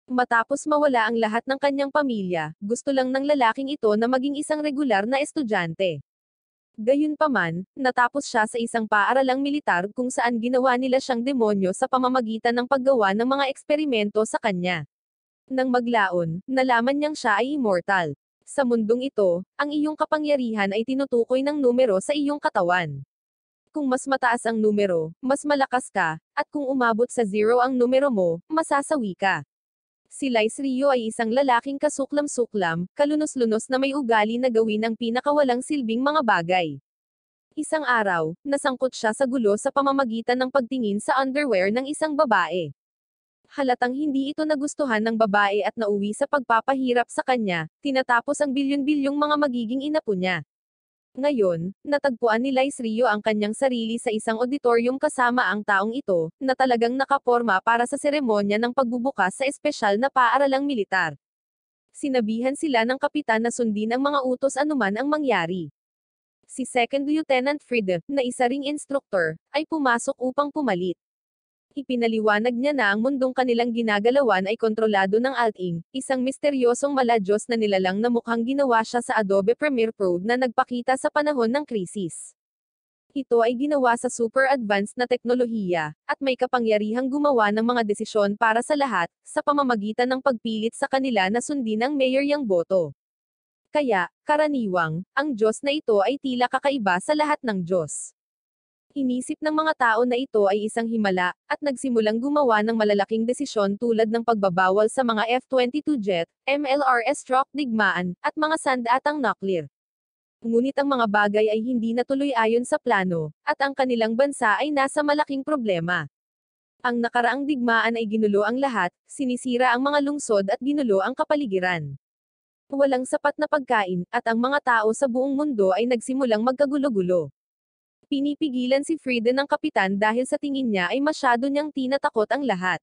Matapos mawala ang lahat ng kanyang pamilya, gusto lang ng lalaking ito na maging isang regular na estudyante. Gayunpaman, natapos siya sa isang paaralang militar kung saan ginawa nila siyang demonyo sa pamamagitan ng paggawa ng mga eksperimento sa kanya. Nang maglaon, nalaman niyang siya ay immortal. Sa mundong ito, ang iyong kapangyarihan ay tinutukoy ng numero sa iyong katawan. Kung mas mataas ang numero, mas malakas ka, at kung umabot sa zero ang numero mo, masasawi ka. Si Lice Rio ay isang lalaking kasuklam-suklam, kalunos-lunos na may ugali na gawin ang pinakawalang silbing mga bagay. Isang araw, nasangkot siya sa gulo sa pamamagitan ng pagtingin sa underwear ng isang babae. Halatang hindi ito nagustuhan ng babae at nauwi sa pagpapahirap sa kanya, tinatapos ang bilyon-bilyong mga magiging inapo niya. Ngayon, natagpuan ni Lice Rio ang kanyang sarili sa isang auditorium kasama ang taong ito, na talagang nakaporma para sa seremonya ng pagbubukas sa espesyal na paaralang militar. Sinabihan sila ng kapitan na sundin ang mga utos anuman ang mangyari. Si Second Lieutenant Frida, na isa ring instructor, ay pumasok upang pumalit. Ipinaliwanag niya na ang mundong kanilang ginagalawan ay kontrolado ng Alting, isang misteryosong maladyos na nilalang na mukhang ginawa siya sa Adobe Premiere Pro na nagpakita sa panahon ng krisis. Ito ay ginawa sa super advanced na teknolohiya, at may kapangyarihang gumawa ng mga desisyon para sa lahat, sa pamamagitan ng pagpilit sa kanila na sundin ang mayor yang boto. Kaya, karaniwang, ang Diyos na ito ay tila kakaiba sa lahat ng Diyos. Inisip ng mga tao na ito ay isang himala, at nagsimulang gumawa ng malalaking desisyon tulad ng pagbabawal sa mga F-22 jet, MLRS-stroke digmaan, at mga sandatang nuclear. Ngunit ang mga bagay ay hindi natuloy ayon sa plano, at ang kanilang bansa ay nasa malaking problema. Ang nakaraang digmaan ay ginulo ang lahat, sinisira ang mga lungsod at ginulo ang kapaligiran. Walang sapat na pagkain, at ang mga tao sa buong mundo ay nagsimulang magkagulo-gulo. Pinipigilan si Frida ng kapitan dahil sa tingin niya ay masyado niyang tinatakot ang lahat.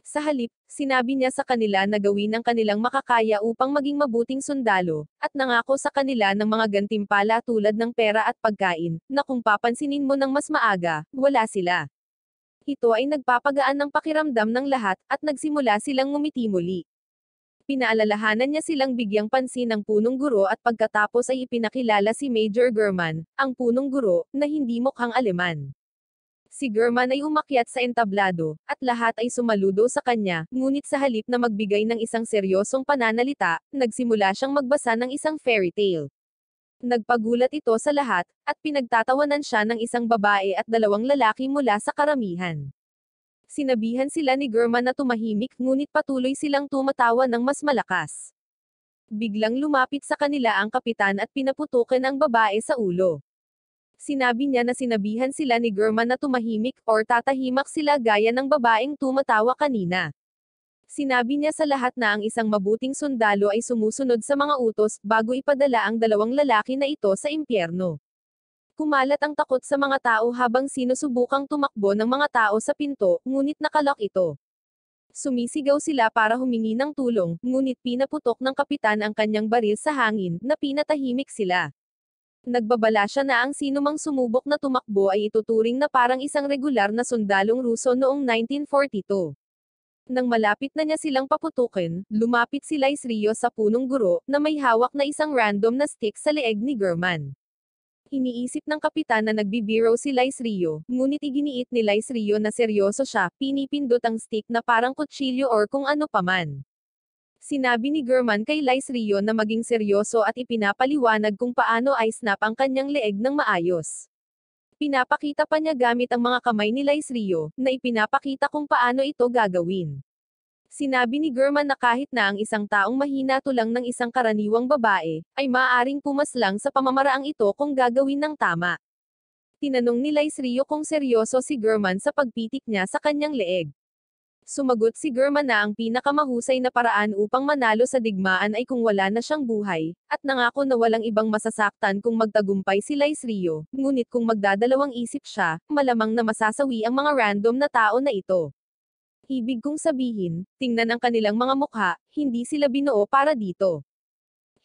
Sa halip, sinabi niya sa kanila na gawin ang kanilang makakaya upang maging mabuting sundalo, at nangako sa kanila ng mga gantimpala tulad ng pera at pagkain, na kung papansinin mo ng mas maaga, wala sila. Ito ay nagpapagaan ng pakiramdam ng lahat, at nagsimula silang ngumiti muli. Pinaalalahanan niya silang bigyang pansin ng punong guro at pagkatapos ay ipinakilala si Major German, ang punong guro, na hindi mukhang Aleman. Si German ay umakyat sa entablado, at lahat ay sumaludo sa kanya, ngunit sa halip na magbigay ng isang seryosong pananalita, nagsimula siyang magbasa ng isang fairy tale. Nagpagulat ito sa lahat, at pinagtatawanan siya ng isang babae at dalawang lalaki mula sa karamihan. Sinabihan sila ni German na tumahimik ngunit patuloy silang tumatawa ng mas malakas. Biglang lumapit sa kanila ang kapitan at pinaputukan ang babae sa ulo. Sinabi niya na sinabihan sila ni German na tumahimik or tatahimak sila gaya ng babaeng tumatawa kanina. Sinabi niya sa lahat na ang isang mabuting sundalo ay sumusunod sa mga utos bago ipadala ang dalawang lalaki na ito sa impyerno. Kumalat ang takot sa mga tao habang sinusubukang tumakbo ng mga tao sa pinto, ngunit nakalak ito. Sumisigaw sila para humingi ng tulong, ngunit pinaputok ng kapitan ang kanyang baril sa hangin, na pinatahimik sila. Nagbabala siya na ang sinumang sumubok na tumakbo ay ituturing na parang isang regular na sundalong Ruso noong 1942. Nang malapit na niya silang paputukin, lumapit si Lice Rio sa punong guro, na may hawak na isang random na stick sa leeg ni German. Iniisip ng kapitan na nagbibiro si Lice Rio, ngunit iginiit ni Lice Rio na seryoso siya, pinipindot ang stick na parang kutsilyo or kung ano paman. Sinabi ni German kay Lice Rio na maging seryoso at ipinapaliwanag kung paano i-snap ang kanyang leeg ng maayos. Pinapakita pa niya gamit ang mga kamay ni Lice Rio, na ipinapakita kung paano ito gagawin. Sinabi ni German na kahit na ang isang taong mahina tulang ng isang karaniwang babae, ay maaaring pumaslang sa pamamaraang ito kung gagawin ng tama. Tinanong ni Lice Rio kung seryoso si German sa pagpitik niya sa kanyang leeg. Sumagot si German na ang pinakamahusay na paraan upang manalo sa digmaan ay kung wala na siyang buhay, at nangako na walang ibang masasaktan kung magtagumpay si Lice Rio, ngunit kung magdadalawang isip siya, malamang na masasawi ang mga random na tao na ito. Ibig kong sabihin, tingnan ang kanilang mga mukha, hindi sila binuo para dito.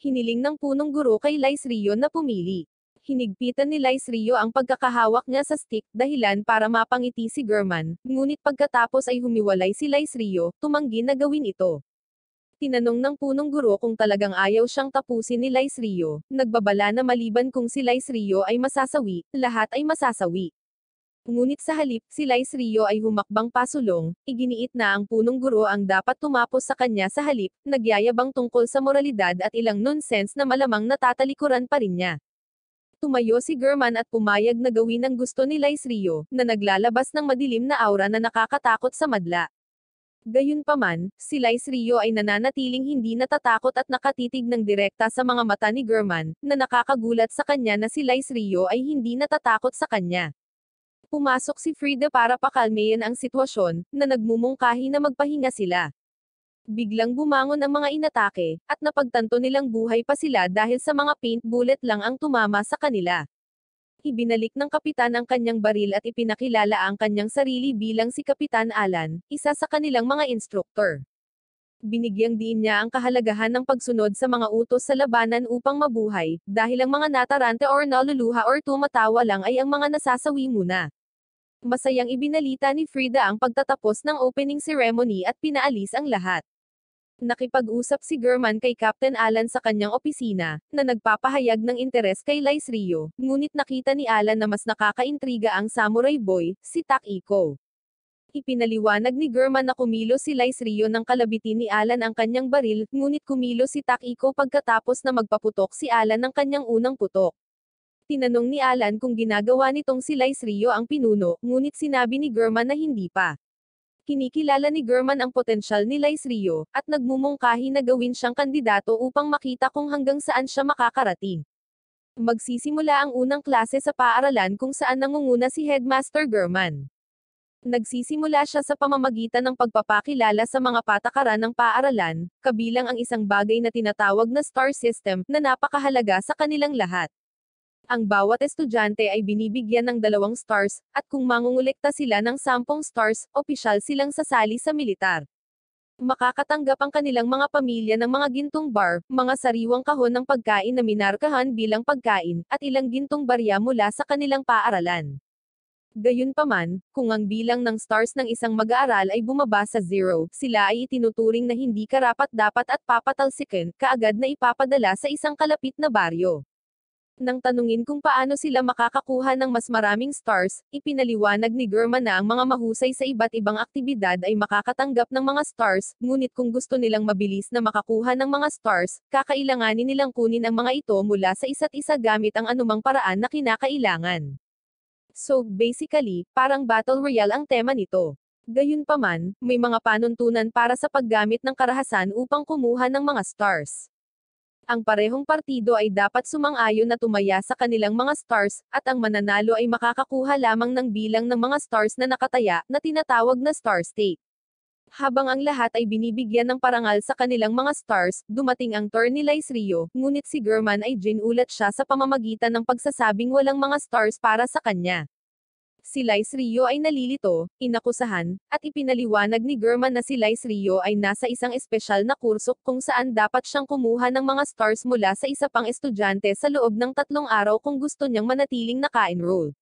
Hiniling ng punong guro kay Lice Rio na pumili. Hinigpitan ni Lice Rio ang pagkakahawak niya sa stick dahilan para mapangiti si German, ngunit pagkatapos ay humiwalay si Lice Rio, tumanggi na gawin ito. Tinanong ng punong guro kung talagang ayaw siyang tapusin ni Lice Rio, nagbabala na maliban kung si Lice Rio ay masasawi, lahat ay masasawi. Ngunit sa halip, si Lice Rio ay humakbang pasulong, iginiit na ang punong guro ang dapat tumapos sa kanya sa halip, nagyayabang tungkol sa moralidad at ilang nonsense na malamang natatalikuran pa rin niya. Tumayo si German at pumayag na gawin ang gusto ni Lice Rio, na naglalabas ng madilim na aura na nakakatakot sa madla. Gayunpaman, si Lice Rio ay nananatiling hindi natatakot at nakatitig ng direkta sa mga mata ni German, na nakakagulat sa kanya na si Lice Rio ay hindi natatakot sa kanya. Pumasok si Frida para pakalmayan ang sitwasyon, na nagmumungkahi na magpahinga sila. Biglang bumangon ang mga inatake, at napagtanto nilang buhay pa sila dahil sa mga paint bullet lang ang tumama sa kanila. Ibinalik ng kapitan ang kanyang baril at ipinakilala ang kanyang sarili bilang si Kapitan Alan, isa sa kanilang mga instruktor. Binigyang diin niya ang kahalagahan ng pagsunod sa mga utos sa labanan upang mabuhay, dahil ang mga natarante or naluluha or tumatawa lang ay ang mga nasasawi muna. Masayang ibinalita ni Frida ang pagtatapos ng opening ceremony at pinaalis ang lahat. Nakipag-usap si German kay Captain Alan sa kanyang opisina, na nagpapahayag ng interes kay Lice Rio, ngunit nakita ni Alan na mas nakakaintriga ang samurai boy, si Takiko. Ipinaliwanag ni German na kumilos si Lice Rio ng kalabitin ni Alan ang kanyang baril, ngunit kumilos si Takiko pagkatapos na magpaputok si Alan ng kanyang unang putok. Tinanong ni Alan kung ginagawa nitong si Lice Rio ang pinuno, ngunit sinabi ni German na hindi pa. Kinikilala ni German ang potensyal ni Lice Rio, at nagmumungkahi na gawin siyang kandidato upang makita kung hanggang saan siya makakarating. Magsisimula ang unang klase sa paaralan kung saan nangunguna si Headmaster German. Nagsisimula siya sa pamamagitan ng pagpapakilala sa mga patakaran ng paaralan, kabilang ang isang bagay na tinatawag na star system, na napakahalaga sa kanilang lahat. Ang bawat estudyante ay binibigyan ng 2 stars, at kung mangungulekta sila ng 10 stars, opisyal silang sasali sa militar. Makakatanggap ang kanilang mga pamilya ng mga gintong bar, mga sariwang kahon ng pagkain na minarkahan bilang pagkain, at ilang gintong barya mula sa kanilang paaralan. Gayunpaman, kung ang bilang ng stars ng isang mag-aaral ay bumaba sa 0, sila ay itinuturing na hindi karapat-dapat at papatalsikin, kaagad na ipapadala sa isang kalapit na baryo. Nang tanungin kung paano sila makakakuha ng mas maraming stars, ipinaliwanag ni German na ang mga mahusay sa iba't ibang aktibidad ay makakatanggap ng mga stars, ngunit kung gusto nilang mabilis na makakuha ng mga stars, kakailanganin nilang kunin ang mga ito mula sa isa't isa gamit ang anumang paraan na kinakailangan. So, basically, parang Battle Royale ang tema nito. Gayunpaman, may mga panuntunan para sa paggamit ng karahasan upang kumuha ng mga stars. Ang parehong partido ay dapat sumang-ayon na tumaya sa kanilang mga stars, at ang mananalo ay makakakuha lamang ng bilang ng mga stars na nakataya, na tinatawag na star state. Habang ang lahat ay binibigyan ng parangal sa kanilang mga stars, dumating ang turn ni Lice Rio, ngunit si German ay ginulat siya sa pamamagitan ng pagsasabing walang mga stars para sa kanya. Si Lice Rio ay nalilito, inakusahan, at ipinaliwanag ni German na si Lice Rio ay nasa isang espesyal na kurso kung saan dapat siyang kumuha ng mga stars mula sa isa pang estudyante sa loob ng 3 araw kung gusto niyang manatiling naka-enroll.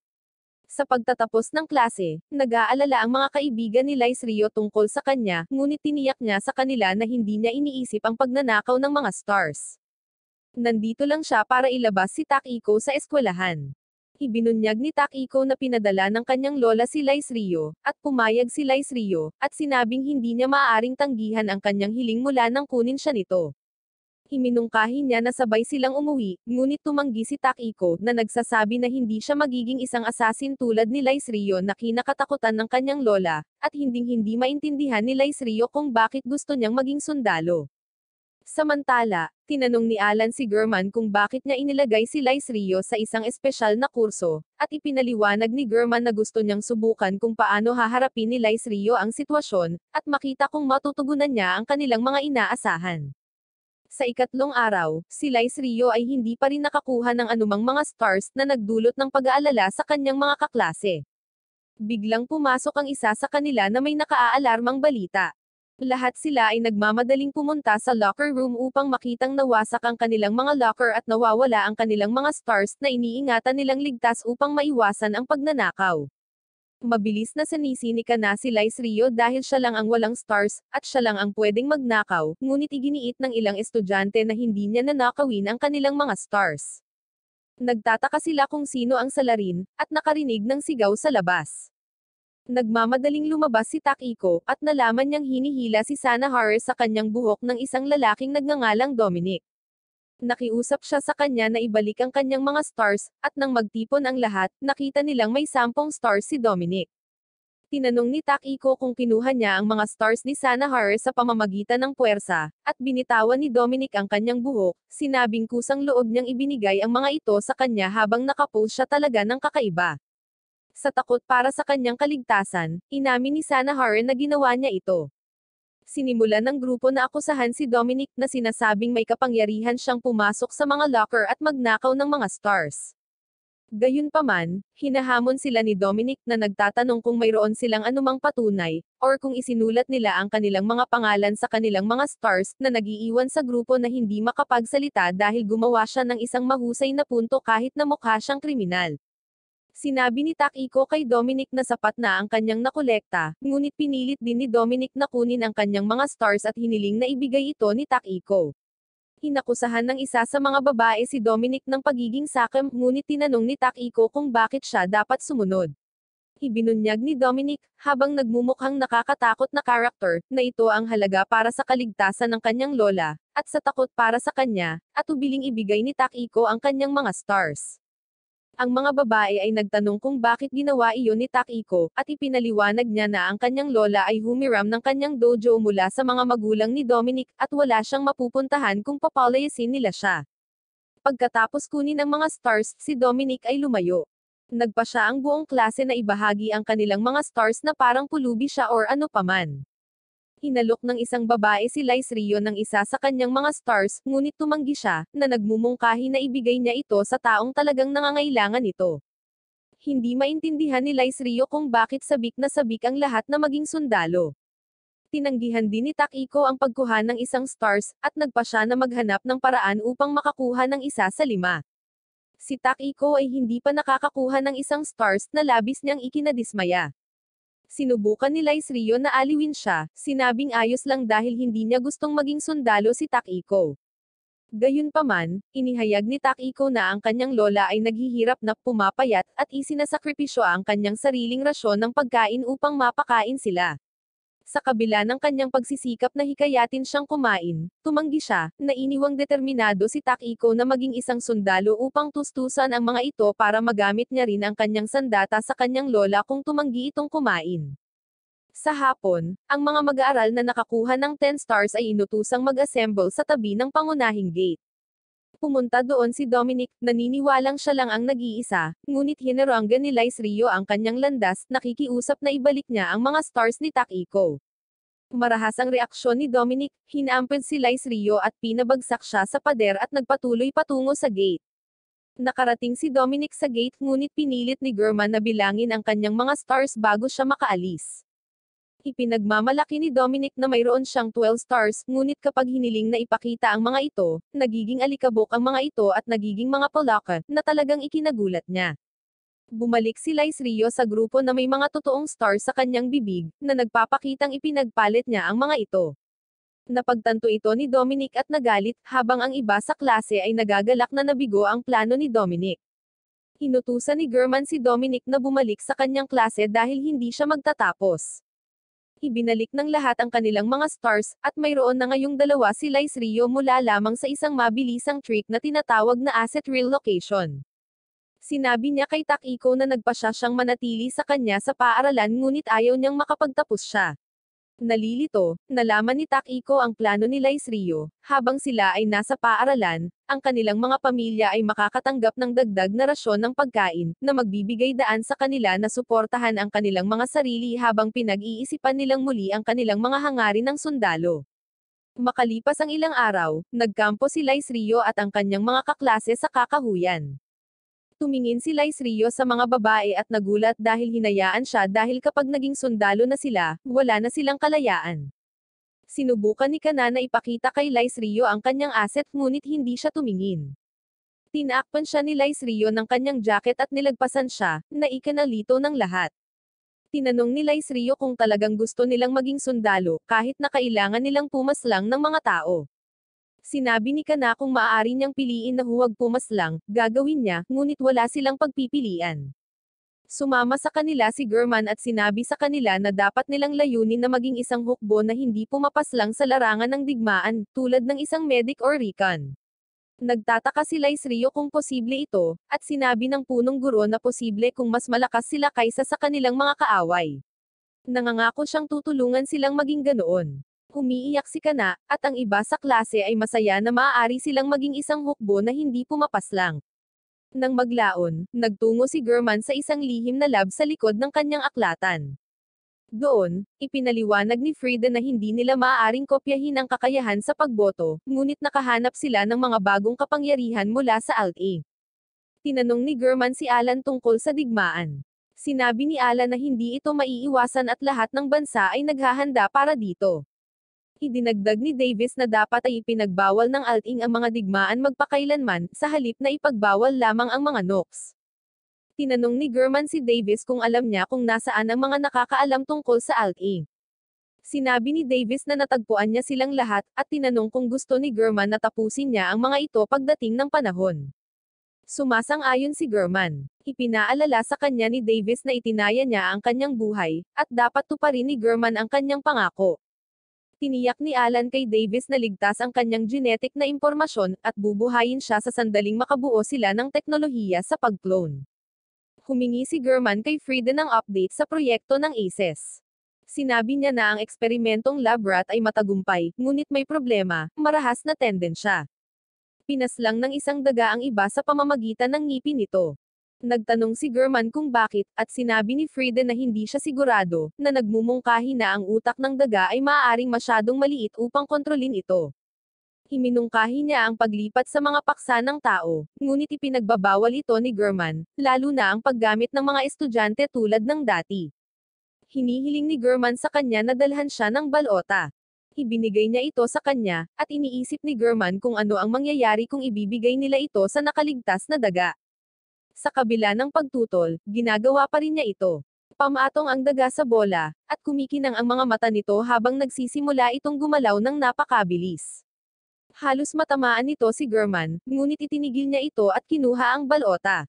Sa pagtatapos ng klase, nag-aalala ang mga kaibigan ni Lice Rio tungkol sa kanya, ngunit tiniyak niya sa kanila na hindi niya iniisip ang pagnanakaw ng mga stars. Nandito lang siya para ilabas si Takiko sa eskwelahan. Ibinunyag ni Takiko na pinadala ng kanyang lola si Lice Rio, at pumayag si Lice Rio, at sinabing hindi niya maaaring tanggihan ang kanyang hiling mula nang kunin siya nito. Iminungkahi niya na sabay silang umuwi, ngunit tumanggi si Takiko, na nagsasabi na hindi siya magiging isang assassin tulad ni Lice Rio na kinakatakutan ng kanyang lola, at hinding-hindi maintindihan ni Lice Rio kung bakit gusto niyang maging sundalo. Samantala, tinanong ni Alan si German kung bakit niya inilagay si Lice Rio sa isang espesyal na kurso, at ipinaliwanag ni German na gusto niyang subukan kung paano haharapin ni Lice Rio ang sitwasyon, at makita kung matutugunan niya ang kanilang mga inaasahan. Sa ikatlong araw, si Lice Rio ay hindi pa rin nakakuha ng anumang mga stars na nagdulot ng pag-aalala sa kanyang mga kaklase. Biglang pumasok ang isa sa kanila na may nakaaalarmang balita. Lahat sila ay nagmamadaling pumunta sa locker room upang makitang nawasak ang kanilang mga locker at nawawala ang kanilang mga stars na iniingatan nilang ligtas upang maiwasan ang pagnanakaw. Mabilis na sinisinika na si Lice Rio dahil siya lang ang walang stars, at siya lang ang pwedeng magnakaw, ngunit iginiit ng ilang estudyante na hindi niya nanakawin ang kanilang mga stars. Nagtataka sila kung sino ang salarin, at nakarinig ng sigaw sa labas. Nagmamadaling lumabas si Takiko, at nalaman niyang hinihila si Sanahara sa kanyang buhok ng isang lalaking nagngangalang Dominic. Nakiusap siya sa kanya na ibalik ang kanyang mga stars, at nang magtipon ang lahat, nakita nilang may 10 stars si Dominic. Tinanong ni Takiko kung kinuha niya ang mga stars ni Sanahara sa pamamagitan ng puwersa, at binitawan ni Dominic ang kanyang buhok, sinabing kusang loob niyang ibinigay ang mga ito sa kanya habang nakapose siya talaga ng kakaiba. Sa takot para sa kanyang kaligtasan, inamin ni Sanahara na ginawa niya ito. Sinimulan ng grupo na akusahan si Dominic na sinasabing may kapangyarihan siyang pumasok sa mga locker at magnakaw ng mga stars. Gayunpaman, hinahamon sila ni Dominic na nagtatanong kung mayroon silang anumang patunay, or kung isinulat nila ang kanilang mga pangalan sa kanilang mga stars na nag-iiwan sa grupo na hindi makapagsalita dahil gumawa siya ng isang mahusay na punto kahit na mukha siyang kriminal. Sinabi ni Takiko kay Dominic na sapat na ang kanyang nakolekta, ngunit pinilit din ni Dominic na kunin ang kanyang mga stars at hiniling na ibigay ito ni Takiko. Inakusahan ng isa sa mga babae si Dominic ng pagiging sakam, ngunit tinanong ni Takiko kung bakit siya dapat sumunod. Ibinunyag ni Dominic, habang nagmumukhang nakakatakot na karakter, na ito ang halaga para sa kaligtasan ng kanyang lola, at sa takot para sa kanya, at ubiling ibigay ni Takiko ang kanyang mga stars. Ang mga babae ay nagtanong kung bakit ginawa iyon ni Takiko, at ipinaliwanag niya na ang kanyang lola ay humiram ng kanyang dojo mula sa mga magulang ni Dominic, at wala siyang mapupuntahan kung papalayasin nila siya. Pagkatapos kunin ang mga stars, si Dominic ay lumayo. Nagpa siya ang buong klase na ibahagi ang kanilang mga stars na parang pulubi siya or ano paman. Hinalok ng isang babae si Lice Rio ng isa sa kanyang mga stars, ngunit tumanggi siya, na nagmumungkahi na ibigay niya ito sa taong talagang nangangailangan ito. Hindi maintindihan ni Lice Rio kung bakit sabik na sabik ang lahat na maging sundalo. Tinanggihan din ni Takiko ang pagkuha ng isang stars, at nagpa siya na maghanap ng paraan upang makakuha ng isa sa 5. Si Takiko ay hindi pa nakakakuha ng isang stars na labis niyang ikinadismaya. Sinubukan ni Lice Rio na aliwin siya, sinabing ayos lang dahil hindi niya gustong maging sundalo si Takiko. Gayunpaman, inihayag ni Takiko na ang kanyang lola ay naghihirap na pumapayat at isinasakripisyo ang kanyang sariling rasyon ng pagkain upang mapakain sila. Sa kabila ng kanyang pagsisikap na hikayatin siyang kumain, tumanggi siya, na iniwang determinado si Takiko na maging isang sundalo upang tustusan ang mga ito para magamit niya rin ang kanyang sandata sa kanyang lola kung tumanggi itong kumain. Sa hapon, ang mga mag-aaral na nakakuha ng 10 stars ay inutusang mag-assemble sa tabi ng pangunahing gate. Pumunta doon si Dominic, naniniwalang siya lang ang nag-iisa, ngunit hinaranggan ni Lice Rio ang kanyang landas, nakikiusap na ibalik niya ang mga stars ni Takiko. Marahas ang reaksyon ni Dominic, hinamped si Lice Rio at pinabagsak siya sa pader at nagpatuloy patungo sa gate. Nakarating si Dominic sa gate, ngunit pinilit ni German na bilangin ang kanyang mga stars bago siya makaalis. Ipinagmamalaki ni Dominic na mayroon siyang 12 stars, ngunit kapag hiniling na ipakita ang mga ito, nagiging alikabok ang mga ito at nagiging mga palaka, na talagang ikinagulat niya. Bumalik si Lice Rio sa grupo na may mga totoong stars sa kanyang bibig, na nagpapakitang ipinagpalit niya ang mga ito. Napagtanto ito ni Dominic at nagalit, habang ang iba sa klase ay nagagalak na nabigo ang plano ni Dominic. Inutusan ni German si Dominic na bumalik sa kanyang klase dahil hindi siya magtatapos. Ibinalik ng lahat ang kanilang mga stars, at mayroon na ngayong dalawa si Lice Rio mula lamang sa isang mabilisang trick na tinatawag na asset relocation. Sinabi niya kay Takiko na nagpa siyang manatili sa kanya sa paaralan ngunit ayaw niyang makapagtapos siya. Nalilito, nalaman ni Takiko ang plano ni Lice Rio, habang sila ay nasa paaralan, ang kanilang mga pamilya ay makakatanggap ng dagdag na rasyon ng pagkain, na magbibigay daan sa kanila na suportahan ang kanilang mga sarili habang pinag-iisipan nilang muli ang kanilang mga hangarin ng sundalo. Makalipas ang ilang araw, nagkampo si Lice Rio at ang kanyang mga kaklase sa kakahuyan. Tumingin si Lice Rio sa mga babae at nagulat dahil hinayaan siya dahil kapag naging sundalo na sila, wala na silang kalayaan. Sinubukan ni Kana na ipakita kay Lice Rio ang kanyang asset ngunit hindi siya tumingin. Tinakpan siya ni Lice Rio ng kanyang jacket at nilagpasan siya, na ikanalito ng lahat. Tinanong ni Lice Rio kung talagang gusto nilang maging sundalo, kahit na kailangan nilang pumaslang ng mga tao. Sinabi ni Kana kung maaari niyang piliin na huwag pumaslang, gagawin niya, ngunit wala silang pagpipilian. Sumama sa kanila si German at sinabi sa kanila na dapat nilang layunin na maging isang hukbo na hindi pumapaslang sa larangan ng digmaan, tulad ng isang medic or recon. Nagtataka si Lice Rio kung posible ito, at sinabi ng punong guro na posible kung mas malakas sila kaysa sa kanilang mga kaaway. Nangangako siyang tutulungan silang maging ganoon. Umiiyak si Kana, at ang iba sa klase ay masaya na maaari silang maging isang hukbo na hindi pumapaslang. Nang maglaon, nagtungo si German sa isang lihim na lab sa likod ng kanyang aklatan. Doon, ipinaliwanag ni Frida na hindi nila maaaring kopyahin ang kakayahan sa pagboto, ngunit nakahanap sila ng mga bagong kapangyarihan mula sa Alt-A. Tinanong ni German si Alan tungkol sa digmaan. Sinabi ni Alan na hindi ito maiiwasan at lahat ng bansa ay naghahanda para dito. Idinagdag ni Davis na dapat ay ipinagbawal ng Alt-ing ang mga digmaan magpakailanman, sa halip na ipagbawal lamang ang mga nukes. Tinanong ni German si Davis kung alam niya kung nasaan ang mga nakakaalam tungkol sa Alt-ing. Sinabi ni Davis na natagpuan niya silang lahat, at tinanong kung gusto ni German na tapusin niya ang mga ito pagdating ng panahon. Sumasang-ayon si German. Ipinaalala sa kanya ni Davis na itinaya niya ang kanyang buhay, at dapat tuparin ni German ang kanyang pangako. Tiniyak ni Alan kay Davis na ligtas ang kanyang genetic na impormasyon, at bubuhayin siya sa sandaling makabuo sila ng teknolohiya sa pag-clone. Humingi si German kay Frida ng update sa proyekto ng ACES. Sinabi niya na ang eksperimentong lab rat ay matagumpay, ngunit may problema, marahas na tendensya. Pinaslang ng isang daga ang iba sa pamamagitan ng ngipin nito. Nagtanong si German kung bakit, at sinabi ni Frida na hindi siya sigurado, na nagmumungkahi na ang utak ng daga ay maaaring masyadong maliit upang kontrolin ito. Iminungkahi niya ang paglipat sa mga paksa ng tao, ngunit ipinagbabawal ito ni German, lalo na ang paggamit ng mga estudyante tulad ng dati. Hinihiling ni German sa kanya na dalhan siya ng balota. Ibinigay niya ito sa kanya, at iniisip ni German kung ano ang mangyayari kung ibibigay nila ito sa nakaligtas na daga. Sa kabila ng pagtutol, ginagawa pa rin niya ito. Pamatong ang daga sa bola, at kumikinang ang mga mata nito habang nagsisimula itong gumalaw ng napakabilis. Halos matamaan nito si German, ngunit itinigil niya ito at kinuha ang balota.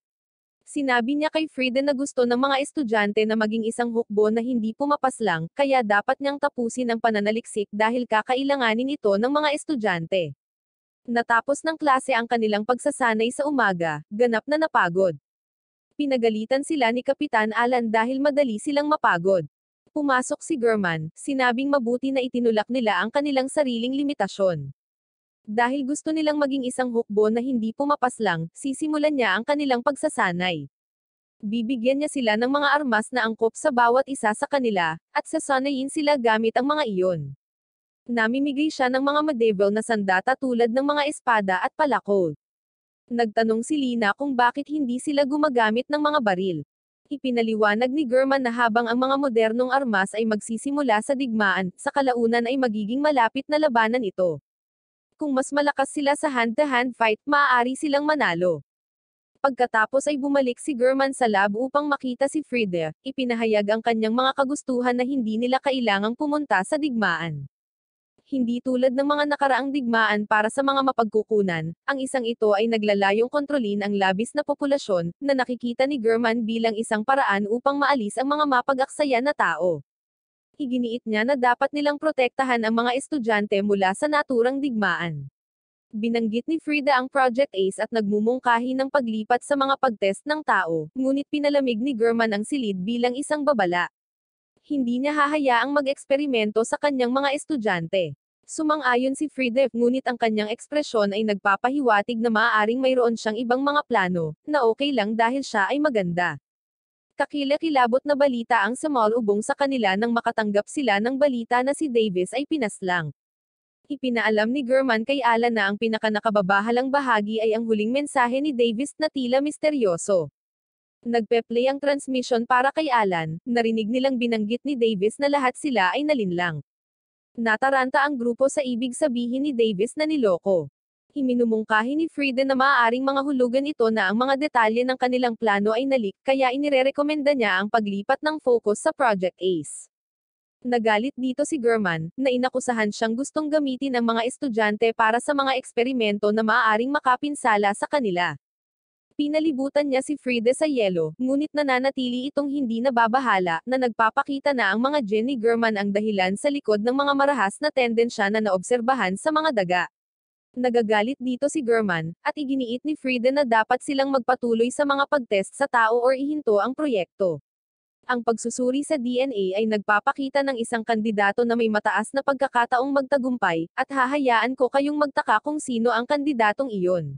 Sinabi niya kay Frida na gusto ng mga estudyante na maging isang hukbo na hindi pumapaslang, kaya dapat niyang tapusin ang pananaliksik dahil kakailanganin ito ng mga estudyante. Natapos ng klase ang kanilang pagsasanay sa umaga, ganap na napagod. Pinagalitan sila ni Kapitan Alan dahil madali silang mapagod. Pumasok si German, sinabing mabuti na itinulak nila ang kanilang sariling limitasyon. Dahil gusto nilang maging isang hukbo na hindi pumapaslang, sisimulan niya ang kanilang pagsasanay. Bibigyan niya sila ng mga armas na angkop sa bawat isa sa kanila, at sasanayin sila gamit ang mga iyon. Namimigay siya ng mga medieval na sandata tulad ng mga espada at palakol. Nagtanong si Lina kung bakit hindi sila gumagamit ng mga baril. Ipinaliwanag ni German na habang ang mga modernong armas ay magsisimula sa digmaan, sa kalaunan ay magiging malapit na labanan ito. Kung mas malakas sila sa hand-to-hand fight, maaari silang manalo. Pagkatapos ay bumalik si German sa lab upang makita si Frida, ipinahayag ang kanyang mga kagustuhan na hindi nila kailangang pumunta sa digmaan. Hindi tulad ng mga nakaraang digmaan para sa mga mapagkukunan, ang isang ito ay naglalayong kontrolin ang labis na populasyon, na nakikita ni German bilang isang paraan upang maalis ang mga mapag-aksaya na tao. Iginiit niya na dapat nilang protektahan ang mga estudyante mula sa naturang digmaan. Binanggit ni Frida ang Project ACE at nagmumungkahi ng paglipat sa mga pagtest ng tao, ngunit pinalamig ni German ang silid bilang isang babala. Hindi niya hahayaang mag-eksperimento sa kanyang mga estudyante. Sumang-ayon si Frida, ngunit ang kanyang ekspresyon ay nagpapahiwatig na maaaring mayroon siyang ibang mga plano, na okay lang dahil siya ay maganda. Kakilakilabot na balita ang sumalubong sa kanila nang makatanggap sila ng balita na si Davis ay pinaslang. Ipinaalam ni German kay Alan na ang pinakanakababahalang bahagi ay ang huling mensahe ni Davis na tila misteryoso. Nagpe-play ang transmission para kay Alan, narinig nilang binanggit ni Davis na lahat sila ay nalinlang. Nataranta ang grupo sa ibig sabihin ni Davis na niloko. Iminumungkahi ni Frieden na maaaring mga hulugan ito na ang mga detalye ng kanilang plano ay nalik, kaya inirerekomenda niya ang paglipat ng focus sa Project Ace. Nagalit dito si German, na inakusahan siyang gustong gamitin ang mga estudyante para sa mga eksperimento na maaaring makapinsala sa kanila. Pinalibutan niya si Friede sa yelo, ngunit nananatili itong hindi nababahala, na nagpapakita na ang mga gene ni German ang dahilan sa likod ng mga marahas na tendensya na naobserbahan sa mga daga. Nagagalit dito si German, at iginiit ni Friede na dapat silang magpatuloy sa mga pagtest sa tao or ihinto ang proyekto. Ang pagsusuri sa DNA ay nagpapakita ng isang kandidato na may mataas na pagkakataong magtagumpay, at hahayaan ko kayong magtaka kung sino ang kandidatong iyon.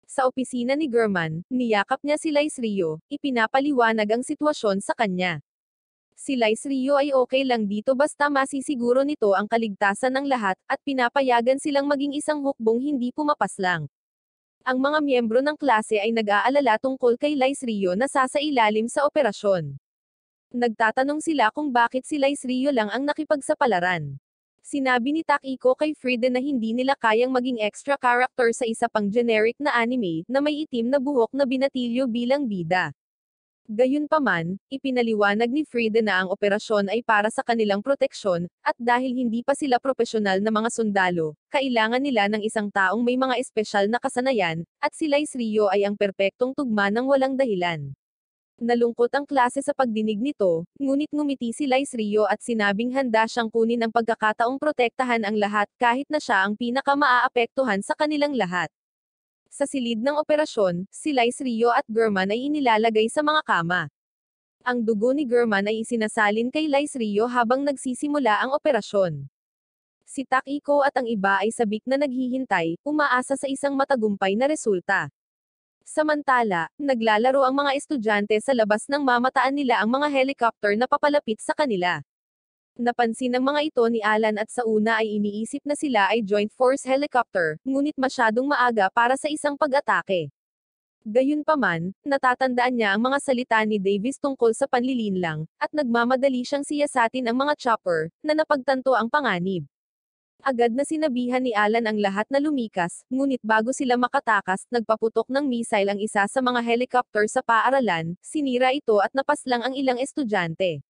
Sa opisina ni German, niyakap niya si Lice Rio, ipinapaliwanag ang sitwasyon sa kanya. Si Lice Rio ay okay lang dito basta masisiguro nito ang kaligtasan ng lahat, at pinapayagan silang maging isang hukbong hindi pumapaslang. Ang mga miyembro ng klase ay nag-aalala tungkol kay Lice Rio na sasailalim sa operasyon. Nagtatanong sila kung bakit si Lice Rio lang ang nakipagsapalaran. Sinabi ni Takiko kay Friede na hindi nila kayang maging extra character sa isa pang generic na anime, na may itim na buhok na binatilyo bilang bida. Gayunpaman, ipinaliwanag ni Friede na ang operasyon ay para sa kanilang proteksyon, at dahil hindi pa sila propesyonal na mga sundalo, kailangan nila ng isang taong may mga espesyal na kasanayan, at si Lice Rio ay ang perpektong tugma ng walang dahilan. Nalungkot ang klase sa pagdinig nito, ngunit ngumiti si Lice Rio at sinabing handa siyang kunin ang pagkakataong protektahan ang lahat kahit na siya ang pinaka-maaapektuhan sa kanilang lahat. Sa silid ng operasyon, si Lice Rio at German ay inilalagay sa mga kama. Ang dugo ni German ay isinasalin kay Lice Rio habang nagsisimula ang operasyon. Si Takiko at ang iba ay sabik na naghihintay, umaasa sa isang matagumpay na resulta. Samantala, naglalaro ang mga estudyante sa labas nang mamataan nila ang mga helicopter na papalapit sa kanila. Napansin ng mga ito ni Alan at sa una ay iniisip na sila ay Joint Force Helicopter, ngunit masyadong maaga para sa isang pag-atake. Gayunpaman, natatandaan niya ang mga salita ni Davis tungkol sa panlilinlang, at nagmamadali siyang siyasatin ang mga chopper, na napagtanto ang panganib. Agad na sinabihan ni Alan ang lahat na lumikas, ngunit bago sila makatakas, nagpaputok ng missile ang isa sa mga helicopter sa paaralan, sinira ito at napaslang ang ilang estudyante.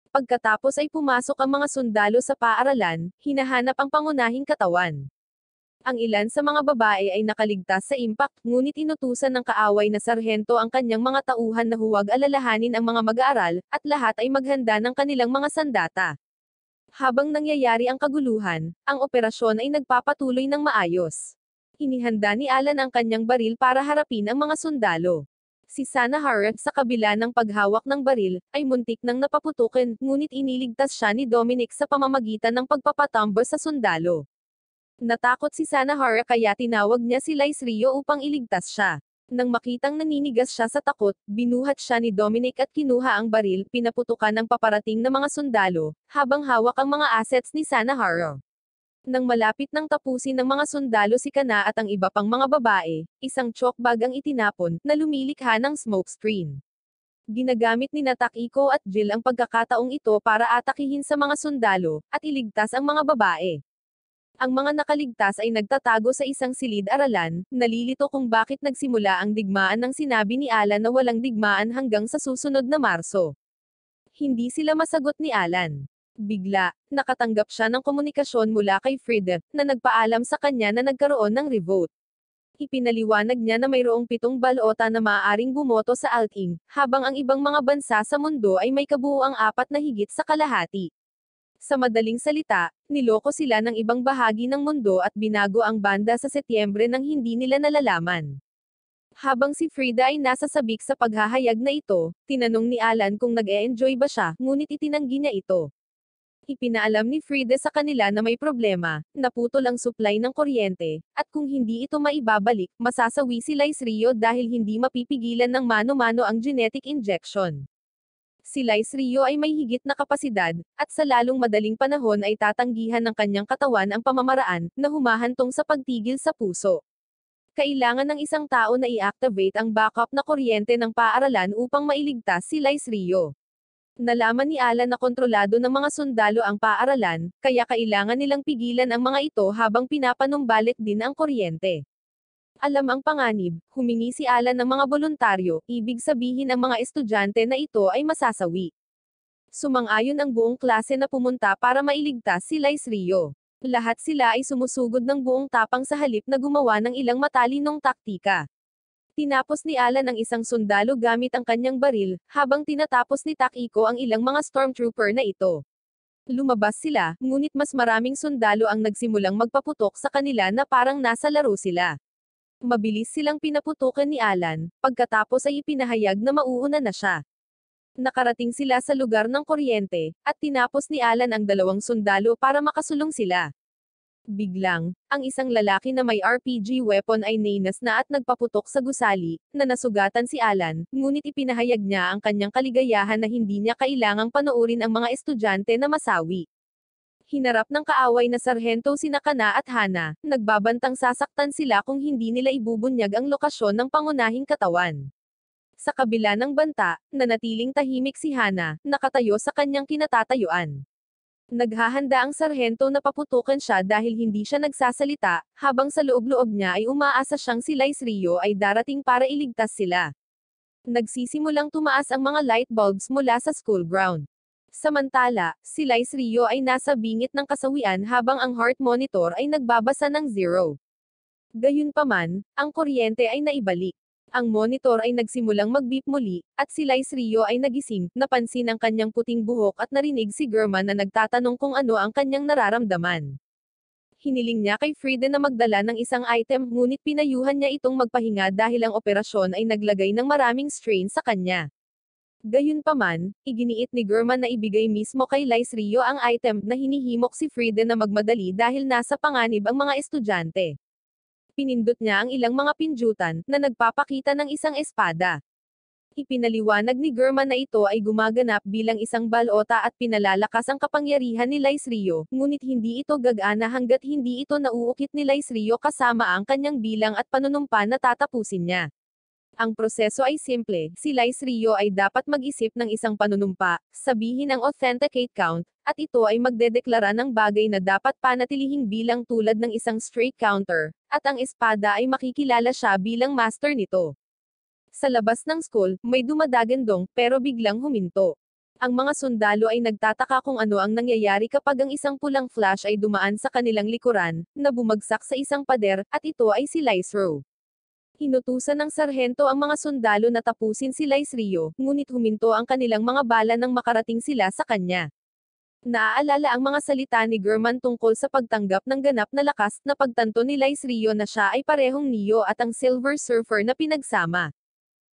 Pagkatapos ay pumasok ang mga sundalo sa paaralan, hinahanap ang pangunahing katawan. Ang ilan sa mga babae ay nakaligtas sa impact, ngunit inutusan ng kaaway na sarhento ang kanyang mga tauhan na huwag alalahanin ang mga mag-aaral, at lahat ay maghanda ng kanilang mga sandata. Habang nangyayari ang kaguluhan, ang operasyon ay nagpapatuloy ng maayos. Inihanda ni Alan ang kanyang baril para harapin ang mga sundalo. Si Sanahara, sa kabila ng paghawak ng baril, ay muntik nang napaputukin, ngunit iniligtas siya ni Dominic sa pamamagitan ng pagpapatumba sa sundalo. Natakot si Sanahara kaya tinawag niya si Lice Rio upang iligtas siya. Nang makitang naninigas siya sa takot, binuhat siya ni Dominic at kinuha ang baril, pinaputukan ng paparating na mga sundalo, habang hawak ang mga assets ni Sanahara. Nang malapit nang tapusin ng mga sundalo si Kana at ang iba pang mga babae, isang chalk bag ang itinapon, na lumilikha ng smoke screen. Ginagamit ni Takiko at Jill ang pagkakataong ito para atakihin sa mga sundalo, at iligtas ang mga babae. Ang mga nakaligtas ay nagtatago sa isang silid-aralan, nalilito kung bakit nagsimula ang digmaan nang sinabi ni Alan na walang digmaan hanggang sa susunod na Marso. Hindi sila masagot ni Alan. Bigla, nakatanggap siya ng komunikasyon mula kay Friede, na nagpaalam sa kanya na nagkaroon ng revote. Ipinaliwanag niya na mayroong 7 balota na maaaring bumoto sa Althing, habang ang ibang mga bansa sa mundo ay may kabuuang 4 na higit sa kalahati. Sa madaling salita, niloko sila ng ibang bahagi ng mundo at binago ang banda sa Setyembre nang hindi nila nalalaman. Habang si Frida ay nasa sabik sa paghahayag na ito, tinanong ni Alan kung nag-e-enjoy ba siya, ngunit itinanggi niya ito. Ipinaalam ni Frida sa kanila na may problema, naputol ang supply ng kuryente, at kung hindi ito maibabalik, masasawi si Lice Rio dahil hindi mapipigilan ng mano-mano ang genetic injection. Si Lice Rio ay may higit na kapasidad, at sa lalong madaling panahon ay tatanggihan ng kanyang katawan ang pamamaraan, na humahantong sa pagtigil sa puso. Kailangan ng isang tao na i-activate ang backup na kuryente ng paaralan upang mailigtas si Lice Rio. Nalaman ni Alan na kontrolado ng mga sundalo ang paaralan, kaya kailangan nilang pigilan ang mga ito habang pinapanumbalik din ang kuryente. Alam ang panganib, humingi si Alan ng mga voluntaryo, ibig sabihin ang mga estudyante na ito ay masasawi. Sumang-ayon ang buong klase na pumunta para mailigtas si Lice Rio. Lahat sila ay sumusugod ng buong tapang sa halip na gumawa ng ilang matalinong taktika. Tinapos ni Alan ang isang sundalo gamit ang kanyang baril, habang tinatapos ni Takiko ang ilang mga stormtrooper na ito. Lumabas sila, ngunit mas maraming sundalo ang nagsimulang magpaputok sa kanila na parang nasa laro sila. Mabilis silang pinaputukan ni Alan, pagkatapos ay ipinahayag na mauuna na siya. Nakarating sila sa lugar ng kuryente, at tinapos ni Alan ang dalawang sundalo para makasulong sila. Biglang, ang isang lalaki na may RPG weapon ay nainas na at nagpaputok sa gusali, na nasugatan si Alan, ngunit ipinahayag niya ang kanyang kaligayahan na hindi niya kailangang panoorin ang mga estudyante na masawi. Hinarap ng kaaway na sarhento sina Kana at Hana, nagbabantang sasaktan sila kung hindi nila ibubunyag ang lokasyon ng pangunahing katawan. Sa kabila ng banta, nanatiling tahimik si Hana, nakatayo sa kanyang kinatatayuan. Naghahanda ang sarhento na paputukan siya dahil hindi siya nagsasalita, habang sa loob-loob niya ay umaasa siyang si Lice Rio ay darating para iligtas sila. Nagsisimulang tumaas ang mga light bulbs mula sa school ground. Samantala, si Lice Rio ay nasa bingit ng kasawian habang ang heart monitor ay nagbabasa ng 0. Gayunpaman, ang kuryente ay naibalik. Ang monitor ay nagsimulang mag-beep muli, at si Lice Rio ay nagising, napansin ang kanyang puting buhok at narinig si German na nagtatanong kung ano ang kanyang nararamdaman. Hiniling niya kay Frida na magdala ng isang item, ngunit pinayuhan niya itong magpahinga dahil ang operasyon ay naglagay ng maraming strain sa kanya. Gayunpaman, iginiit ni German na ibigay mismo kay Lice Rio ang item na hinihimok si Frida na magmadali dahil nasa panganib ang mga estudyante. Pinindot niya ang ilang mga pindutan, na nagpapakita ng isang espada. Ipinaliwanag ni German na ito ay gumaganap bilang isang balota at pinalalakas ang kapangyarihan ni Lice Rio, ngunit hindi ito gagana hanggat hindi ito nauukit ni Lice Rio kasama ang kanyang bilang at panunumpa na tatapusin niya. Ang proseso ay simple, si Lice Rio ay dapat mag-isip ng isang panunumpa, sabihin ang authenticate count, at ito ay magdedeklara ng bagay na dapat panatilihing bilang tulad ng isang straight counter, at ang espada ay makikilala siya bilang master nito. Sa labas ng school, may dumadagandong, pero biglang huminto. Ang mga sundalo ay nagtataka kung ano ang nangyayari kapag ang isang pulang flash ay dumaan sa kanilang likuran, na bumagsak sa isang pader, at ito ay si Lice Rio. Hinutusan ng sarhento ang mga sundalo na tapusin si Lice Rio, ngunit huminto ang kanilang mga bala nang makarating sila sa kanya. Naaalala ang mga salita ni German tungkol sa pagtanggap ng ganap na lakas na pagtanto ni Lice Rio na siya ay parehong Neo at ang Silver Surfer na pinagsama.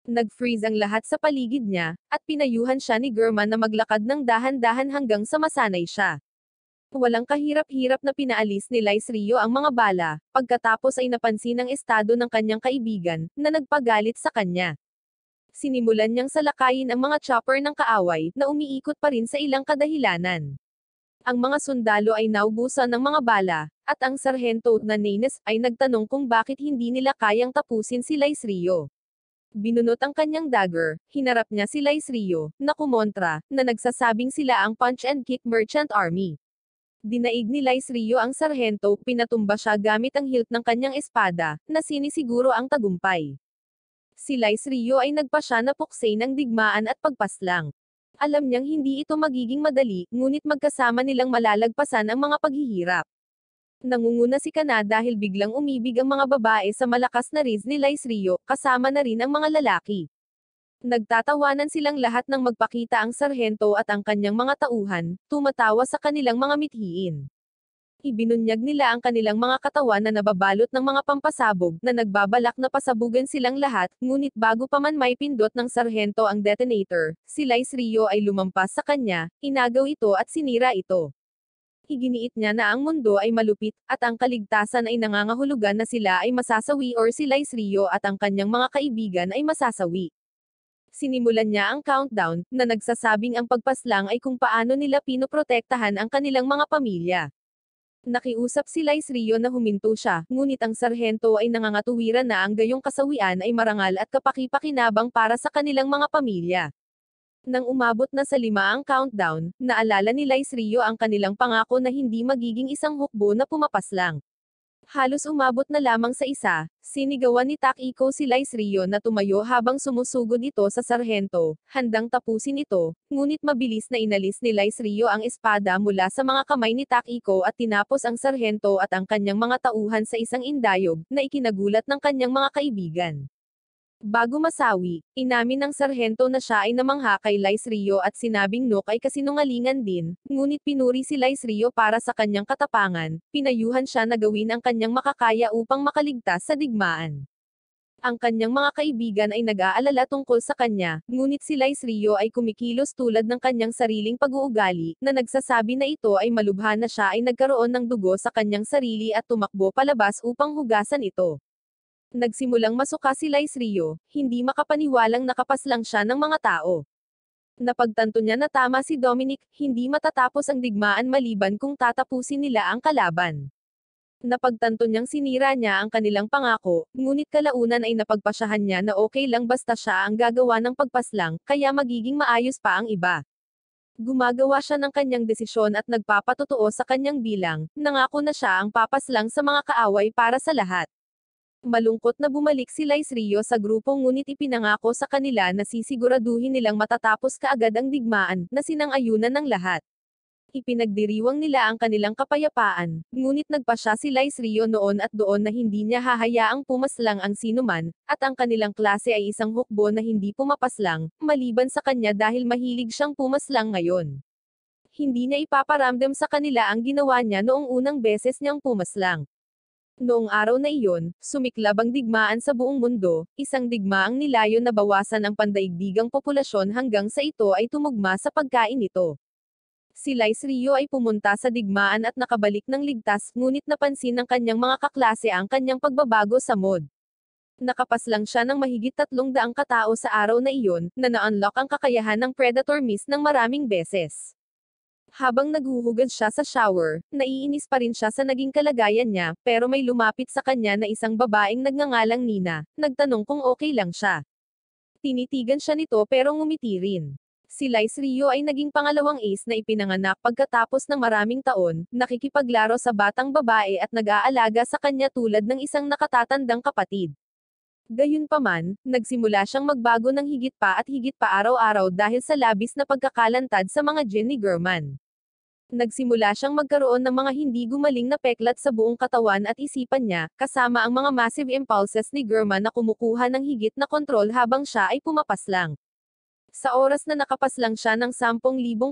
Nag-freeze ang lahat sa paligid niya, at pinayuhan siya ni German na maglakad ng dahan-dahan hanggang sa masanay siya. Walang kahirap-hirap na pinaalis ni Lice Rio ang mga bala, pagkatapos ay napansin ang estado ng kanyang kaibigan, na nagpagalit sa kanya. Sinimulan niyang salakayin ang mga chopper ng kaaway, na umiikot pa rin sa ilang kadahilanan. Ang mga sundalo ay naubusan ng mga bala, at ang sarhento na Nanes ay nagtanong kung bakit hindi nila kayang tapusin si Lice Rio. Binunot ang kanyang dagger, hinarap niya si Lice Rio, na kumontra, na nagsasabing sila ang punch and kick merchant army. Dinaig ni Lice Rio ang sarhento, pinatumba siya gamit ang hilt ng kanyang espada, na sinisiguro ang tagumpay. Si Lice Rio ay nagpasya na puksay ng digmaan at pagpaslang. Alam niyang hindi ito magiging madali, ngunit magkasama nilang malalagpasan ang mga paghihirap. Nangunguna si Kana dahil biglang umibig ang mga babae sa malakas na riz ni Lice Rio, kasama na rin ang mga lalaki. Nagtatawanan silang lahat nang magpakita ang sarhento at ang kanyang mga tauhan, tumatawa sa kanilang mga mithiin. Ibinunyag nila ang kanilang mga katawan na nababalot ng mga pampasabog, na nagbabalak na pasabugan silang lahat, ngunit bago pa man may pindot ng sarhento ang detonator, si Lice Rio ay lumampas sa kanya, inagaw ito at sinira ito. Iginiit niya na ang mundo ay malupit, at ang kaligtasan ay nangangahulugan na sila ay masasawi or si Lice Rio at ang kanyang mga kaibigan ay masasawi. Sinimulan niya ang countdown, na nagsasabing ang pagpaslang ay kung paano nila pinoprotektahan ang kanilang mga pamilya. Nakiusap si Lice Rio na huminto siya, ngunit ang sarhento ay nangangatuwiran na ang gayong kasawian ay marangal at kapaki-pakinabang para sa kanilang mga pamilya. Nang umabot na sa 5 ang countdown, naalala ni Lice Rio ang kanilang pangako na hindi magiging isang hukbo na pumapaslang. Halos umabot na lamang sa isa, sinigawan ni Takiko si Lice Rio na tumayo habang sumusugod ito sa sarhento, handang tapusin ito, ngunit mabilis na inalis ni Lice Rio ang espada mula sa mga kamay ni Takiko at tinapos ang sarhento at ang kanyang mga tauhan sa isang indayog, na ikinagulat ng kanyang mga kaibigan. Bago masawi, inamin ng sarhento na siya ay namangha kay Lice Rio at sinabing Nook ay kasinungalingan din, ngunit pinuri si Lice Rio para sa kanyang katapangan, pinayuhan siya na gawin ang kanyang makakaya upang makaligtas sa digmaan. Ang kanyang mga kaibigan ay nag-aalala tungkol sa kanya, ngunit si Lice Rio ay kumikilos tulad ng kanyang sariling pag-uugali, na nagsasabi na ito ay malubha na siya ay nagkaroon ng dugo sa kanyang sarili at tumakbo palabas upang hugasan ito. Nagsimulang masuka si Lice Rio, hindi makapaniwalang nakapaslang siya ng mga tao. Napagtanto niya na tama si Dominic, hindi matatapos ang digmaan maliban kung tatapusin nila ang kalaban. Napagtanto niyang sinira niya ang kanilang pangako, ngunit kalaunan ay napagpasyahan niya na okay lang basta siya ang gagawa ng pagpaslang, kaya magiging maayos pa ang iba. Gumagawa siya ng kanyang desisyon at nagpapatotoo sa kanyang bilang, nangako na siya ang papaslang sa mga kaaway para sa lahat. Malungkot na bumalik si Lice Rio sa grupo ngunit ipinangako sa kanila na sisiguraduhin nilang matatapos kaagad ang digmaan, na sinang-ayunan ng lahat. Ipinagdiriwang nila ang kanilang kapayapaan, ngunit nagpasya si Lice Rio noon at doon na hindi niya hahayaang pumaslang ang sinuman, at ang kanilang klase ay isang hukbo na hindi pumapaslang, maliban sa kanya dahil mahilig siyang pumaslang ngayon. Hindi niya ipaparamdam sa kanila ang ginawa niya noong unang beses niyang pumaslang. Noong araw na iyon, sumiklab ang digmaan sa buong mundo, isang digmaang nilayo na bawasan ang pandaigdigang populasyon hanggang sa ito ay tumugma sa pagkain nito. Si Lice Rio ay pumunta sa digmaan at nakabalik ng ligtas, ngunit napansin ng kanyang mga kaklase ang kanyang pagbabago sa mod. Nakapaslang siya ng mahigit 300 katao sa araw na iyon, na na-unlock ang kakayahan ng Predator Mist ng maraming beses. Habang naghuhugad siya sa shower, naiinis pa rin siya sa naging kalagayan niya, pero may lumapit sa kanya na isang babaeng nagngangalang Nina, nagtanong kung okay lang siya. Tinitigan siya nito pero ngumiti rin. Si Lice Rio ay naging pangalawang ace na ipinanganak pagkatapos ng maraming taon, nakikipaglaro sa batang babae at nag-aalaga sa kanya tulad ng isang nakatatandang kapatid. Gayunpaman, nagsimula siyang magbago ng higit pa araw-araw dahil sa labis na pagkakalantad sa mga gin ni German. Nagsimula siyang magkaroon ng mga hindi gumaling na peklat sa buong katawan at isipan niya, kasama ang mga massive impulses ni German na kumukuha ng higit na kontrol habang siya ay pumapaslang. Sa oras na nakapaslang siya ng 10,000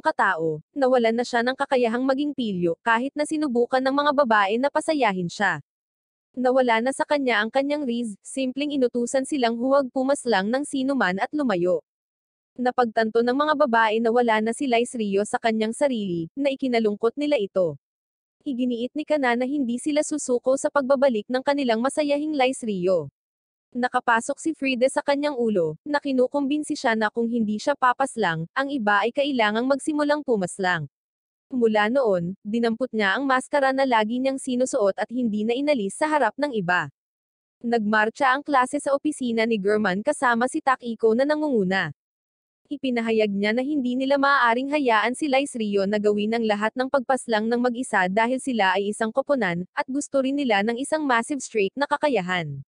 katao, nawalan na siya ng kakayahang maging pilyo, kahit na sinubukan ng mga babae na pasayahin siya. Nawala na sa kanya ang kanyang riz, simpleng inutusan silang huwag pumaslang ng sinuman at lumayo. Napagtanto ng mga babae na wala na si Lice Rio sa kanyang sarili, na ikinalungkot nila ito. Iginiit ni Kana na hindi sila susuko sa pagbabalik ng kanilang masayahing Lice Rio. Nakapasok si Frida sa kanyang ulo, na kinukumbinsi siya na kung hindi siya papaslang, ang iba ay kailangang magsimulang pumaslang. Mula noon, dinampot niya ang maskara na lagi niyang sinusuot at hindi na inalis sa harap ng iba. Nagmarcha ang klase sa opisina ni German kasama si Takiko na nangunguna. Ipinahayag niya na hindi nila maaaring hayaan si Lice Rio na gawin ang lahat ng pagpaslang ng mag-isa dahil sila ay isang koponan, at gusto rin nila ng isang massive streak na kakayahan.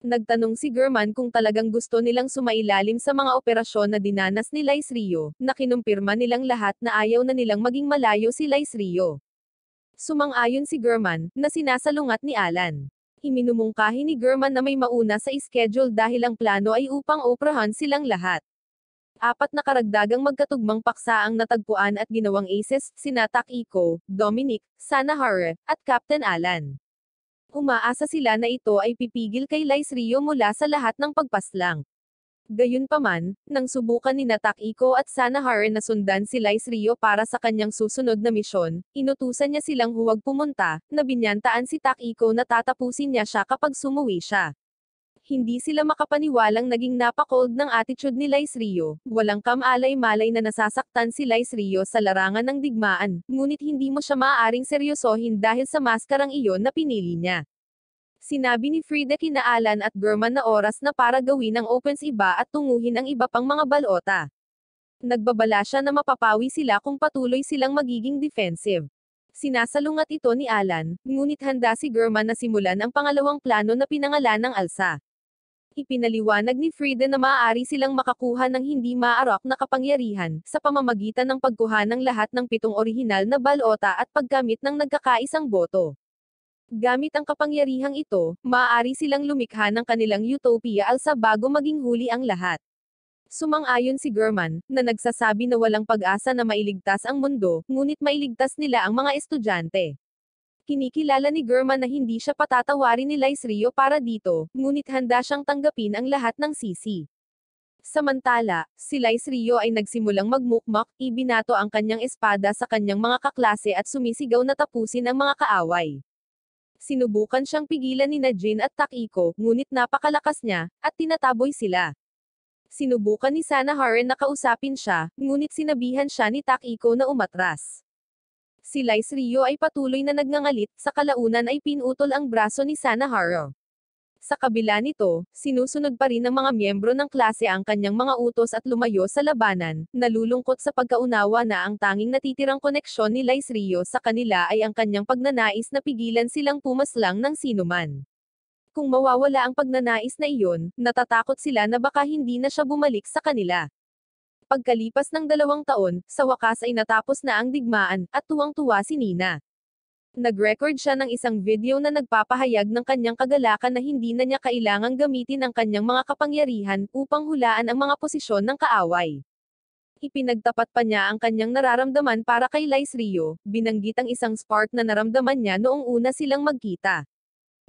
Nagtanong si German kung talagang gusto nilang sumailalim sa mga operasyon na dinanas ni Lice Rio, na kinumpirma nilang lahat na ayaw na nilang maging malayo si Lice Rio. Sumang-ayon si German, na sinasalungat ni Alan. Iminumungkahi ni German na may mauna sa schedule dahil ang plano ay upang oprahan silang lahat. 4 na karagdagang magkatugmang paksa ang natagpuan at ginawang aces, sina Takiko, Dominic, Sanahara, at Captain Alan. Umaasa sila na ito ay pipigil kay Lice Rio mula sa lahat ng pagpaslang. Gayunpaman, nang subukan ni Takiko at Sanahara na sundan si Lice Rio para sa kanyang susunod na misyon, inutusan niya silang huwag pumunta, na binyantaan si Takiko na tatapusin niya siya kapag sumuwi siya. Hindi sila makapaniwalang naging napakold ng attitude ni Lice Rio, walang kamalay-malay na nasasaktan si Lice Rio sa larangan ng digmaan, ngunit hindi mo siya maaaring seryosohin dahil sa maskarang iyon na pinili niya. Sinabi ni Frida kina Alan at German na oras na para gawin ang opens iba at tunguhin ang iba pang mga balota. Nagbabala siya na mapapawi sila kung patuloy silang magiging defensive. Sinasalungat ito ni Alan, ngunit handa si German na simulan ang pangalawang plano na pinangalan ng alsa. Ipinaliwanag ni Friede na maaari silang makakuha ng hindi maaarok na kapangyarihan, sa pamamagitan ng pagkuha ng lahat ng 7 orihinal na balota at paggamit ng nagkakaisang boto. Gamit ang kapangyarihang ito, maaari silang lumikha ng kanilang utopia alsa bago maging huli ang lahat. Sumang-ayon si German, na nagsasabi na walang pag-asa na mailigtas ang mundo, ngunit mailigtas nila ang mga estudyante. Kinikilala ni German na hindi siya patatawarin ni Lice Rio para dito, ngunit handa siyang tanggapin ang lahat ng sisi. Samantala, si Lice Rio ay nagsimulang magmukmak, ibinato ang kanyang espada sa kanyang mga kaklase at sumisigaw na tapusin ang mga kaaway. Sinubukan siyang pigilan ni Jin at Takiko, ngunit napakalakas niya, at tinataboy sila. Sinubukan ni Sanaharen na kausapin siya, ngunit sinabihan siya ni Takiko na umatras. Si Lice Rio ay patuloy na nagngangalit, sa kalaunan ay pinutol ang braso ni Sanahara. Sa kabila nito, sinusunod pa rin ng mga miyembro ng klase ang kanyang mga utos at lumayo sa labanan, nalulungkot sa pagkaunawa na ang tanging natitirang koneksyon ni Lice Rio sa kanila ay ang kanyang pagnanais na pigilan silang pumaslang ng sinuman. Kung mawawala ang pagnanais na iyon, natatakot sila na baka hindi na siya bumalik sa kanila. Pagkalipas ng 2 taon, sa wakas ay natapos na ang digmaan, at tuwang-tuwa si Nina. Nag-record siya ng isang video na nagpapahayag ng kanyang kagalakan na hindi na niya kailangang gamitin ang kanyang mga kapangyarihan upang hulaan ang mga posisyon ng kaaway. Ipinagtapat pa niya ang kanyang nararamdaman para kay Lice Rio, binanggit ang isang spark na naramdaman niya noong una silang magkita.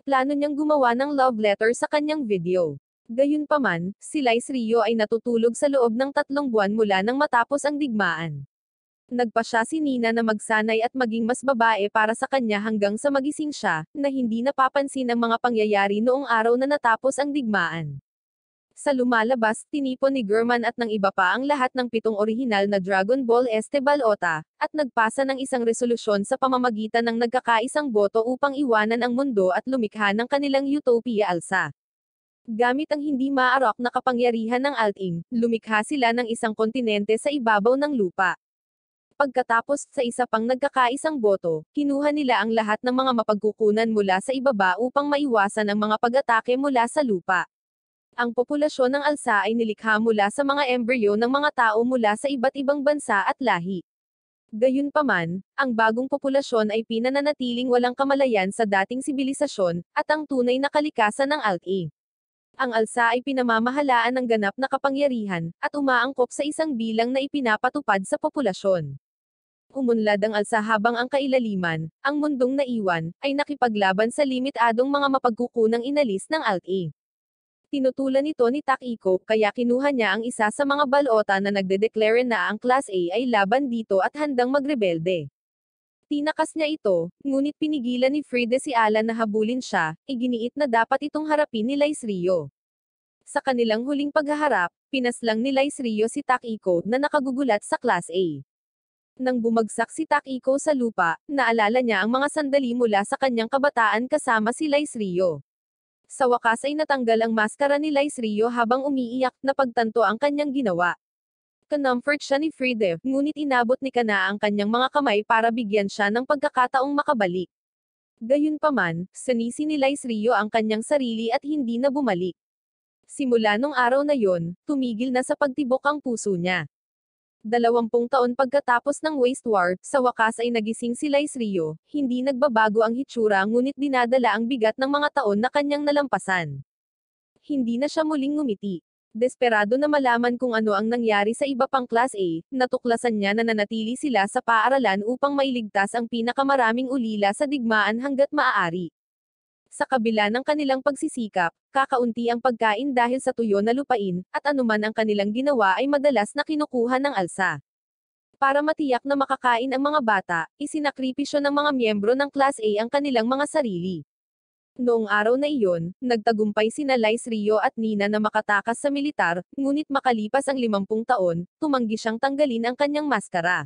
Plano niyang gumawa ng love letter sa kanyang video. Gayunpaman, si Lice Rio ay natutulog sa loob ng 3 buwan mula nang matapos ang digmaan. Nagpa siya si Nina na magsanay at maging mas babae para sa kanya hanggang sa magising siya, na hindi napapansin ang mga pangyayari noong araw na natapos ang digmaan. Sa lumalabas, tinipon ni German at ng iba pa ang lahat ng 7 orihinal na Dragon Ball Este Balota, at nagpasa ng isang resolusyon sa pamamagitan ng nagkakaisang boto upang iwanan ang mundo at lumikha ng kanilang utopia alsa. Gamit ang hindi maaarok na kapangyarihan ng Alting, lumikha sila ng isang kontinente sa ibabaw ng lupa. Pagkatapos, sa isa pang nagkakaisang boto, kinuha nila ang lahat ng mga mapagkukunan mula sa ibaba upang maiwasan ang mga pag-atake mula sa lupa. Ang populasyon ng alsa ay nilikha mula sa mga embryo ng mga tao mula sa iba't ibang bansa at lahi. Gayunpaman, ang bagong populasyon ay pinananatiling walang kamalayan sa dating sibilisasyon, at ang tunay na kalikasan ng Alt-E. Ang alsa ay pinamamahalaan ng ganap na kapangyarihan, at umaangkop sa isang bilang na ipinapatupad sa populasyon. Umunlad ang alsa habang ang kailaliman, ang mundong naiwan, ay nakipaglaban sa limitadong mga mapagkukunang inalis ng Alt-E. Tinutulan ito ni Takiko, kaya kinuha niya ang isa sa mga balota na nagdedeclare na ang Class A ay laban dito at handang magrebelde. Tinakas niya ito, ngunit pinigilan ni Friede si Alan na habulin siya, iginiit na dapat itong harapin ni Lice Rio. Sa kanilang huling paghaharap, pinaslang ni Lice Rio si Takiko na nakagugulat sa Class A. Nang bumagsak si Takiko sa lupa, naalala niya ang mga sandali mula sa kanyang kabataan kasama si Lice Rio. Sa wakas ay natanggal ang maskara ni Lice Rio habang umiiyak na pagtanto ang kanyang ginawa. Kinumfort siya ni Friede, ngunit inabot ni Kana ang kanyang mga kamay para bigyan siya ng pagkakataong makabalik. Gayunpaman, sinisi ni Lice Rio ang kanyang sarili at hindi na bumalik. Simula nung araw na yon, tumigil na sa pagtibok ang puso niya. 20 taon pagkatapos ng Waste War, sa wakas ay nagising si Lice Rio, hindi nagbabago ang hitsura ngunit dinadala ang bigat ng mga taon na kanyang nalampasan. Hindi na siya muling ngumiti. Desperado na malaman kung ano ang nangyari sa iba pang Class A, natuklasan niya na nanatili sila sa paaralan upang mailigtas ang pinakamaraming ulila sa digmaan hanggat maaari. Sa kabila ng kanilang pagsisikap, kakaunti ang pagkain dahil sa tuyo na lupain, at anuman ang kanilang ginawa ay madalas na kinukuha ng alsa. Para matiyak na makakain ang mga bata, isinakripisyo ng mga miyembro ng Class A ang kanilang mga sarili. Noong araw na iyon, nagtagumpay sina Lice Rio at Nina na makatakas sa militar, ngunit makalipas ang 50 taon, tumanggi siyang tanggalin ang kanyang maskara.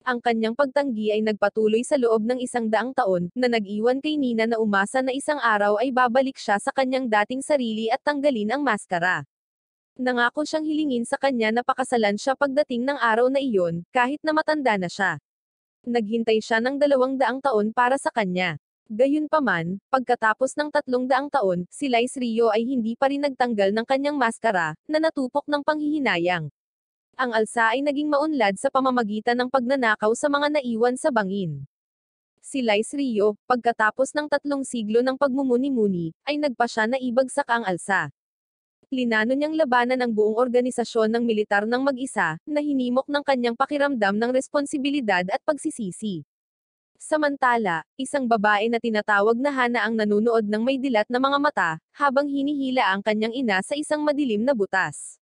Ang kanyang pagtanggi ay nagpatuloy sa loob ng 100 taon, na nag-iwan kay Nina na umasa na isang araw ay babalik siya sa kanyang dating sarili at tanggalin ang maskara. Nangako siyang hilingin sa kanya na pakasalan siya pagdating ng araw na iyon, kahit na matanda na siya. Naghintay siya ng 200 taon para sa kanya. Gayunpaman, pagkatapos ng 300 taon, si Lice Rio ay hindi pa rin nagtanggal ng kanyang maskara, na natupok ng panghihinayang. Ang alsa ay naging maunlad sa pamamagitan ng pagnanakaw sa mga naiwan sa bangin. Si Lice Rio, pagkatapos ng 3 siglo ng pagmumuni-muni, ay nagpa siya na ibagsak ang alsa. Plinano niyang labanan ang buong organisasyon ng militar ng mag-isa, na hinimok ng kanyang pakiramdam ng responsibilidad at pagsisisi. Samantala, isang babae na tinatawag na Hana ang nanunood ng may dilat na mga mata, habang hinihila ang kanyang ina sa isang madilim na butas.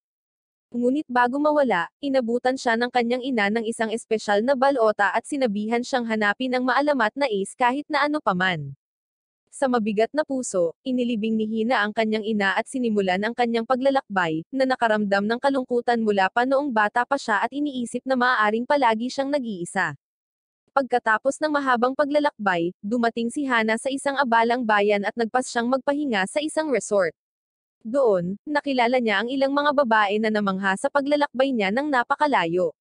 Ngunit bago mawala, inabutan siya ng kanyang ina ng isang espesyal na balota at sinabihan siyang hanapin ang maalamat na ace kahit na ano paman. Sa mabigat na puso, inilibing ni Hina ang kanyang ina at sinimulan ang kanyang paglalakbay, na nakaramdam ng kalungkutan mula pa noong bata pa siya at iniisip na maaaring palagi siyang nag-iisa. Pagkatapos ng mahabang paglalakbay, dumating si Hana sa isang abalang bayan at nagpas siyang magpahinga sa isang resort. Doon, nakilala niya ang ilang mga babae na namangha sa paglalakbay niya ng napakalayo.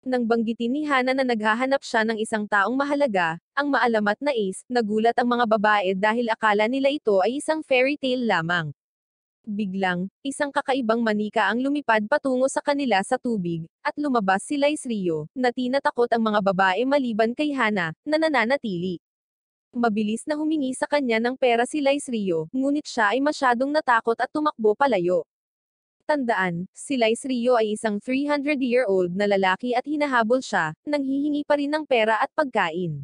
Nang banggitin ni Hana na naghahanap siya ng isang taong mahalaga, ang maalamat na ace, nagulat ang mga babae dahil akala nila ito ay isang fairy tale lamang. Biglang, isang kakaibang manika ang lumipad patungo sa kanila sa tubig, at lumabas si Lice Rio, na tinatakot ang mga babae maliban kay Hana, na nananatili. Mabilis na humingi sa kanya ng pera si Lice Rio, ngunit siya ay masyadong natakot at tumakbo palayo. Tandaan, si Lice Rio ay isang 300-year-old na lalaki at hinahabol siya, nang hihingi pa rin ng pera at pagkain.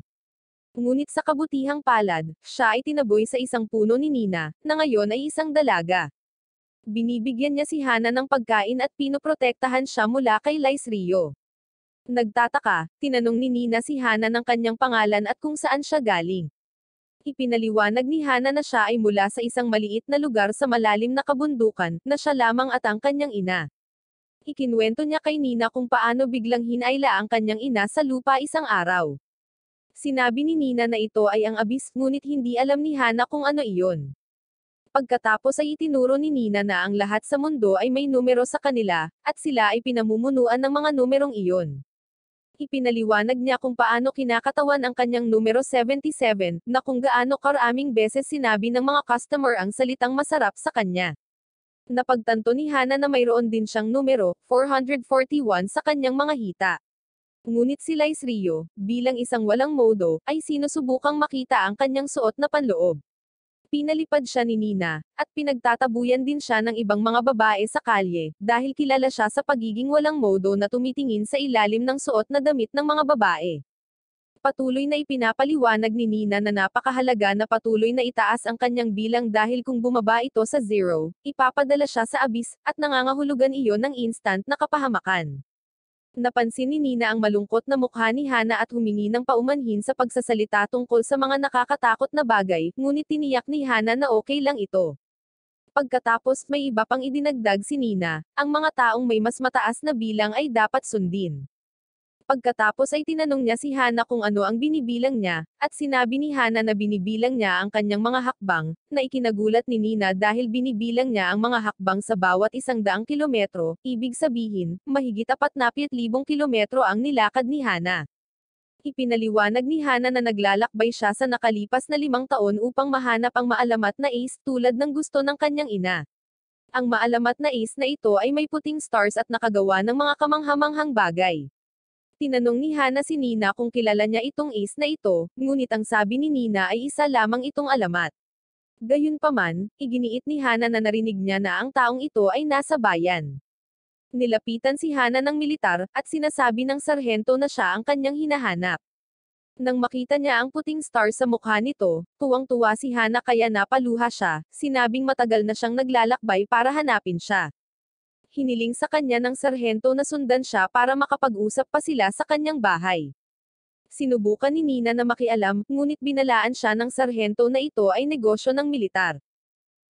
Ngunit sa kabutihang palad, siya ay tinaboy sa isang puno ni Nina, na ngayon ay isang dalaga. Binibigyan niya si Hana ng pagkain at pinoprotektahan siya mula kay Lice Rio. Nagtataka, tinanong ni Nina si Hana ng kanyang pangalan at kung saan siya galing. Ipinaliwanag ni Hana na siya ay mula sa isang maliit na lugar sa malalim na kabundukan, na siya lamang at ang kanyang ina. Ikinwento niya kay Nina kung paano biglang hinayla ang kanyang ina sa lupa isang araw. Sinabi ni Nina na ito ay ang abyss, ngunit hindi alam ni Hana kung ano iyon. Pagkatapos ay itinuro ni Nina na ang lahat sa mundo ay may numero sa kanila, at sila ay pinamumunuan ng mga numerong iyon. Ipinaliwanag niya kung paano kinakatawan ang kanyang numero 77, na kung gaano karaming beses sinabi ng mga customer ang salitang masarap sa kanya. Napagtanto ni Hana na mayroon din siyang numero, 441 sa kanyang mga hita. Ngunit si Lice Rio, bilang isang walang modo, ay sinusubukang makita ang kanyang suot na panloob. Pinalipad siya ni Nina, at pinagtatabuyan din siya ng ibang mga babae sa kalye, dahil kilala siya sa pagiging walang modo na tumitingin sa ilalim ng suot na damit ng mga babae. Patuloy na ipinapaliwanag ni Nina na napakahalaga na patuloy na itaas ang kanyang bilang dahil kung bumaba ito sa 0, ipapadala siya sa abyss, at nangangahulugan iyon ng instant na kapahamakan. Napansin ni Nina ang malungkot na mukha ni Hana at humingi ng paumanhin sa pagsasalita tungkol sa mga nakakatakot na bagay, ngunit tiniyak ni Hana na okay lang ito. Pagkatapos may iba pang idinagdag si Nina, ang mga taong may mas mataas na bilang ay dapat sundin. Pagkatapos ay tinanong niya si Hana kung ano ang binibilang niya, at sinabi ni Hana na binibilang niya ang kanyang mga hakbang, na ikinagulat ni Nina dahil binibilang niya ang mga hakbang sa bawat 100 kilometro, ibig sabihin, mahigit 40,000 kilometro ang nilakad ni Hana. Ipinaliwanag ni Hana na naglalakbay siya sa nakalipas na 5 taon upang mahanap ang maalamat na ace tulad ng gusto ng kanyang ina. Ang maalamat na ace na ito ay may puting stars at nakagawa ng mga kamanghamanghang bagay. Tinanong ni Hana si Nina kung kilala niya itong ace na ito, ngunit ang sabi ni Nina ay isa lamang itong alamat. Gayunpaman, iginiit ni Hana na narinig niya na ang taong ito ay nasa bayan. Nilapitan si Hana ng militar, at sinasabi ng sarhento na siya ang kanyang hinahanap. Nang makita niya ang puting star sa mukha nito, tuwang-tuwa si Hana kaya napaluha siya, sinabing matagal na siyang naglalakbay para hanapin siya. Hiniling sa kanya ng sarhento na sundan siya para makapag-usap pa sila sa kanyang bahay. Sinubukan ni Nina na makialam, ngunit binalaan siya ng sarhento na ito ay negosyo ng militar.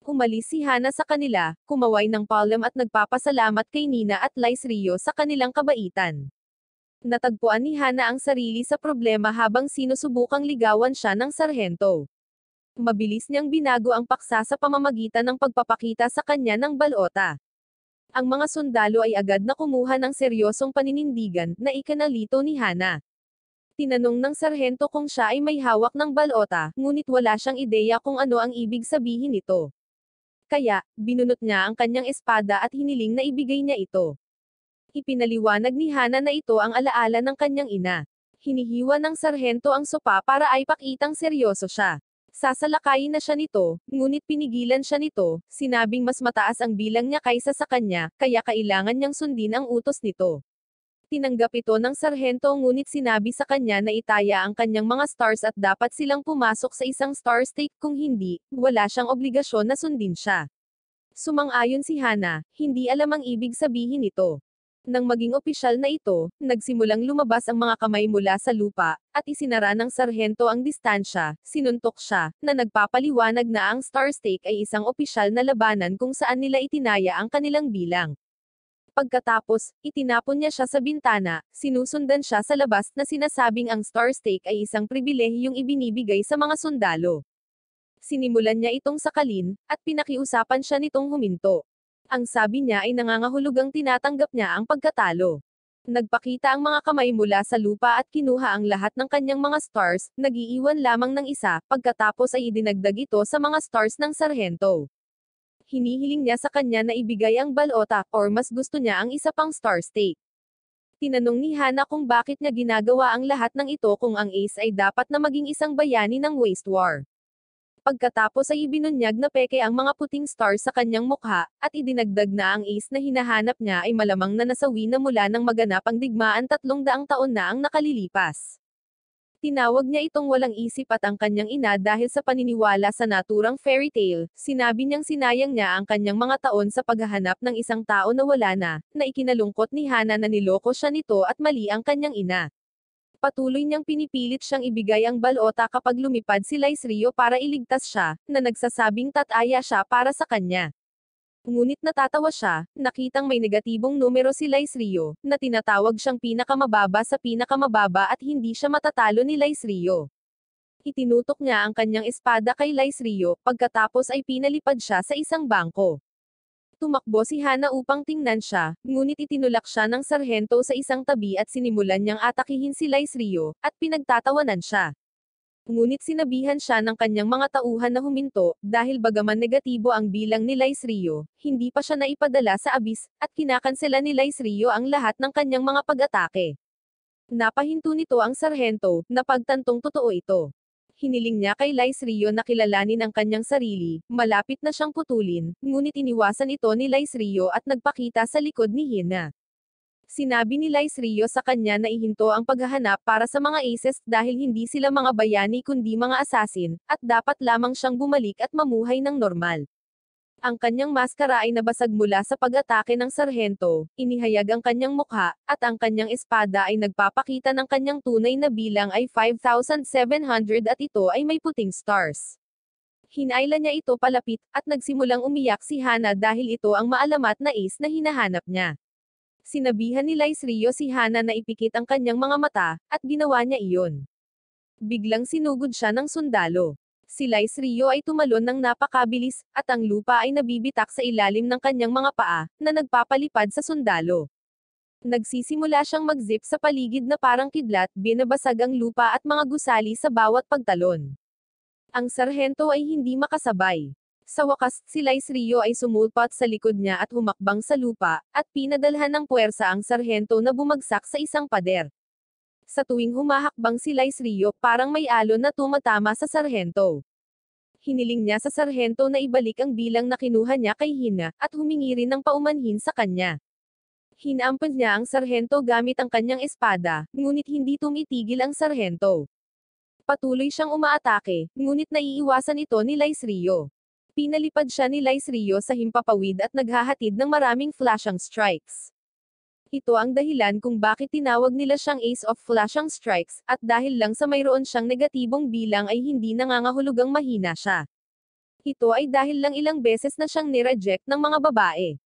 Umalis si Hana sa kanila, kumaway ng palm at nagpapasalamat kay Nina at Lice Rio sa kanilang kabaitan. Natagpuan ni Hana ang sarili sa problema habang sinusubukang ligawan siya ng sarhento. Mabilis niyang binago ang paksa sa pamamagitan ng pagpapakita sa kanya ng balota. Ang mga sundalo ay agad na kumuha ng seryosong paninindigan na ikanalito ni Hana. Tinanong ng sarhento kung siya ay may hawak ng balota, ngunit wala siyang ideya kung ano ang ibig sabihin nito. Kaya, binunot niya ang kanyang espada at hiniling na ibigay niya ito. Ipinaliwanag ni Hana na ito ang alaala ng kanyang ina. Hinihiwa ng sarhento ang sopa para ay pakitang seryoso siya. Sasalakayin na siya nito, ngunit pinigilan siya nito, sinabing mas mataas ang bilang niya kaysa sa kanya, kaya kailangan niyang sundin ang utos nito. Tinanggap ito ng sarhento ngunit sinabi sa kanya na itaya ang kanyang mga stars at dapat silang pumasok sa isang star stake kung hindi, wala siyang obligasyon na sundin siya. Sumang-ayon si Hana, hindi alam ang ibig sabihin nito. Nang maging opisyal na ito, nagsimulang lumabas ang mga kamay mula sa lupa, at isinara ng sarhento ang distansya, sinuntok siya, na nagpapaliwanag na ang star stake ay isang opisyal na labanan kung saan nila itinaya ang kanilang bilang. Pagkatapos, itinapon niya siya sa bintana, sinusundan siya sa labas na sinasabing ang star stake ay isang pribilehiyong ibinibigay sa mga sundalo. Sinimulan niya itong sakalin, at pinakiusapan siya nitong huminto. Ang sabi niya ay nangangahulugang tinatanggap niya ang pagkatalo. Nagpakita ang mga kamay mula sa lupa at kinuha ang lahat ng kanyang mga stars, nag-iiwan lamang ng isa, pagkatapos ay idinagdag ito sa mga stars ng sarhento. Hinihiling niya sa kanya na ibigay ang balota, or mas gusto niya ang isa pang star stake. Tinanong ni Hana kung bakit niya ginagawa ang lahat ng ito kung ang ace ay dapat na maging isang bayani ng waste war. Pagkatapos ay ibinunyag na peke ang mga puting stars sa kanyang mukha, at idinagdag na ang ace na hinahanap niya ay malamang na nasawi na mula nang maganap ang digmaan 300 taon na ang nakalilipas. Tinawag niya itong walang isip at ang kanyang ina dahil sa paniniwala sa naturang fairy tale, sinabi niyang sinayang niya ang kanyang mga taon sa paghahanap ng isang tao na wala na ikinalungkot ni Hana na niloko siya nito at mali ang kanyang ina. Patuloy niyang pinipilit siyang ibigay ang balota kapag lumipad si Laisrio para iligtas siya, na nagsasabing tataya siya para sa kanya. Ngunit natatawa siya, nakitang may negatibong numero si Laisrio, na tinatawag siyang pinakamababa sa pinakamababa at hindi siya matatalo ni Laisrio. Itinutok niya ang kanyang espada kay Laisrio, pagkatapos ay pinalipad siya sa isang bangko. Tumakbo si Hana upang tingnan siya, ngunit itinulak siya ng sarhento sa isang tabi at sinimulan niyang atakihin si Laisrio, at pinagtatawanan siya. Ngunit sinabihan siya ng kanyang mga tauhan na huminto, dahil bagaman negatibo ang bilang ni Laisrio, hindi pa siya naipadala sa abis, at kinakansela ni Laisrio ang lahat ng kanyang mga pag-atake. Napahinto nito ang sarhento, na pagtantong totoo ito. Hiniling niya kay Laisrio na kilalanin ang kanyang sarili, malapit na siyang putulin, ngunit iniwasan ito ni Laisrio at nagpakita sa likod ni Hina. Sinabi ni Laisrio sa kanya na ihinto ang paghahanap para sa mga aces dahil hindi sila mga bayani kundi mga assassin, at dapat lamang siyang bumalik at mamuhay ng normal. Ang kanyang maskara ay nabasag mula sa pag-atake ng sarhento, inihayag ang kanyang mukha, at ang kanyang espada ay nagpapakita ng kanyang tunay na bilang ay 5,700 at ito ay may puting stars. Hinayla niya ito palapit, at nagsimulang umiyak si Hana dahil ito ang maalamat na ace na hinahanap niya. Sinabihan ni Laisrio si Hana na ipikit ang kanyang mga mata, at ginawa niya iyon. Biglang sinugod siya ng sundalo. Si Laisrio ay tumalon ng napakabilis, at ang lupa ay nabibitak sa ilalim ng kanyang mga paa, na nagpapalipad sa sundalo. Nagsisimula siyang mag-zip sa paligid na parang kidlat, binabasag ang lupa at mga gusali sa bawat pagtalon. Ang sarhento ay hindi makasabay. Sa wakas, si Laisrio ay sumulpat sa likod niya at humakbang sa lupa, at pinadalhan ng puwersa ang sarhento na bumagsak sa isang pader. Sa tuwing humahakbang si Laisrio, parang may alon na tumatama sa sarhento. Hiniling niya sa sarhento na ibalik ang bilang na kinuha niya kay Hina, at humingi rin ng paumanhin sa kanya. Hinampas niya ang sarhento gamit ang kanyang espada, ngunit hindi tumitigil ang sarhento. Patuloy siyang umaatake, ngunit naiiwasan ito ni Laisrio. Pinalipad siya ni Laisrio sa himpapawid at naghahatid ng maraming flashing strikes. Ito ang dahilan kung bakit tinawag nila siyang Ace of Flashing Strikes, at dahil lang sa mayroon siyang negatibong bilang ay hindi nangangahulugang mahina siya. Ito ay dahil lang ilang beses na siyang nireject ng mga babae.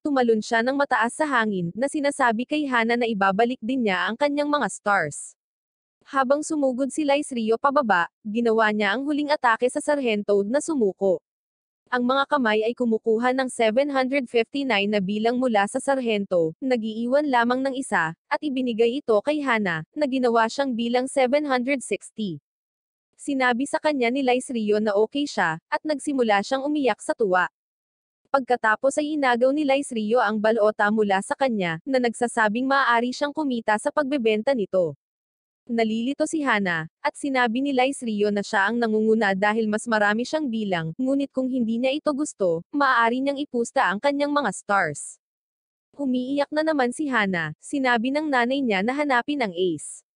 Tumalon siya ng mataas sa hangin, na sinasabi kay Hana na ibabalik din niya ang kanyang mga stars. Habang sumugod si Laisrio pababa, ginawa niya ang huling atake sa sarhento na sumuko. Ang mga kamay ay kumukuha ng 759 na bilang mula sa sarhento, nag-iiwan lamang ng isa, at ibinigay ito kay Hana, na ginawa siyang bilang 760. Sinabi sa kanya ni Lice Rio na okay siya, at nagsimula siyang umiyak sa tuwa. Pagkatapos ay inagaw ni Lice Rio ang balota mula sa kanya, na nagsasabing maaari siyang kumita sa pagbebenta nito. Nalilito si Hana, at sinabi ni Lice Rio na siya ang nangunguna dahil mas marami siyang bilang, ngunit kung hindi niya ito gusto, maaari niyang ipusta ang kanyang mga stars. Umiiyak na naman si Hana, sinabi ng nanay niya na hanapin ang ace.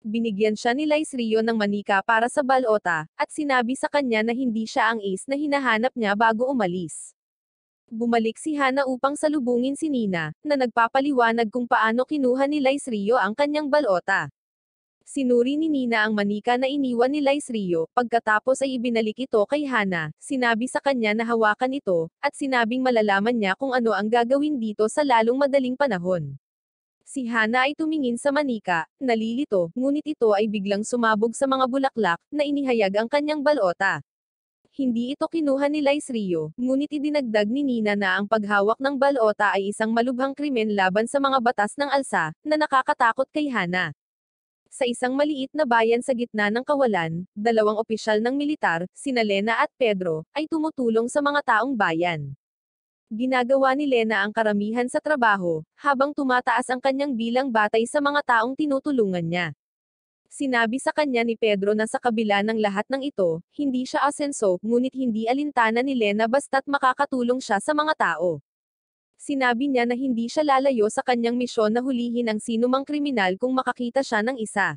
Binigyan siya ni Lice Rio ng manika para sa balota, at sinabi sa kanya na hindi siya ang ace na hinahanap niya bago umalis. Bumalik si Hana upang salubungin si Nina, na nagpapaliwanag kung paano kinuha ni Lice Rio ang kanyang balota. Sinuri ni Nina ang manika na iniwan ni Lice Rio, pagkatapos ay ibinalik ito kay Hana, sinabi sa kanya na hawakan ito, at sinabing malalaman niya kung ano ang gagawin dito sa lalong madaling panahon. Si Hana ay tumingin sa manika, nalilito, ngunit ito ay biglang sumabog sa mga bulaklak, na inihayag ang kanyang balota. Hindi ito kinuha ni Lice Rio, ngunit idinagdag ni Nina na ang paghawak ng balota ay isang malubhang krimen laban sa mga batas ng alsa, na nakakatakot kay Hana. Sa isang maliit na bayan sa gitna ng kawalan, dalawang opisyal ng militar, sina Lena at Pedro, ay tumutulong sa mga taong bayan. Ginagawa ni Lena ang karamihan sa trabaho, habang tumataas ang kanyang bilang batay sa mga taong tinutulungan niya. Sinabi sa kanya ni Pedro na sa kabila ng lahat ng ito, hindi siya asenso, ngunit hindi alintana ni Lena basta't makakatulong siya sa mga tao. Sinabi niya na hindi siya lalayo sa kanyang misyon na hulihin ang sinumang kriminal kung makakita siya ng isa.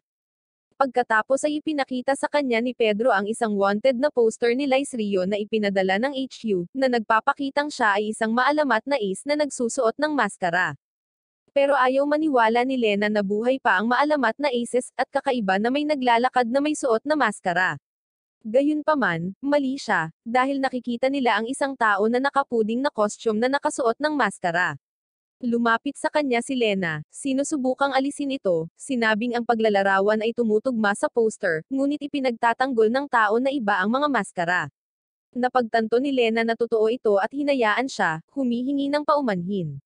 Pagkatapos ay ipinakita sa kanya ni Pedro ang isang wanted na poster ni Lice Rio na ipinadala ng HQ, na nagpapakitang siya ay isang maalamat na ace na nagsusuot ng maskara. Pero ayaw maniwala ni Lena na buhay pa ang maalamat na aces, at kakaiba na may naglalakad na may suot na maskara. Gayunpaman, mali siya, dahil nakikita nila ang isang tao na nakapuding na costume na nakasuot ng maskara. Lumapit sa kanya si Lena, sinusubukang alisin ito, sinabing ang paglalarawan ay tumutugma sa poster, ngunit ipinagtatanggol ng tao na iba ang mga maskara. Napagtanto ni Lena na totoo ito at hinayaan siya, humihingi ng paumanhin.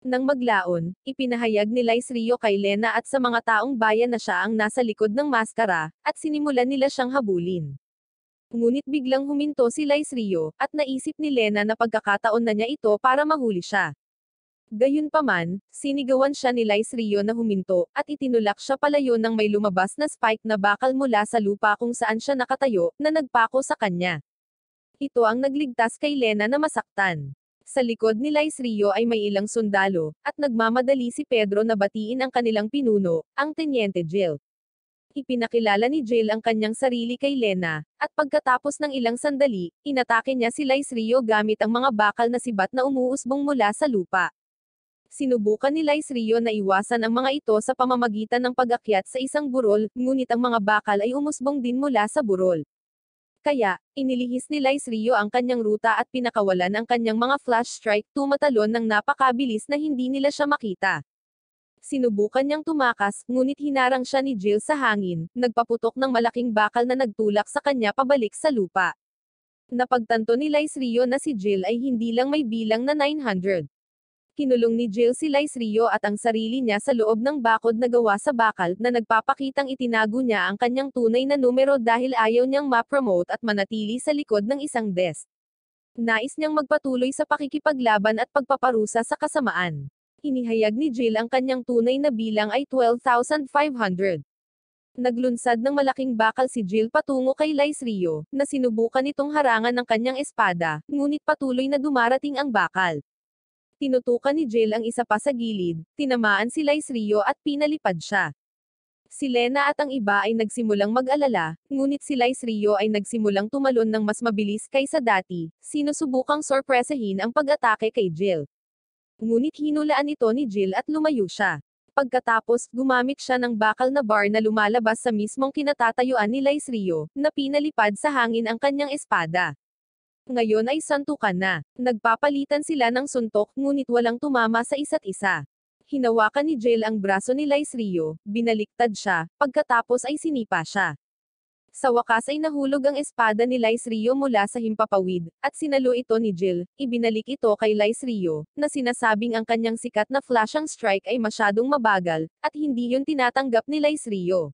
Nang maglaon, ipinahayag ni Lice Rio kay Lena at sa mga taong bayan na siya ang nasa likod ng maskara, at sinimulan nila siyang habulin. Ngunit biglang huminto si Lice Rio, at naisip ni Lena na pagkakataon na niya ito para mahuli siya. Gayunpaman, sinigawan siya ni Lice Rio na huminto, at itinulak siya palayo nang may lumabas na spike na bakal mula sa lupa kung saan siya nakatayo, na nagpako sa kanya. Ito ang nagligtas kay Lena na masaktan. Sa likod ni Lice Rio ay may ilang sundalo, at nagmamadali si Pedro na batiin ang kanilang pinuno, ang Teniente Jill. Ipinakilala ni Jill ang kanyang sarili kay Lena, at pagkatapos ng ilang sandali, inatake niya si Lice Rio gamit ang mga bakal na sibat na umuusbong mula sa lupa. Sinubukan ni Lice Rio na iwasan ang mga ito sa pamamagitan ng pag-akyat sa isang burol, ngunit ang mga bakal ay umusbong din mula sa burol. Kaya, inilihis ni Lice Rio ang kanyang ruta at pinakawalan ang kanyang mga flash strike, tumatalon ng napakabilis na hindi nila siya makita. Sinubukan niyang tumakas, ngunit hinarang siya ni Jill sa hangin, nagpaputok ng malaking bakal na nagtulak sa kanya pabalik sa lupa. Napagtanto ni Lice Rio na si Jill ay hindi lang may bilang na 900. Kinulong ni Jill si Lice Rio at ang sarili niya sa loob ng bakod na gawa sa bakal, na nagpapakitang itinago niya ang kanyang tunay na numero dahil ayaw niyang ma-promote at manatili sa likod ng isang desk. Nais niyang magpatuloy sa pakikipaglaban at pagpaparusa sa kasamaan. Inihayag ni Jill ang kanyang tunay na bilang ay 12,500. Naglunsad ng malaking bakal si Jill patungo kay Lice Rio, na sinubukan itong harangan ng kanyang espada, ngunit patuloy na dumarating ang bakal. Tinutukan ni Jill ang isa pa sa gilid, tinamaan si Lice Rio at pinalipad siya. Si Lena at ang iba ay nagsimulang mag-alala, ngunit si Lice Rio ay nagsimulang tumalon ng mas mabilis kaysa dati, sinusubukang sorpresahin ang pag-atake kay Jill. Ngunit hinulaan ito ni Jill at lumayo siya. Pagkatapos, gumamit siya ng bakal na bar na lumalabas sa mismong kinatatayuan ni Lice Rio, na pinalipad sa hangin ang kanyang espada. Ngayon ay santukan na. Nagpapalitan sila ng suntok, ngunit walang tumama sa isa't isa. Hinawakan ni Jill ang braso ni Lice Rio, binaliktad siya, pagkatapos ay sinipa siya. Sa wakas ay nahulog ang espada ni Lice Rio mula sa himpapawid, at sinalo ito ni Jill. Ibinalik ito kay Lice Rio, na sinasabing ang kanyang sikat na flashang strike ay masyadong mabagal, at hindi yun tinatanggap ni Lice Rio.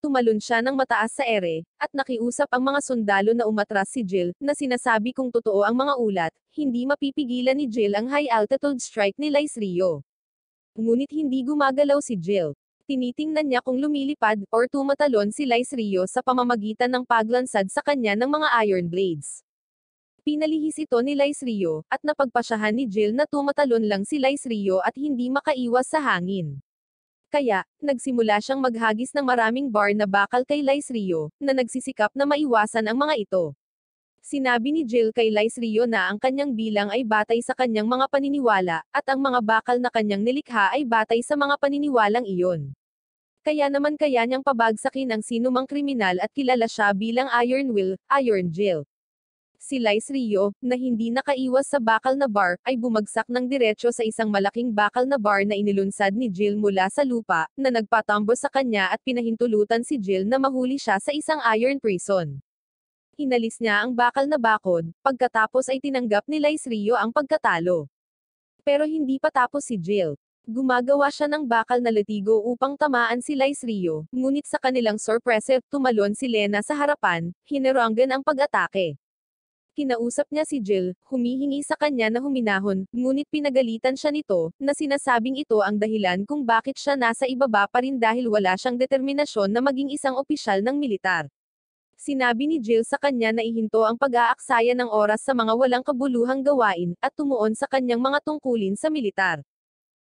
Tumalon siya ng mataas sa ere, at nakiusap ang mga sundalo na umatras si Jill, na sinasabi kung totoo ang mga ulat, hindi mapipigilan ni Jill ang high-altitude strike ni Lice Rio. Ngunit hindi gumagalaw si Jill. Tinitingnan niya kung lumilipad, or tumatalon si Lice Rio sa pamamagitan ng paglansad sa kanya ng mga iron blades. Pinalihis ito ni Lice Rio, at napagpasyahan ni Jill na tumatalon lang si Lice Rio at hindi makaiwas sa hangin. Kaya, nagsimula siyang maghagis ng maraming bar na bakal kay Lice Rio, na nagsisikap na maiwasan ang mga ito. Sinabi ni Jill kay Lice Rio na ang kanyang bilang ay batay sa kanyang mga paniniwala, at ang mga bakal na kanyang nilikha ay batay sa mga paniniwalang iyon. Kaya naman kaya niyang pabagsakin ang sinumang kriminal at kilala siya bilang Iron Will, Iron Jill. Si Lice Rio, na hindi nakaiwas sa bakal na bar, ay bumagsak ng diretso sa isang malaking bakal na bar na inilunsad ni Jill mula sa lupa, na nagpatambo sa kanya at pinahintulutan si Jill na mahuli siya sa isang iron prison. Inalis niya ang bakal na bakod, pagkatapos ay tinanggap ni Lice Rio ang pagkatalo. Pero hindi pa tapos si Jill. Gumagawa siya ng bakal na latigo upang tamaan si Lice Rio, ngunit sa kanilang sorpresa, tumalon si Lena sa harapan, hinerangan ang pag-atake. Kinausap niya si Jill, humihingi sa kanya na huminahon, ngunit pinagalitan siya nito, na sinasabing ito ang dahilan kung bakit siya nasa ibaba pa rin dahil wala siyang determinasyon na maging isang opisyal ng militar. Sinabi ni Jill sa kanya na ihinto ang pag-aaksaya ng oras sa mga walang kabuluhang gawain, at tumuon sa kanyang mga tungkulin sa militar.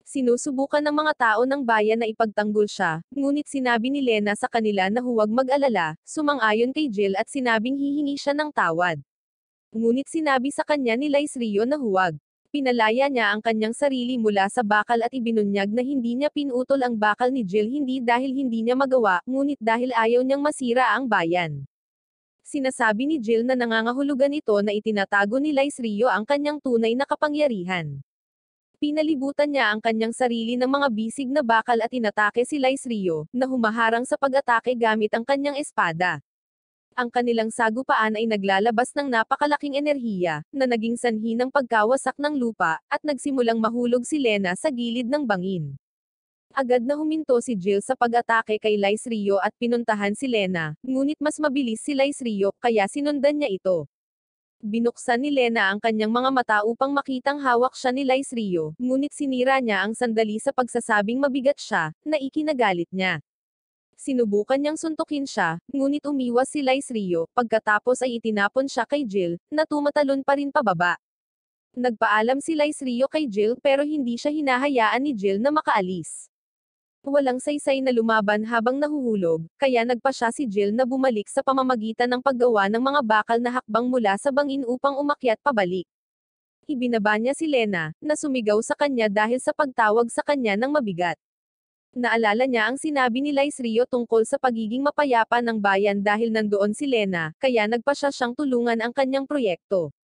Sinusubukan ng mga tao ng bayan na ipagtanggol siya, ngunit sinabi ni Lena sa kanila na huwag mag-alala, sumang-ayon kay Jill at sinabing hihingi siya ng tawad. Ngunit sinabi sa kanya ni Lice Rio na huwag. Pinalaya niya ang kanyang sarili mula sa bakal at ibinunyag na hindi niya pinutol ang bakal ni Jill hindi dahil hindi niya magawa, ngunit dahil ayaw niyang masira ang bayan. Sinasabi ni Jill na nangangahulugan ito na itinatago ni Lice Rio ang kanyang tunay na kapangyarihan. Pinalibutan niya ang kanyang sarili ng mga bisig na bakal at inatake si Lice Rio, na humaharang sa pag-atake gamit ang kanyang espada. Ang kanilang sagupaan ay naglalabas ng napakalaking enerhiya, na naging sanhi ng pagkawasak ng lupa, at nagsimulang mahulog si Lena sa gilid ng bangin. Agad na huminto si Jill sa pag-atake kay Lice Rio at pinuntahan si Lena, ngunit mas mabilis si Lice Rio, kaya sinundan niya ito. Binuksan ni Lena ang kanyang mga mata upang makitang hawak siya ni Lice Rio, ngunit sinira niya ang sandali sa pagsasabing mabigat siya, na ikinagalit niya. Sinubukan niyang suntukin siya, ngunit umiwas si Lice Rio, pagkatapos ay itinapon siya kay Jill, na tumatalon pa rin pababa. Nagpaalam si Lice Rio kay Jill pero hindi siya hinahayaan ni Jill na makaalis. Walang saysay na lumaban habang nahuhulog, kaya nagpa siya si Jill na bumalik sa pamamagitan ng paggawa ng mga bakal na hakbang mula sa bangin upang umakyat pabalik. Ibinaba niya si Lena, na sumigaw sa kanya dahil sa pagtawag sa kanya ng mabigat. Naalala niya ang sinabi ni Lice Rio tungkol sa pagiging mapayapa ng bayan dahil nandoon si Lena, kaya nagpasya siyang tulungan ang kanyang proyekto.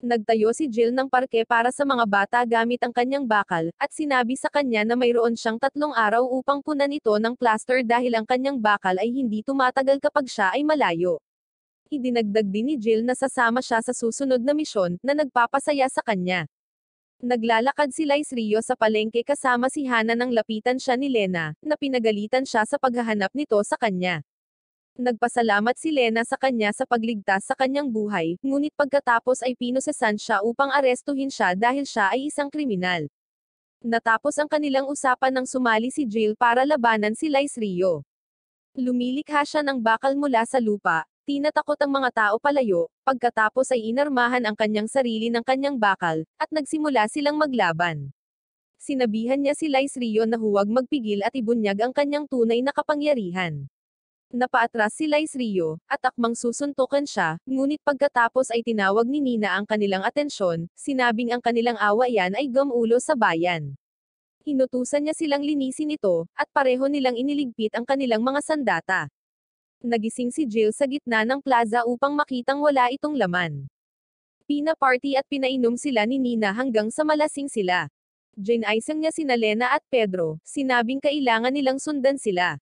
Nagtayo si Jill ng parke para sa mga bata gamit ang kanyang bakal, at sinabi sa kanya na mayroon siyang 3 araw upang punan ito ng plaster dahil ang kanyang bakal ay hindi tumatagal kapag siya ay malayo. Idinagdag din ni Jill na sasama siya sa susunod na misyon, na nagpapasaya sa kanya. Naglalakad si Lice Rio sa palengke kasama si Hana nang lapitan siya ni Lena, na pinagalitan siya sa paghahanap nito sa kanya. Nagpasalamat si Lena sa kanya sa pagligtas sa kanyang buhay, ngunit pagkatapos ay pinusesan siya upang arestuhin siya dahil siya ay isang kriminal. Natapos ang kanilang usapan nang sumali si Jill para labanan si Lice Rio. Lumilikha siya ng bakal mula sa lupa, tinatakot ang mga tao palayo, pagkatapos ay inarmahan ang kanyang sarili ng kanyang bakal, at nagsimula silang maglaban. Sinabihan niya si Lice Rio na huwag magpigil at ibunyag ang kanyang tunay na kapangyarihan. Napaatras si Lice Rio, at akmang susuntukan siya, ngunit pagkatapos ay tinawag ni Nina ang kanilang atensyon, sinabing ang kanilang awayan ay gamulo sa bayan. Inutusan niya silang linisin ito, at pareho nilang iniligpit ang kanilang mga sandata. Nagising si Jill sa gitna ng plaza upang makitang wala itong laman. Pina-party at pinainom sila ni Nina hanggang sa malasing sila. Ginaisang niya sina Lena at Pedro, sinabing kailangan nilang sundan sila.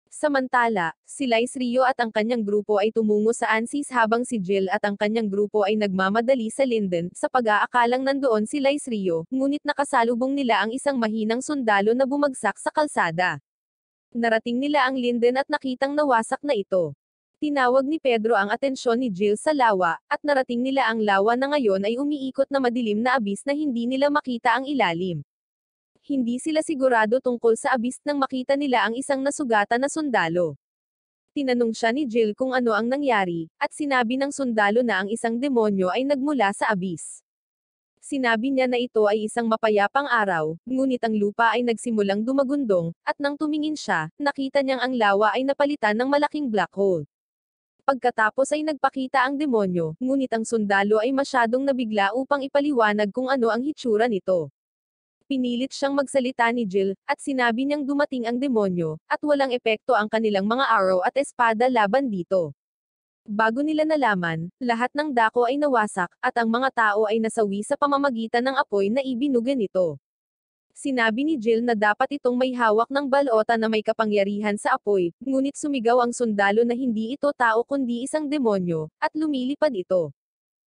Samantala, si Lice Rio at ang kanyang grupo ay tumungo sa Ansis habang si Jill at ang kanyang grupo ay nagmamadali sa Linden, sa pag-aakalang nandoon si Lice Rio, ngunit nakasalubong nila ang isang mahinang sundalo na bumagsak sa kalsada. Narating nila ang Linden at nakitang nawasak na ito. Tinawag ni Pedro ang atensyon ni Jill sa lawa, at narating nila ang lawa na ngayon ay umiikot na madilim na abis na hindi nila makita ang ilalim. Hindi sila sigurado tungkol sa abis nang makita nila ang isang nasugatan na sundalo. Tinanong siya ni Jill kung ano ang nangyari, at sinabi ng sundalo na ang isang demonyo ay nagmula sa abis. Sinabi niya na ito ay isang mapayapang araw, ngunit ang lupa ay nagsimulang dumagundong, at nang tumingin siya, nakita niyang ang lawa ay napalitan ng malaking black hole. Pagkatapos ay nagpakita ang demonyo, ngunit ang sundalo ay masyadong nabigla upang ipaliwanag kung ano ang hitsura nito. Pinilit siyang magsalita ni Jill, at sinabi niyang dumating ang demonyo, at walang epekto ang kanilang mga arrow at espada laban dito. Bago nila nalaman, lahat ng dako ay nawasak, at ang mga tao ay nasawi sa pamamagitan ng apoy na ibinuga nito. Sinabi ni Jill na dapat itong may hawak ng balota na may kapangyarihan sa apoy, ngunit sumigaw ang sundalo na hindi ito tao kundi isang demonyo, at lumilipad ito.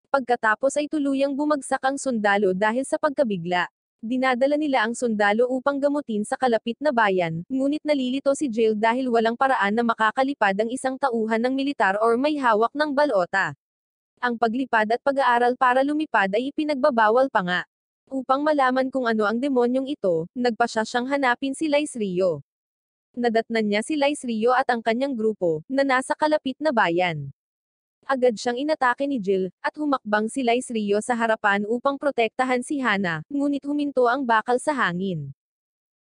Pagkatapos ay tuluyang bumagsak ang sundalo dahil sa pagkabigla. Dinadala nila ang sundalo upang gamutin sa kalapit na bayan, ngunit nalilito si Jill dahil walang paraan na makakalipad ang isang tauhan ng militar or may hawak ng balota. Ang paglipad at pag-aaral para lumipad ay ipinagbabawal pa nga. Upang malaman kung ano ang demonyong ito, nagpasya siyang hanapin si Lice Rio. Nadatnan niya si Lice Rio at ang kanyang grupo, na nasa kalapit na bayan. Agad siyang inatake ni Jill, at humakbang si Lice Rio sa harapan upang protektahan si Hana, ngunit huminto ang bakal sa hangin.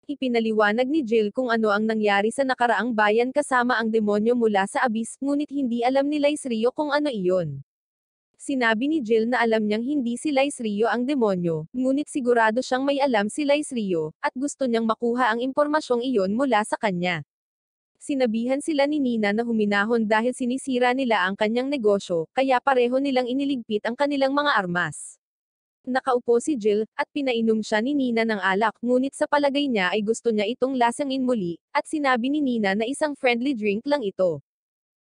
Ipinaliwanag ni Jill kung ano ang nangyari sa nakaraang bayan kasama ang demonyo mula sa abis, ngunit hindi alam ni Lice Rio kung ano iyon. Sinabi ni Jill na alam niyang hindi si Lice Rio ang demonyo, ngunit sigurado siyang may alam si Lice Rio, at gusto niyang makuha ang impormasyong iyon mula sa kanya. Sinabihan sila ni Nina na huminahon dahil sinisira nila ang kanyang negosyo, kaya pareho nilang iniligpit ang kanilang mga armas. Nakaupo si Jill, at pinainom siya ni Nina ng alak, ngunit sa palagay niya ay gusto niya itong lasangin muli, at sinabi ni Nina na isang friendly drink lang ito.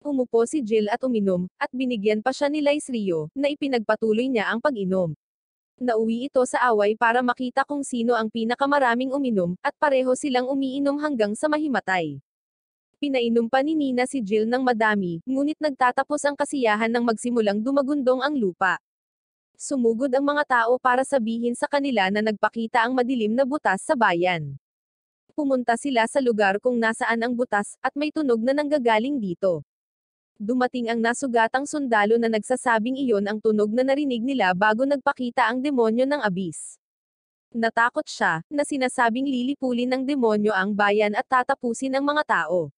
Umupo si Jill at uminom, at binigyan pa siya ni Lice Rio, na ipinagpatuloy niya ang pag-inom. Nauwi ito sa away para makita kung sino ang pinakamaraming uminom, at pareho silang umiinom hanggang sa mahimatay. Pinainom pa ni Nina si Jill ng madami, ngunit nagtatapos ang kasiyahan nang magsimulang dumagundong ang lupa. Sumugod ang mga tao para sabihin sa kanila na nagpakita ang madilim na butas sa bayan. Pumunta sila sa lugar kung nasaan ang butas, at may tunog na nanggagaling dito. Dumating ang nasugatang sundalo na nagsasabing iyon ang tunog na narinig nila bago nagpakita ang demonyo ng abis. Natakot siya, na sinasabing lilipulin ng demonyo ang bayan at tatapusin ang mga tao.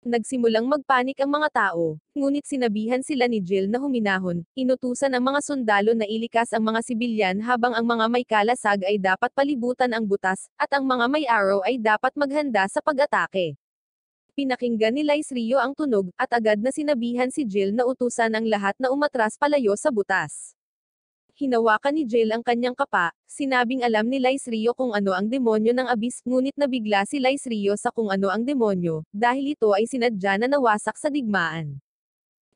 Nagsimulang magpanik ang mga tao, ngunit sinabihan sila ni Jill na huminahon, inutusan ang mga sundalo na ilikas ang mga sibilyan habang ang mga may kalasag ay dapat palibutan ang butas, at ang mga may arrow ay dapat maghanda sa pag-atake. Pinakinggan ni Lice Rio ang tunog, at agad na sinabihan si Jill na utusan ang lahat na umatras palayo sa butas. Hinawakan ni Jill ang kanyang kapa, sinabing alam ni Lice Rio kung ano ang demonyo ng abis, ngunit nabigla si Lice Rio sa kung ano ang demonyo, dahil ito ay sinadya na nawasak sa digmaan.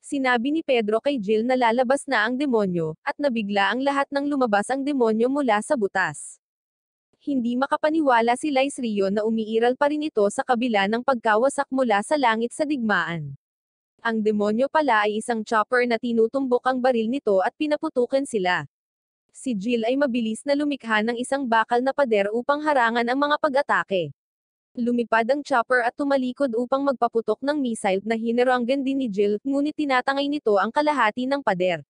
Sinabi ni Pedro kay Jill na lalabas na ang demonyo, at nabigla ang lahat nang lumabas ang demonyo mula sa butas. Hindi makapaniwala si Lice Rio na umiiral pa rin ito sa kabila ng pagkawasak mula sa langit sa digmaan. Ang demonyo pala ay isang chopper na tinutumbok ang baril nito at pinaputukan sila. Si Jill ay mabilis na lumikha ng isang bakal na pader upang harangan ang mga pag-atake. Lumipad ang chopper at tumalikod upang magpaputok ng missile na hineranggan din ni Jill, ngunit tinatangay nito ang kalahati ng pader.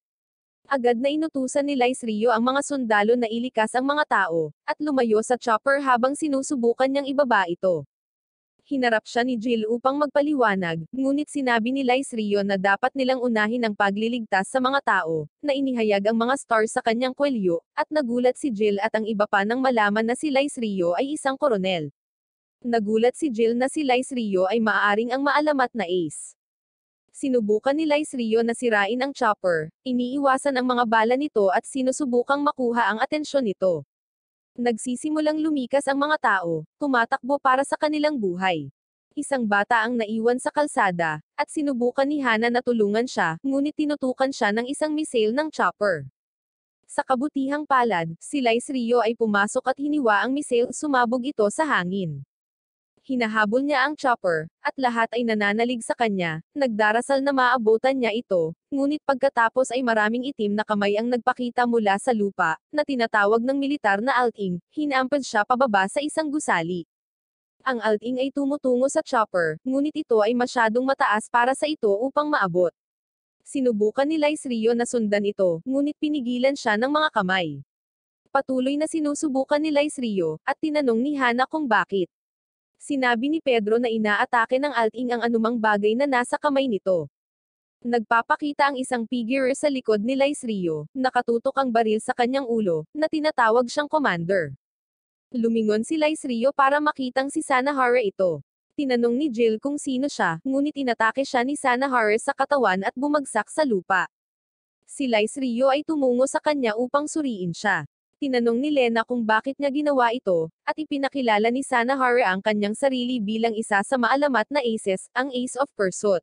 Agad na inutusan ni Lice Rio ang mga sundalo na ilikas ang mga tao, at lumayo sa chopper habang sinusubukan niyang ibaba ito. Hinarap siya ni Jill upang magpaliwanag, ngunit sinabi ni Lice Rio na dapat nilang unahin ang pagliligtas sa mga tao, na inihayag ang mga stars sa kanyang kwelyo, at nagulat si Jill at ang iba pa nang malaman na si Lice Rio ay isang koronel. Nagulat si Jill na si Lice Rio ay maaaring ang maalamat na ace. Sinubukan ni Lice Rio na sirain ang chopper, iniiwasan ang mga bala nito at sinusubukang makuha ang atensyon nito. Nagsisimulang lumikas ang mga tao, tumatakbo para sa kanilang buhay. Isang bata ang naiwan sa kalsada, at sinubukan ni Hana na tulungan siya, ngunit tinutukan siya ng isang misil ng chopper. Sa kabutihang palad, si Lice Rio ay pumasok at hiniwa ang misil, sumabog ito sa hangin. Hinahabol niya ang chopper, at lahat ay nananalig sa kanya, nagdarasal na maabutan niya ito, ngunit pagkatapos ay maraming itim na kamay ang nagpakita mula sa lupa, na tinatawag ng militar na alting, hinampad siya pababa sa isang gusali. Ang alting ay tumutungo sa chopper, ngunit ito ay masyadong mataas para sa ito upang maabot. Sinubukan ni Lice Rio na sundan ito, ngunit pinigilan siya ng mga kamay. Patuloy na sinusubukan ni Lice Rio, at tinanong ni Hana kung bakit. Sinabi ni Pedro na inaatake ng alting ang anumang bagay na nasa kamay nito. Nagpapakita ang isang figure sa likod ni Lice Rio, nakatutok ang baril sa kanyang ulo, na tinatawag siyang commander. Lumingon si Lice Rio para makitang si Sanahara ito. Tinanong ni Jill kung sino siya, ngunit inatake siya ni Sanahara sa katawan at bumagsak sa lupa. Si Lice Rio ay tumungo sa kanya upang suriin siya. Tinanong ni Lena kung bakit niya ginawa ito, at ipinakilala ni Sanahara ang kanyang sarili bilang isa sa maalamat na aces, ang Ace of Pursuit.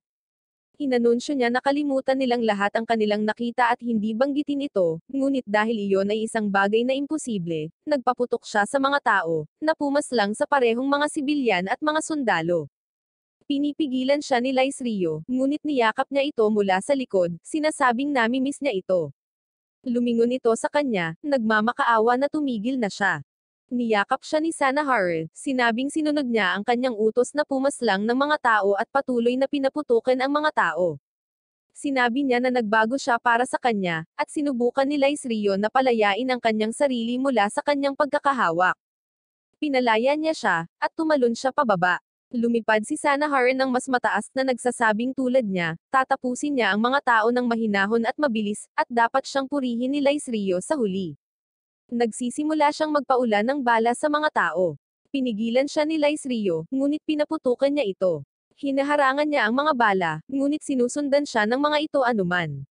Inanunsyo niya na kalimutan nilang lahat ang kanilang nakita at hindi banggitin ito, ngunit dahil iyon ay isang bagay na imposible, nagpaputok siya sa mga tao, na pumaslang sa parehong mga sibilyan at mga sundalo. Pinipigilan siya ni Lice Rio, ngunit niyakap niya ito mula sa likod, sinasabing nami-miss niya ito. Lumingon ito sa kanya, nagmamakaawa na tumigil na siya. Niyakap siya ni Sanahara, sinabing sinunod niya ang kanyang utos na pumaslang ng mga tao at patuloy na pinaputukan ang mga tao. Sinabi niya na nagbago siya para sa kanya, at sinubukan ni Lice Rio na palayain ang kanyang sarili mula sa kanyang pagkakahawak. Pinalaya niya siya, at tumalon siya pababa. Lumipad si Sanahara ng mas mataas na nagsasabing tulad niya, tatapusin niya ang mga tao ng mahinahon at mabilis, at dapat siyang purihin ni Lice Rio sa huli. Nagsisimula siyang magpaulan ng bala sa mga tao. Pinigilan siya ni Lice Rio, ngunit pinaputukan niya ito. Hinaharangan niya ang mga bala, ngunit sinusundan siya ng mga ito anuman.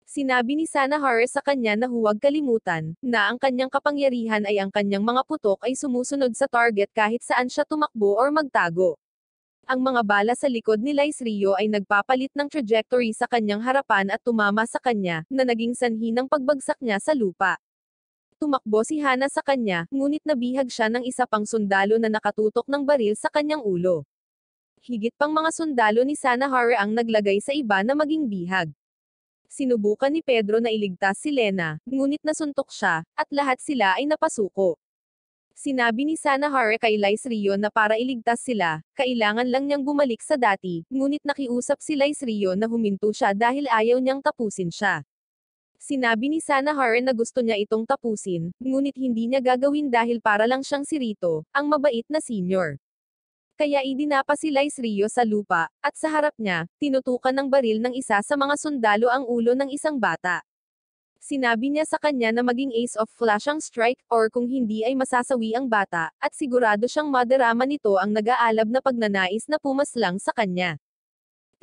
Sinabi ni Sanahara sa kanya na huwag kalimutan, na ang kanyang kapangyarihan ay ang kanyang mga putok ay sumusunod sa target kahit saan siya tumakbo or magtago. Ang mga bala sa likod ni Lice Rio ay nagpapalit ng trajectory sa kanyang harapan at tumama sa kanya, na naging sanhi ng pagbagsak niya sa lupa. Tumakbo si Hana sa kanya, ngunit nabihag siya ng isa pang sundalo na nakatutok ng baril sa kanyang ulo. Higit pang mga sundalo ni Sanahara ang naglagay sa iba na maging bihag. Sinubukan ni Pedro na iligtas si Lena, ngunit nasuntok siya, at lahat sila ay napasuko. Sinabi ni Sanahara kay Lice Rio na para iligtas sila, kailangan lang niyang bumalik sa dati, ngunit nakiusap si Lice Rio na huminto siya dahil ayaw niyang tapusin siya. Sinabi ni Sanahara na gusto niya itong tapusin, ngunit hindi niya gagawin dahil para lang siyang si Rito, ang mabait na senior. Kaya idinapa si Lice Rio sa lupa, at sa harap niya, tinutukan ng baril ng isa sa mga sundalo ang ulo ng isang bata. Sinabi niya sa kanya na maging ace of flash ang strike, or kung hindi ay masasawi ang bata, at sigurado siyang madarama nito ang nag-aalab na pagnanais na pumaslang sa kanya.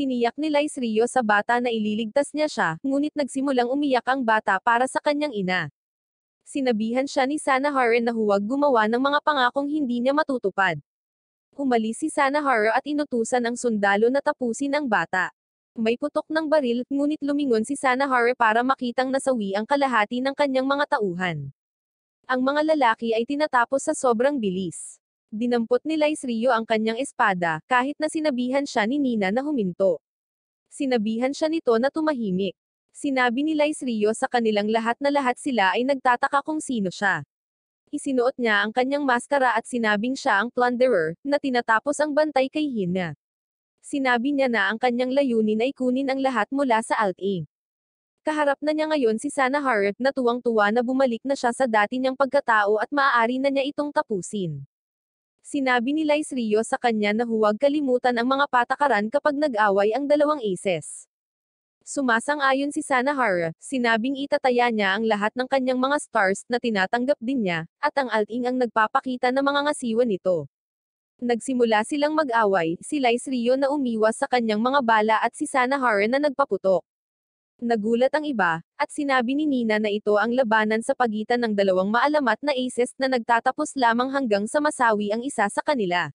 Tiniyak ni Lice Rio sa bata na ililigtas niya siya, ngunit nagsimulang umiyak ang bata para sa kanyang ina. Sinabihan siya ni Sanahara na huwag gumawa ng mga pangakong hindi niya matutupad. Umalis si Sanahara at inutusan ang sundalo na tapusin ang bata. May putok ng baril, ngunit lumingon si Sanahara para makitang nasawi ang kalahati ng kanyang mga tauhan. Ang mga lalaki ay tinatapos sa sobrang bilis. Dinampot ni Lice Rio ang kanyang espada, kahit na sinabihan siya ni Nina na huminto. Sinabihan siya nito na tumahimik. Sinabi ni Lice Rio sa kanilang lahat na lahat sila ay nagtataka kung sino siya. Isinuot niya ang kanyang maskara at sinabing siya ang plunderer, na tinatapos ang bantay kay Hina. Sinabi niya na ang kanyang layunin ay kunin ang lahat mula sa alting. Kaharap na niya ngayon si Sanahara, na tuwang-tuwa na bumalik na siya sa dati niyang pagkatao at maaari na niya itong tapusin. Sinabi ni Lice Rio sa kanya na huwag kalimutan ang mga patakaran kapag nag-away ang dalawang aces. Sumasang-ayon si Sanahara, sinabing itataya niya ang lahat ng kanyang mga stars na tinatanggap din niya, at ang alting ang nagpapakita ng mga ngasiwa nito. Nagsimula silang mag-away, si Lice Rio na umiwas sa kanyang mga bala at si Sanahara na nagpaputok. Nagulat ang iba, at sinabi ni Nina na ito ang labanan sa pagitan ng dalawang maalamat na aces na nagtatapos lamang hanggang sa masawi ang isa sa kanila.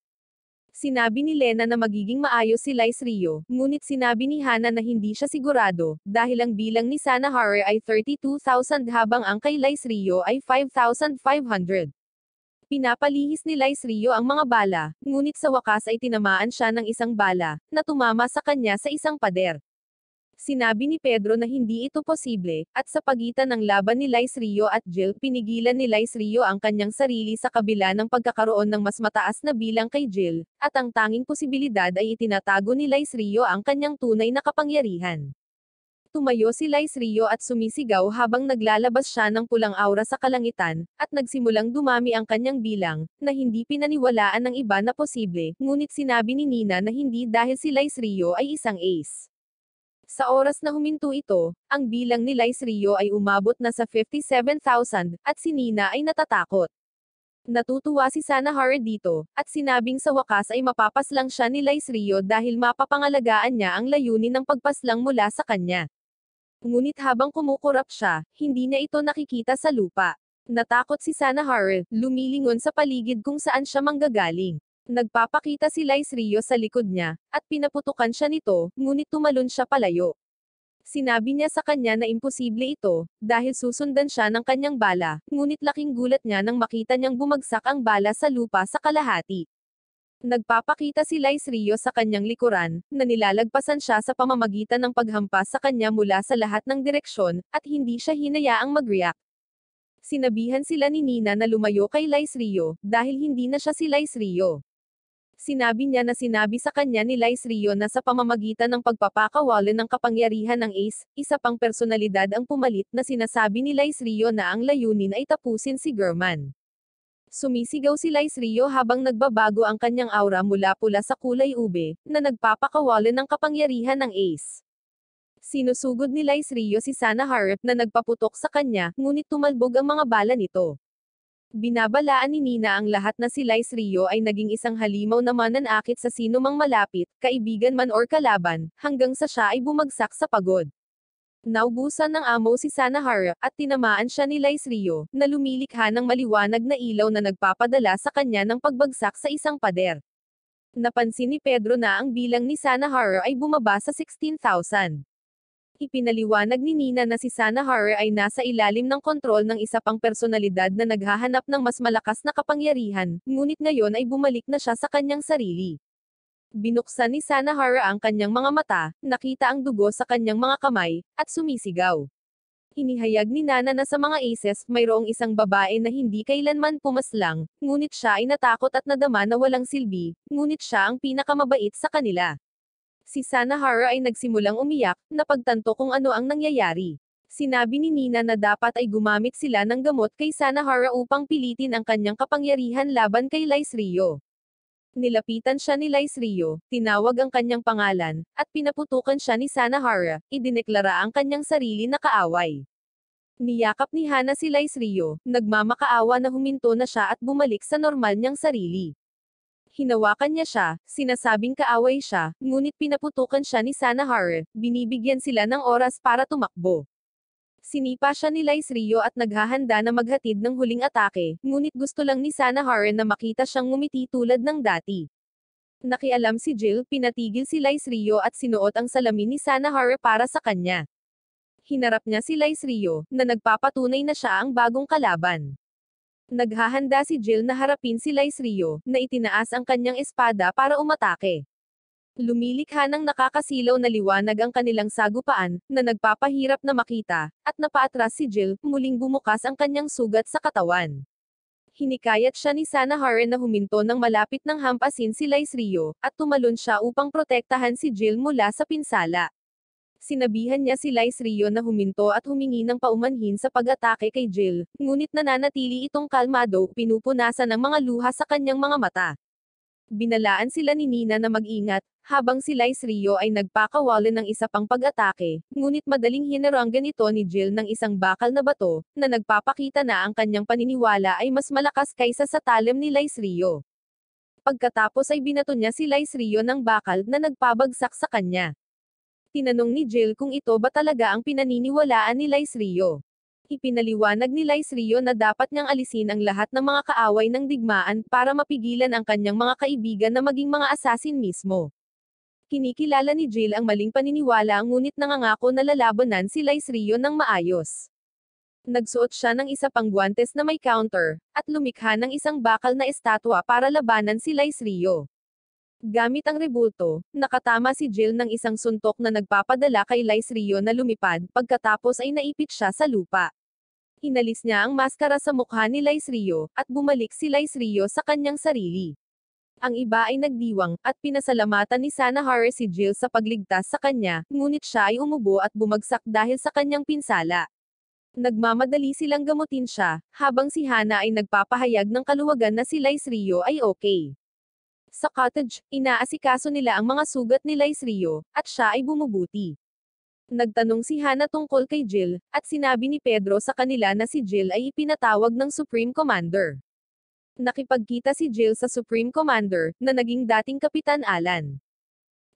Sinabi ni Lena na magiging maayos si Lice Rio, ngunit sinabi ni Hana na hindi siya sigurado, dahil ang bilang ni Sanahara ay 32,000 habang ang kay Lice Rio ay 5,500. Pinapalihis ni Lice Rio ang mga bala, ngunit sa wakas ay tinamaan siya ng isang bala, na tumama sa kanya sa isang pader. Sinabi ni Pedro na hindi ito posible, at sa pagitan ng laban ni Lice Rio at Jill, pinigilan ni Lice Rio ang kanyang sarili sa kabila ng pagkakaroon ng mas mataas na bilang kay Jill, at ang tanging posibilidad ay itinatago ni Lice Rio ang kanyang tunay na kapangyarihan. Tumayo si Lice Rio at sumisigaw habang naglalabas siya ng pulang aura sa kalangitan, at nagsimulang dumami ang kanyang bilang, na hindi pinaniwalaan ng iba na posible, ngunit sinabi ni Nina na hindi dahil si Lice Rio ay isang ace. Sa oras na huminto ito, ang bilang ni Lice Rio ay umabot na sa 57,000, at si Nina ay natatakot. Natutuwa si Sanahara dito, at sinabing sa wakas ay mapapaslang siya ni Lice Rio dahil mapapangalagaan niya ang layunin ng pagpaslang mula sa kanya. Ngunit habang kumukurap siya, hindi niya ito nakikita sa lupa. Natakot si Sanahara, lumilingon sa paligid kung saan siya manggagaling. Nagpapakita si Lice Rio sa likod niya, at pinaputukan siya nito, ngunit tumalon siya palayo. Sinabi niya sa kanya na imposible ito, dahil susundan siya ng kanyang bala, ngunit laking gulat niya nang makita niyang bumagsak ang bala sa lupa sa kalahati. Nagpapakita si Lice Rio sa kanyang likuran, na nilalagpasan siya sa pamamagitan ng paghampas sa kanya mula sa lahat ng direksyon, at hindi siya hinayaang mag-react. Sinabihan sila ni Nina na lumayo kay Lice Rio, dahil hindi na siya si Lice Rio. Sinabi niya na sinabi sa kanya ni Lice Rio na sa pamamagitan ng pagpapakawalan ng kapangyarihan ng Ace, isa pang personalidad ang pumalit na sinasabi ni Lice Rio na ang layunin ay tapusin si German. Sumisigaw si Lice Rio habang nagbabago ang kanyang aura mula pula sa kulay ube, na nagpapakawalan ng kapangyarihan ng Ace. Sinusugod ni Lice Rio si Sanahara, na nagpaputok sa kanya, ngunit tumalbog ang mga bala nito. Binabalaan ni Nina ang lahat na si Lice Rio ay naging isang halimaw na mananakit sa sino mang malapit, kaibigan man or kalaban, hanggang sa siya ay bumagsak sa pagod. Naubusan ng amo si Sanahara, at tinamaan siya ni Lice Rio, na lumilikha ng maliwanag na ilaw na nagpapadala sa kanya ng pagbagsak sa isang pader. Napansin ni Pedro na ang bilang ni Sanahara ay bumaba sa 16,000. Ipinaliwanag ni Nina na si Sanahara ay nasa ilalim ng kontrol ng isa pang personalidad na naghahanap ng mas malakas na kapangyarihan, ngunit ngayon ay bumalik na siya sa kanyang sarili. Binuksan ni Sanahara ang kanyang mga mata, nakita ang dugo sa kanyang mga kamay, at sumisigaw. Inihayag ni Nana na sa mga aces, mayroong isang babae na hindi kailanman pumaslang, ngunit siya ay natakot at nadama na walang silbi, ngunit siya ang pinakamabait sa kanila. Si Sanahara ay nagsimulang umiyak, napagtanto kung ano ang nangyayari. Sinabi ni Nina na dapat ay gumamit sila ng gamot kay Sanahara upang pilitin ang kanyang kapangyarihan laban kay Lice Rio. Nilapitan siya ni Lice Rio, tinawag ang kanyang pangalan, at pinaputukan siya ni Sanahara, idineklara ang kanyang sarili na kaaway. Niyakap ni Hana si Lice Rio, nagmamakaawa na huminto na siya at bumalik sa normal niyang sarili. Hinawakan niya siya, sinasabing kaaway siya, ngunit pinaputukan siya ni Sanahara, binibigyan sila ng oras para tumakbo. Sinipa siya ni Lice Rio at naghahanda na maghatid ng huling atake, ngunit gusto lang ni Sanahara na makita siyang ngumiti tulad ng dati. Nakialam si Jill, pinatigil si Lice Rio at sinuot ang salamin ni Sanahara para sa kanya. Hinarap niya si Lice Rio, na nagpapatunay na siya ang bagong kalaban. Naghahanda si Jill na harapin si Lice Rio, na itinaas ang kanyang espada para umatake. Lumilikha ng nakakasilaw na liwanag ang kanilang sagupaan, na nagpapahirap na makita, at napaatras si Jill, muling bumukas ang kanyang sugat sa katawan. Hinikayat siya ni Sanahara na huminto nang malapit ng hampasin si Lice Rio, at tumalon siya upang protektahan si Jill mula sa pinsala. Sinabihan niya si Lice Rio na huminto at humingi ng paumanhin sa pag-atake kay Jill, ngunit nananatili itong kalmado, pinupunasan ng mga luha sa kanyang mga mata. Binalaan sila ni Nina na mag-ingat, habang si Lice Rio ay nagpakawalan ng isa pang pag-atake, ngunit madaling hinaranggan ito ni Jill ng isang bakal na bato, na nagpapakita na ang kanyang paniniwala ay mas malakas kaysa sa talim ni Lice Rio. Pagkatapos ay binato niya si Lice Rio ng bakal na nagpabagsak sa kanya. Tinanong ni Jill kung ito ba talaga ang pinaniniwalaan ni Lice Rio. Ipinaliwanag ni Lice Rio na dapat niyang alisin ang lahat ng mga kaaway ng digmaan para mapigilan ang kanyang mga kaibigan na maging mga assassin mismo. Kinikilala ni Jill ang maling paniniwala ngunit nangangako na lalabanan si Lice Rio ng maayos. Nagsuot siya ng isa pang guwantes na may counter, at lumikha ng isang bakal na estatwa para labanan si Lice Rio. Gamit ang rebulto, nakatama si Jill ng isang suntok na nagpapadala kay Lice Rio na lumipad, pagkatapos ay naipit siya sa lupa. Inalis niya ang maskara sa mukha ni Lice Rio, at bumalik si Lice Rio sa kanyang sarili. Ang iba ay nagdiwang, at pinasalamatan ni Sanahara si Jill sa pagligtas sa kanya, ngunit siya ay umubo at bumagsak dahil sa kanyang pinsala. Nagmamadali silang gamutin siya, habang si Hana ay nagpapahayag ng kaluwagan na si Lice Rio ay okay. Sa cottage, inaasikaso nila ang mga sugat ni Lice Rio, at siya ay bumubuti. Nagtanong si Hana tungkol kay Jill, at sinabi ni Pedro sa kanila na si Jill ay ipinatawag ng Supreme Commander. Nakipagkita si Jill sa Supreme Commander, na naging dating Kapitan Alan.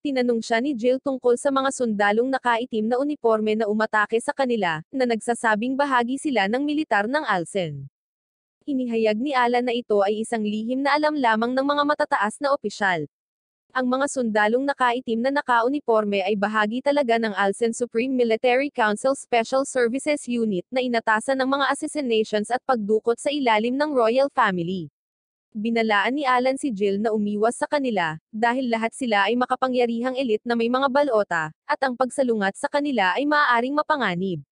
Tinanong siya ni Jill tungkol sa mga sundalong nakaitim na uniforme na umatake sa kanila, na nagsasabing bahagi sila ng militar ng Alsen. Inihayag ni Alan na ito ay isang lihim na alam lamang ng mga matataas na opisyal. Ang mga sundalong nakaitim na naka-uniforme ay bahagi talaga ng Alsen Supreme Military Council Special Services Unit na inatasan ng mga assassinations at pagdukot sa ilalim ng royal family. Binalaan ni Alan si Jill na umiwas sa kanila, dahil lahat sila ay makapangyarihang elite na may mga balota, at ang pagsalungat sa kanila ay maaaring mapanganib.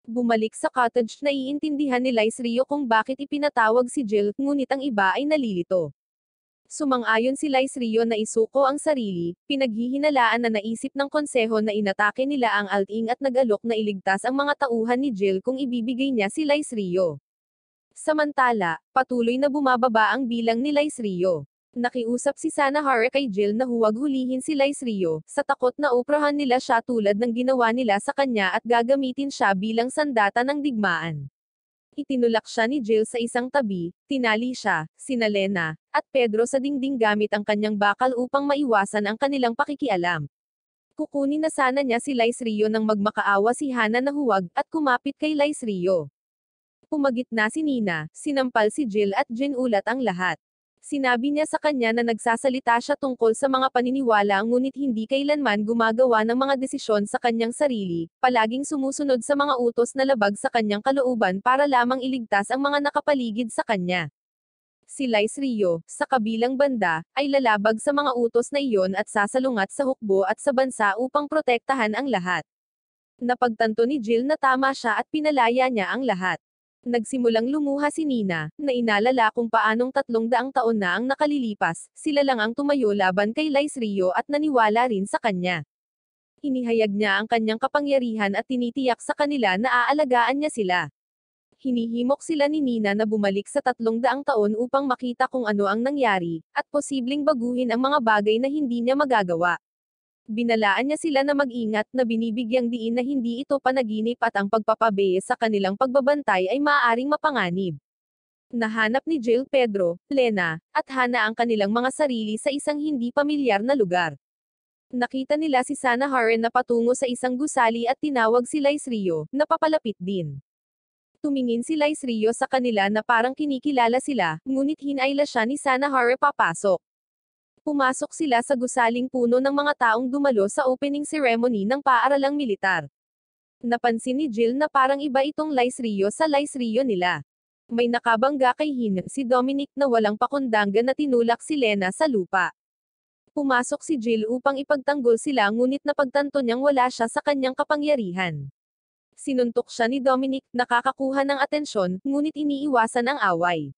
Bumalik sa cottage na iintindihan ni Lice Rio kung bakit ipinatawag si Jill, ngunit ang iba ay nalilito. Sumang-ayon si Lice Rio na isuko ang sarili, pinaghihinalaan na naisip ng konseho na inatake nila ang Alting at nag-alok na iligtas ang mga tauhan ni Jill kung ibibigay niya si Lice Rio. Samantala, patuloy na bumababa ang bilang ni Lice Rio. Nakiusap si Sanahara kay Jill na huwag hulihin si Lice Rio, sa takot na uprahan nila siya tulad ng ginawa nila sa kanya at gagamitin siya bilang sandata ng digmaan. Itinulak siya ni Jill sa isang tabi, tinali siya, sina Lena, at Pedro sa dingding gamit ang kanyang bakal upang maiwasan ang kanilang pakikialam. Kukunin na sana niya si Lice Rio nang magmakaawa si Hana na huwag, at kumapit kay Lice Rio. Pumagitna si Nina, sinampal si Jill at ginulat ang lahat. Sinabi niya sa kanya na nagsasalita siya tungkol sa mga paniniwala ngunit hindi kailanman gumagawa ng mga desisyon sa kanyang sarili, palaging sumusunod sa mga utos na labag sa kanyang kalooban para lamang iligtas ang mga nakapaligid sa kanya. Si Lice Rio, sa kabilang banda, ay lalabag sa mga utos na iyon at sasalungat sa hukbo at sa bansa upang protektahan ang lahat. Napagtanto ni Jill na tama siya at pinalaya niya ang lahat. Nagsimulang lumuha si Nina, na inalala kung paanong 300 taon na ang nakalilipas, sila lang ang tumayo laban kay Lice Rio at naniwala rin sa kanya. Inihayag niya ang kanyang kapangyarihan at tinitiyak sa kanila na aalagaan niya sila. Hinihimok sila ni Nina na bumalik sa 300 taon upang makita kung ano ang nangyari, at posibleng baguhin ang mga bagay na hindi niya magagawa. Binalaan niya sila na mag-ingat na binibigyang diin na hindi ito panaginip at ang pagpapabeya sa kanilang pagbabantay ay maaaring mapanganib. Nahanap ni Jill Pedro, Lena, at Hana ang kanilang mga sarili sa isang hindi pamilyar na lugar. Nakita nila si Sanahara na patungo sa isang gusali at tinawag si Lice Rio, na papalapit din. Tumingin si Lice Rio sa kanila na parang kinikilala sila, ngunit hinayla siya ni Sanahara papasok. Pumasok sila sa gusaling puno ng mga taong dumalo sa opening ceremony ng paaralang militar. Napansin ni Jill na parang iba itong Lice Rio sa Lice Rio nila. May nakabangga kay Hina si Dominic na walang pakundanggan na tinulak si Lena sa lupa. Pumasok si Jill upang ipagtanggol sila ngunit napagtanto niyang wala siya sa kanyang kapangyarihan. Sinuntok siya ni Dominic, nakakakuha ng atensyon, ngunit iniiwasan ang away.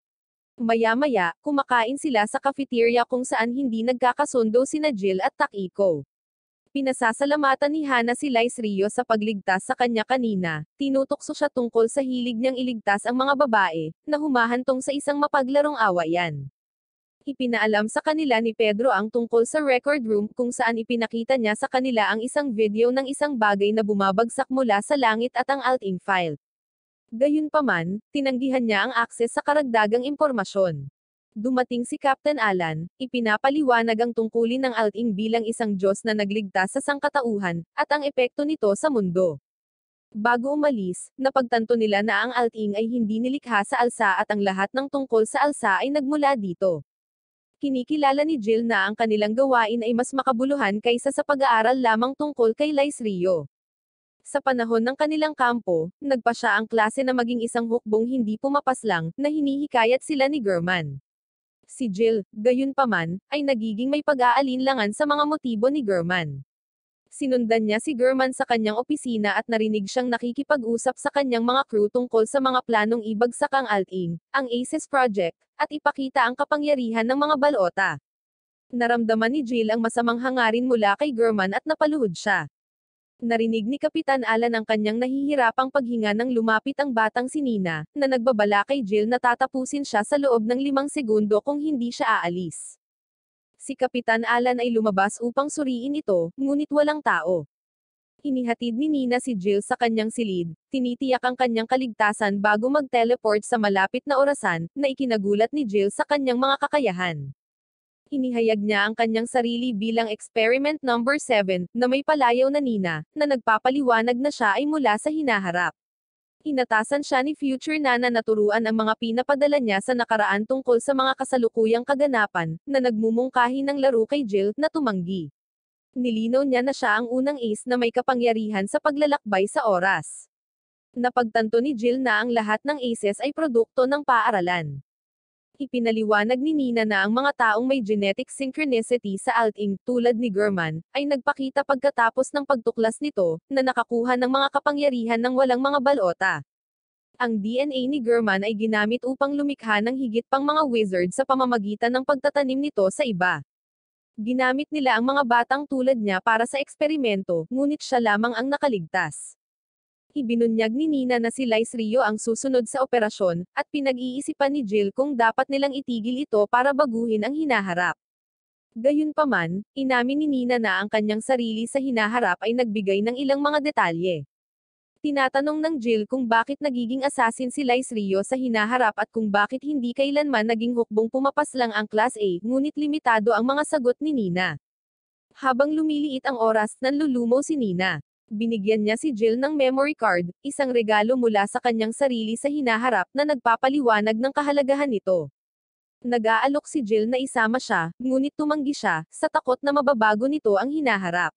Maya-maya, kumakain sila sa cafeteria kung saan hindi nagkakasundo sina Jill at Takiko. Pinasasalamatan ni Hana si Lice Rio sa pagligtas sa kanya kanina, tinutokso siya tungkol sa hilig niyang iligtas ang mga babae, na humahantong sa isang mapaglarong awayan. Ipinaalam sa kanila ni Pedro ang tungkol sa record room kung saan ipinakita niya sa kanila ang isang video ng isang bagay na bumabagsak mula sa langit at ang Alting file. Gayunpaman, tinanggihan niya ang akses sa karagdagang impormasyon. Dumating si Captain Alan, ipinapaliwanag ang tungkulin ng Alting bilang isang Diyos na nagligtas sa sangkatauhan, at ang epekto nito sa mundo. Bago umalis, napagtanto nila na ang alting ay hindi nilikha sa alsa at ang lahat ng tungkol sa alsa ay nagmula dito. Kinikilala ni Jill na ang kanilang gawain ay mas makabuluhan kaysa sa pag-aaral lamang tungkol kay Lies Rio. Sa panahon ng kanilang kampo, nagpa siya ang klase na maging isang hukbong hindi pumapaslang, na hinihikayat sila ni German. Si Jill, gayunpaman, ay nagiging may pag-aalinlangan sa mga motibo ni German. Sinundan niya si German sa kanyang opisina at narinig siyang nakikipag-usap sa kanyang mga crew tungkol sa mga planong ibagsak ang Alting, ang ACES project, at ipakita ang kapangyarihan ng mga balota. Naramdaman ni Jill ang masamang hangarin mula kay German at napaluhod siya. Narinig ni Kapitan Alan ang kanyang nahihirapang paghinga nang lumapit ang batang si Nina, na nagbabala kay Jill na tatapusin siya sa loob ng 5 segundo kung hindi siya aalis. Si Kapitan Alan ay lumabas upang suriin ito, ngunit walang tao. Inihatid ni Nina si Jill sa kanyang silid, tinitiyak ang kanyang kaligtasan bago mag-teleport sa malapit na orasan, na ikinagulat ni Jill sa kanyang mga kakayahan. Inihayag niya ang kanyang sarili bilang Experiment Number 7, na may palayaw na Nina, na nagpapaliwanag na siya ay mula sa hinaharap. Inatasan siya ni Future Nana na turuan ang mga pinapadala niya sa nakaraan tungkol sa mga kasalukuyang kaganapan, na nagmumungkahi ng laro kay Jill, na tumanggi. Nilinaw niya na siya ang unang ace na may kapangyarihan sa paglalakbay sa oras. Napagtanto ni Jill na ang lahat ng aces ay produkto ng paaralan. Ipinaliwanag ni Nina na ang mga taong may genetic synchronicity sa Alting, tulad ni German, ay nagpakita pagkatapos ng pagtuklas nito, na nakakuha ng mga kapangyarihan ng walang mga balota. Ang DNA ni German ay ginamit upang lumikha ng higit pang mga wizard sa pamamagitan ng pagtatanim nito sa iba. Ginamit nila ang mga batang tulad niya para sa eksperimento, ngunit siya lamang ang nakaligtas. Ibinunyag ni Nina na si Lies Rio ang susunod sa operasyon, at pinag-iisipan ni Jill kung dapat nilang itigil ito para baguhin ang hinaharap. Gayunpaman, inamin ni Nina na ang kanyang sarili sa hinaharap ay nagbigay ng ilang mga detalye. Tinatanong ng Jill kung bakit nagiging assassin si Lies Rio sa hinaharap at kung bakit hindi kailanman naging hukbong pumapaslang ang Class A, ngunit limitado ang mga sagot ni Nina. Habang lumiliit ang oras, nanlulumo si Nina. Binigyan niya si Jill ng memory card, isang regalo mula sa kanyang sarili sa hinaharap na nagpapaliwanag ng kahalagahan nito. Nag-aalok si Jill na isama siya, ngunit tumanggi siya, sa takot na mababago nito ang hinaharap.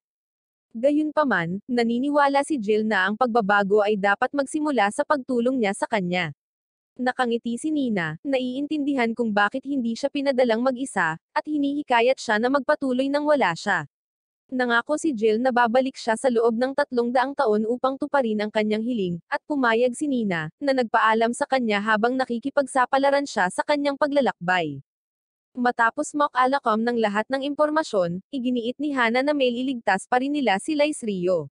Gayunpaman, naniniwala si Jill na ang pagbabago ay dapat magsimula sa pagtulong niya sa kanya. Nakangiti si Nina, naiintindihan kung bakit hindi siya pinadalang mag-isa, at hinihikayat siya na magpatuloy nang wala siya. Nangako si Jill na babalik siya sa loob ng 300 taon upang tuparin ang kanyang hiling, at pumayag si Nina, na nagpaalam sa kanya habang nakikipagsapalaran siya sa kanyang paglalakbay. Matapos mock-alacom ng lahat ng impormasyon, iginiit ni Hana na may liligtas pa rin nila si Lies Rio.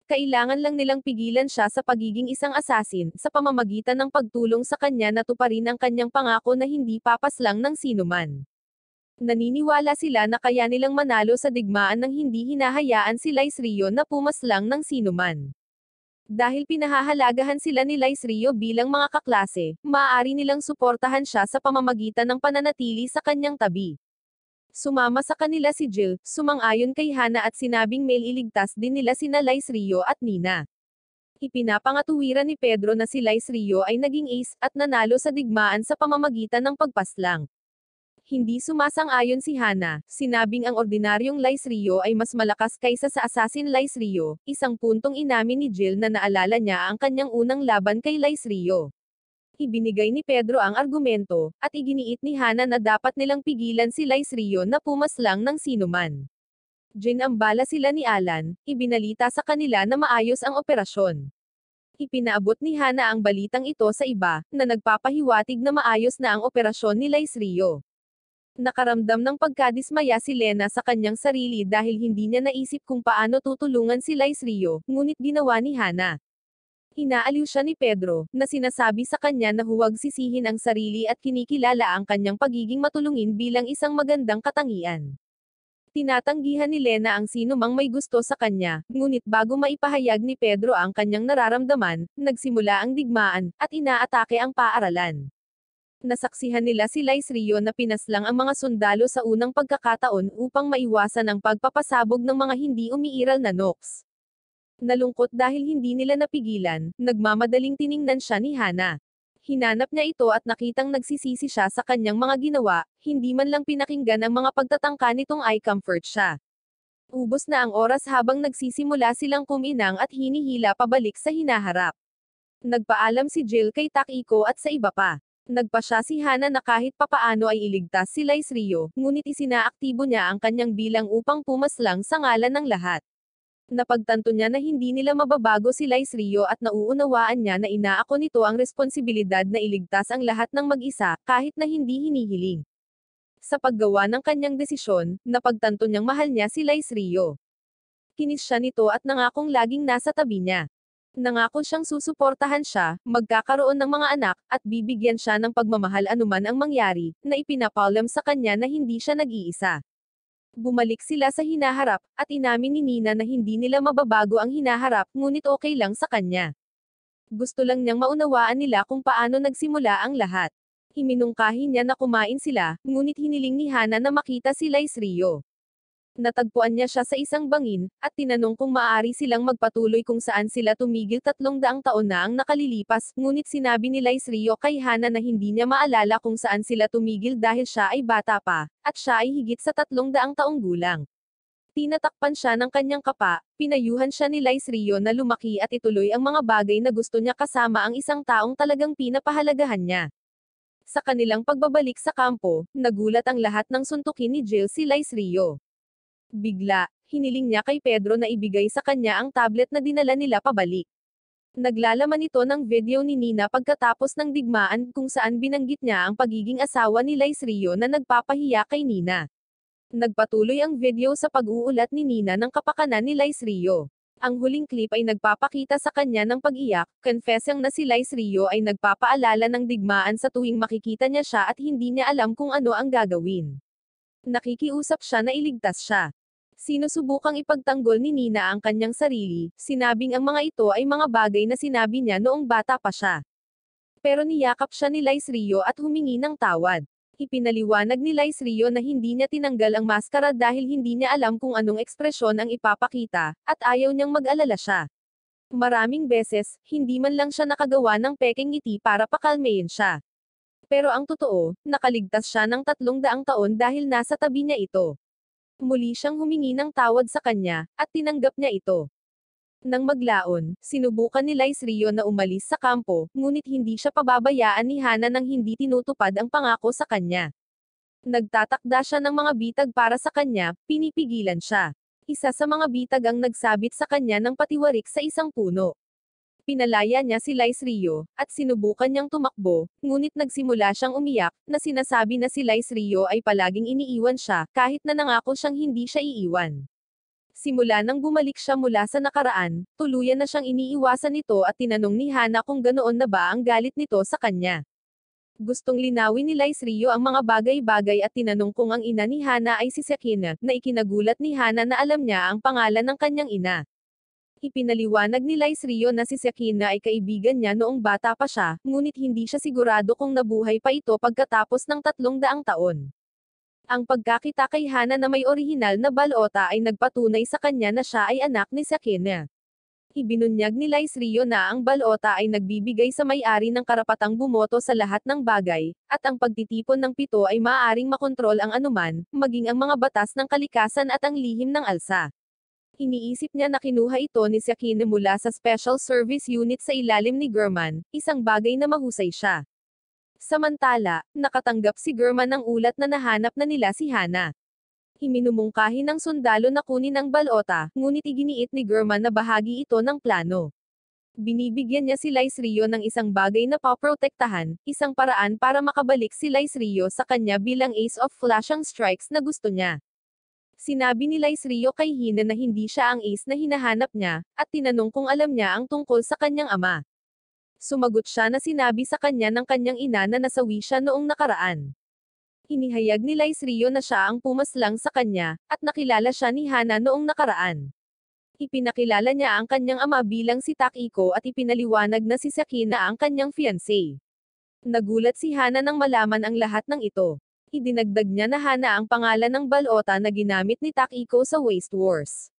Kailangan lang nilang pigilan siya sa pagiging isang assassin, sa pamamagitan ng pagtulong sa kanya na tuparin ang kanyang pangako na hindi papaslang ng sinuman. Naniniwala sila na kaya nilang manalo sa digmaan nang hindi hinahayaan si Lies Rio na pumaslang ng sinuman. Dahil pinahahalagahan sila ni Lies Rio bilang mga kaklase, maaari nilang suportahan siya sa pamamagitan ng pananatili sa kanyang tabi. Sumama sa kanila si Jill, sumang-ayon kay Hana at sinabing may iligtas din nila sina Lies Rio at Nina. Ipinapangatuwiran ni Pedro na si Lies Rio ay naging ace, at nanalo sa digmaan sa pamamagitan ng pagpaslang. Hindi sumasang-ayon si Hana, sinabing ang ordinaryong Lies Rio ay mas malakas kaysa sa Assassin Lies Rio, isang puntong inamin ni Jill na naalala niya ang kanyang unang laban kay Lies Rio. Ibinigay ni Pedro ang argumento, at iginiit ni Hana na dapat nilang pigilan si Lies Rio na pumaslang ng sinuman. Ginambala sila ni Alan, ibinalita sa kanila na maayos ang operasyon. Ipinaabot ni Hana ang balitang ito sa iba, na nagpapahiwatig na maayos na ang operasyon ni Lies Rio. Nakaramdam ng pagkadismaya si Lena sa kanyang sarili dahil hindi niya naisip kung paano tutulungan si Lies Rio, ngunit ginawa ni Hana. Inaaliw siya ni Pedro, na sinasabi sa kanya na huwag sisihin ang sarili at kinikilala ang kanyang pagiging matulungin bilang isang magandang katangian. Tinatanggihan ni Lena ang sino mang may gusto sa kanya, ngunit bago maipahayag ni Pedro ang kanyang nararamdaman, nagsimula ang digmaan, at inaatake ang paaralan. Nasaksihan nila si Lies Rio na pinaslang ang mga sundalo sa unang pagkakataon upang maiwasan ang pagpapasabog ng mga hindi umiiral na nukes. Nalungkot dahil hindi nila napigilan, nagmamadaling tiningnan siya ni Hana. Hinanap niya ito at nakitang nagsisisi siya sa kanyang mga ginawa, hindi man lang pinakinggan ang mga pagtatangka nitong i-comfort siya. Ubos na ang oras habang nagsisimula silang kuminang at hinihila pabalik sa hinaharap. Nagpaalam si Jill kay Takiko at sa iba pa. Nagpasya si Hana na kahit papaano ay iligtas si Lice Rio, ngunit isinaaktibo niya ang kanyang bilang upang pumaslang sa ngalan ng lahat. Napagtanto niya na hindi nila mababago si Lice Rio at nauunawaan niya na inaako nito ang responsibilidad na iligtas ang lahat ng mag-isa, kahit na hindi hinihiling. Sa paggawa ng kanyang desisyon, napagtanto niyang mahal niya si Lice Rio. Kinis siya nito at nangakong laging nasa tabi niya. Nangako siyang susuportahan siya, magkakaroon ng mga anak, at bibigyan siya ng pagmamahal anuman ang mangyari, na ipinapaalam sa kanya na hindi siya nag-iisa. Bumalik sila sa hinaharap, at inamin ni Nina na hindi nila mababago ang hinaharap, ngunit okay lang sa kanya. Gusto lang niyang maunawaan nila kung paano nagsimula ang lahat. Himinungkahi niya na kumain sila, ngunit hiniling ni Hana na makita si Lice Rio. Natagpuan niya siya sa isang bangin, at tinanong kung maaari silang magpatuloy kung saan sila tumigil 300 taon na ang nakalilipas, ngunit sinabi ni Lice Rio kay Hana na hindi niya maalala kung saan sila tumigil dahil siya ay bata pa, at siya ay higit sa 300 taong gulang. Tinatakpan siya ng kanyang kapa, pinayuhan siya ni Lice Rio na lumaki at ituloy ang mga bagay na gusto niya kasama ang isang taong talagang pinapahalagahan niya. Sa kanilang pagbabalik sa kampo, nagulat ang lahat ng suntukin ni Jill si Lice Rio. Bigla, hiniling niya kay Pedro na ibigay sa kanya ang tablet na dinala nila pabalik. Naglalaman ito ng video ni Nina pagkatapos ng digmaan kung saan binanggit niya ang pagiging asawa ni Lice Rio na nagpapahiya kay Nina. Nagpatuloy ang video sa pag-uulat ni Nina ng kapakanan ni Lice Rio. Ang huling clip ay nagpapakita sa kanya ng pag-iyak, confessing na si Lice Rio ay nagpapaalala ng digmaan sa tuwing makikita niya siya at hindi niya alam kung ano ang gagawin. Nakikiusap siya na iligtas siya. Sinusubukang ipagtanggol ni Nina ang kanyang sarili, sinabing ang mga ito ay mga bagay na sinabi niya noong bata pa siya. Pero niyakap siya ni Lice Rio at humingi ng tawad. Ipinaliwanag ni Lice Rio na hindi niya tinanggal ang maskara dahil hindi niya alam kung anong ekspresyon ang ipapakita, at ayaw niyang mag-alala siya. Maraming beses, hindi man lang siya nakagawa ng pekeng ngiti para pakalmayin siya. Pero ang totoo, nakaligtas siya ng 300 taon dahil nasa tabi niya ito. Muli siyang humingi ng tawad sa kanya, at tinanggap niya ito. Nang maglaon, sinubukan ni Lice Rio na umalis sa kampo, ngunit hindi siya pababayaan ni Hana nang hindi tinutupad ang pangako sa kanya. Nagtatakda siya ng mga bitag para sa kanya, pinipigilan siya. Isa sa mga bitag ang nagsabit sa kanya ng patiwarik sa isang puno. Pinalaya niya si Lice Rio, at sinubukan niyang tumakbo, ngunit nagsimula siyang umiyak, na sinasabi na si Lice Rio ay palaging iniiwan siya, kahit na nangako siyang hindi siya iiwan. Simula nang bumalik siya mula sa nakaraan, tuluyan na siyang iniiwasan nito at tinanong ni Hana kung ganoon na ba ang galit nito sa kanya. Gustong linawin ni Lice Rio ang mga bagay-bagay at tinanong kung ang ina ni Hana ay si Sakina, na ikinagulat ni Hana na alam niya ang pangalan ng kanyang ina. Ipinaliwanag ni Lice Rio na si Sakina ay kaibigan niya noong bata pa siya, ngunit hindi siya sigurado kung nabuhay pa ito pagkatapos ng 300 taon. Ang pagkakita kay Hana na may orihinal na balota ay nagpatunay sa kanya na siya ay anak ni Sakina. Ibinunyag ni Lice Rio na ang balota ay nagbibigay sa may-ari ng karapatang bumoto sa lahat ng bagay, at ang pagtitipon ng pito ay maaaring makontrol ang anuman, maging ang mga batas ng kalikasan at ang lihim ng alsa. Iniisip niya na kinuha ito ni Sakina mula sa Special Service Unit sa ilalim ni German, isang bagay na mahusay siya. Samantala, nakatanggap si German ng ulat na nahanap na nila si Hana. Iminumungkahi ng sundalo na kunin ang balota, ngunit iginiit ni German na bahagi ito ng plano. Binibigyan niya si Lice Rio ng isang bagay na paprotektahan, isang paraan para makabalik si Lice Rio sa kanya bilang ace of flashing strikes na gusto niya. Sinabi ni Lice Rio kay Hina na hindi siya ang ace na hinahanap niya, at tinanong kung alam niya ang tungkol sa kanyang ama. Sumagot siya na sinabi sa kanya ng kanyang ina na nasawi siya noong nakaraan. Inihayag ni Lice Rio na siya ang pumaslang sa kanya, at nakilala siya ni Hana noong nakaraan. Ipinakilala niya ang kanyang ama bilang si Takiko at ipinaliwanag na si Sakina ang kanyang fiancé. Nagulat si Hana nang malaman ang lahat ng ito. Idinagdag niya na Hana ang pangalan ng balota na ginamit ni Takiko sa Waste Wars.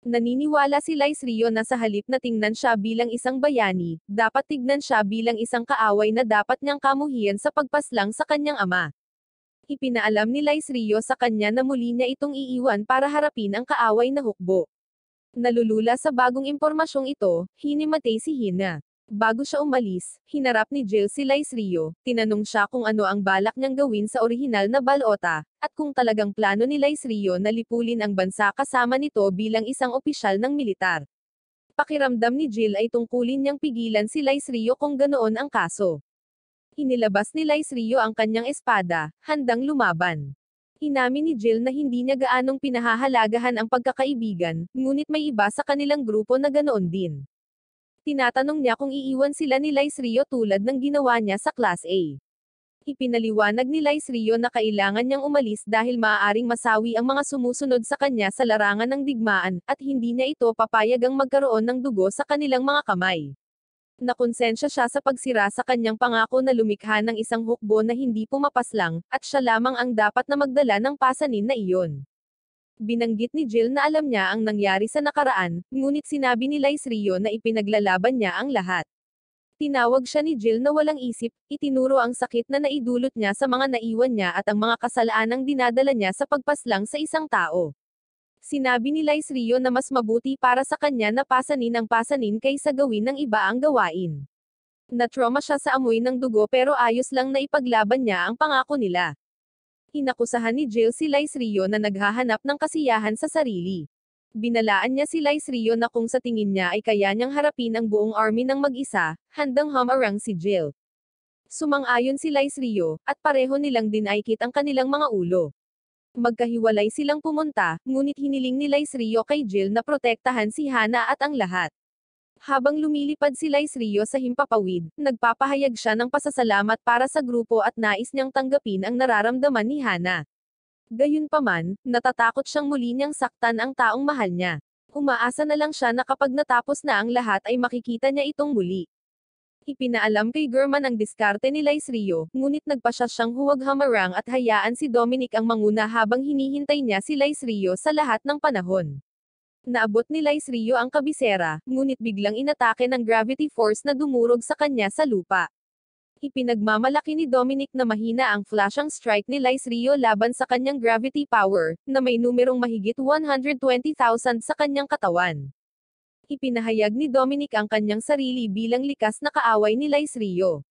Naniniwala si Lice Rio na sa halip na tingnan siya bilang isang bayani, dapat tignan siya bilang isang kaaway na dapat niyang kamuhian sa pagpaslang sa kanyang ama. Ipinaalam ni Lice Rio sa kanya na muli niya itong iiwan para harapin ang kaaway na hukbo. Nalulula sa bagong impormasyong ito, hinimatay si Hina. Bago siya umalis, hinarap ni Jill si Lice Rio, tinanong siya kung ano ang balak niyang gawin sa orihinal na balota, at kung talagang plano ni Lice Rio na lipulin ang bansa kasama nito bilang isang opisyal ng militar. Pakiramdam ni Jill ay tungkulin niyang pigilan si Lice Rio kung ganoon ang kaso. Inilabas ni Lice Rio ang kanyang espada, handang lumaban. Inamin ni Jill na hindi niya gaanong pinahahalagahan ang pagkakaibigan, ngunit may iba sa kanilang grupo na ganoon din. Tinatanong niya kung iiwan sila ni Lice Rio tulad ng ginawa niya sa Class A. Ipinaliwanag ni Lice Rio na kailangan niyang umalis dahil maaaring masawi ang mga sumusunod sa kanya sa larangan ng digmaan, at hindi niya ito papayagang magkaroon ng dugo sa kanilang mga kamay. Nakonsensya siya sa pagsira sa kanyang pangako na lumikha ng isang hukbo na hindi pumapaslang, at siya lamang ang dapat na magdala ng pasanin na iyon. Binanggit ni Jill na alam niya ang nangyari sa nakaraan, ngunit sinabi ni Lice Rio na ipinaglalaban niya ang lahat. Tinawag siya ni Jill na walang isip, itinuro ang sakit na naidulot niya sa mga naiwan niya at ang mga kasalaanang dinadala niya sa pagpaslang sa isang tao. Sinabi ni Lice Rio na mas mabuti para sa kanya na pasanin ang pasanin kaysa gawin ng iba ang gawain. Natrauma siya sa amoy ng dugo pero ayos lang na ipaglaban niya ang pangako nila. Inakusahan ni Jill si Lice Rio na naghahanap ng kasiyahan sa sarili. Binalaan niya si Lice Rio na kung sa tingin niya ay kaya niyang harapin ang buong army ng mag-isa, handang humarang si Jill. Sumang-ayon si Lice Rio, at pareho nilang dinaikit ang kanilang mga ulo. Magkahiwalay silang pumunta, ngunit hiniling ni Lice Rio kay Jill na protektahan si Hana at ang lahat. Habang lumilipad si Lice Rio sa himpapawid, nagpapahayag siya ng pasasalamat para sa grupo at nais niyang tanggapin ang nararamdaman ni Hana. Gayunpaman, natatakot siyang muli niyang saktan ang taong mahal niya. Umaasa na lang siya na kapag natapos na ang lahat ay makikita niya itong muli. Ipinaalam kay German ang diskarte ni Lice Rio, ngunit nagpasya siyang huwag hamarang at hayaan si Dominic ang manguna habang hinihintay niya si Lice Rio sa lahat ng panahon. Naabot ni Lice Rio ang kabisera, ngunit biglang inatake ng gravity force na dumurog sa kanya sa lupa. Ipinagmamalaki ni Dominic na mahina ang flashang strike ni Lice Rio laban sa kanyang gravity power, na may numerong mahigit 120,000 sa kanyang katawan. Ipinahayag ni Dominic ang kanyang sarili bilang likas na kaaway ni Lice Rio.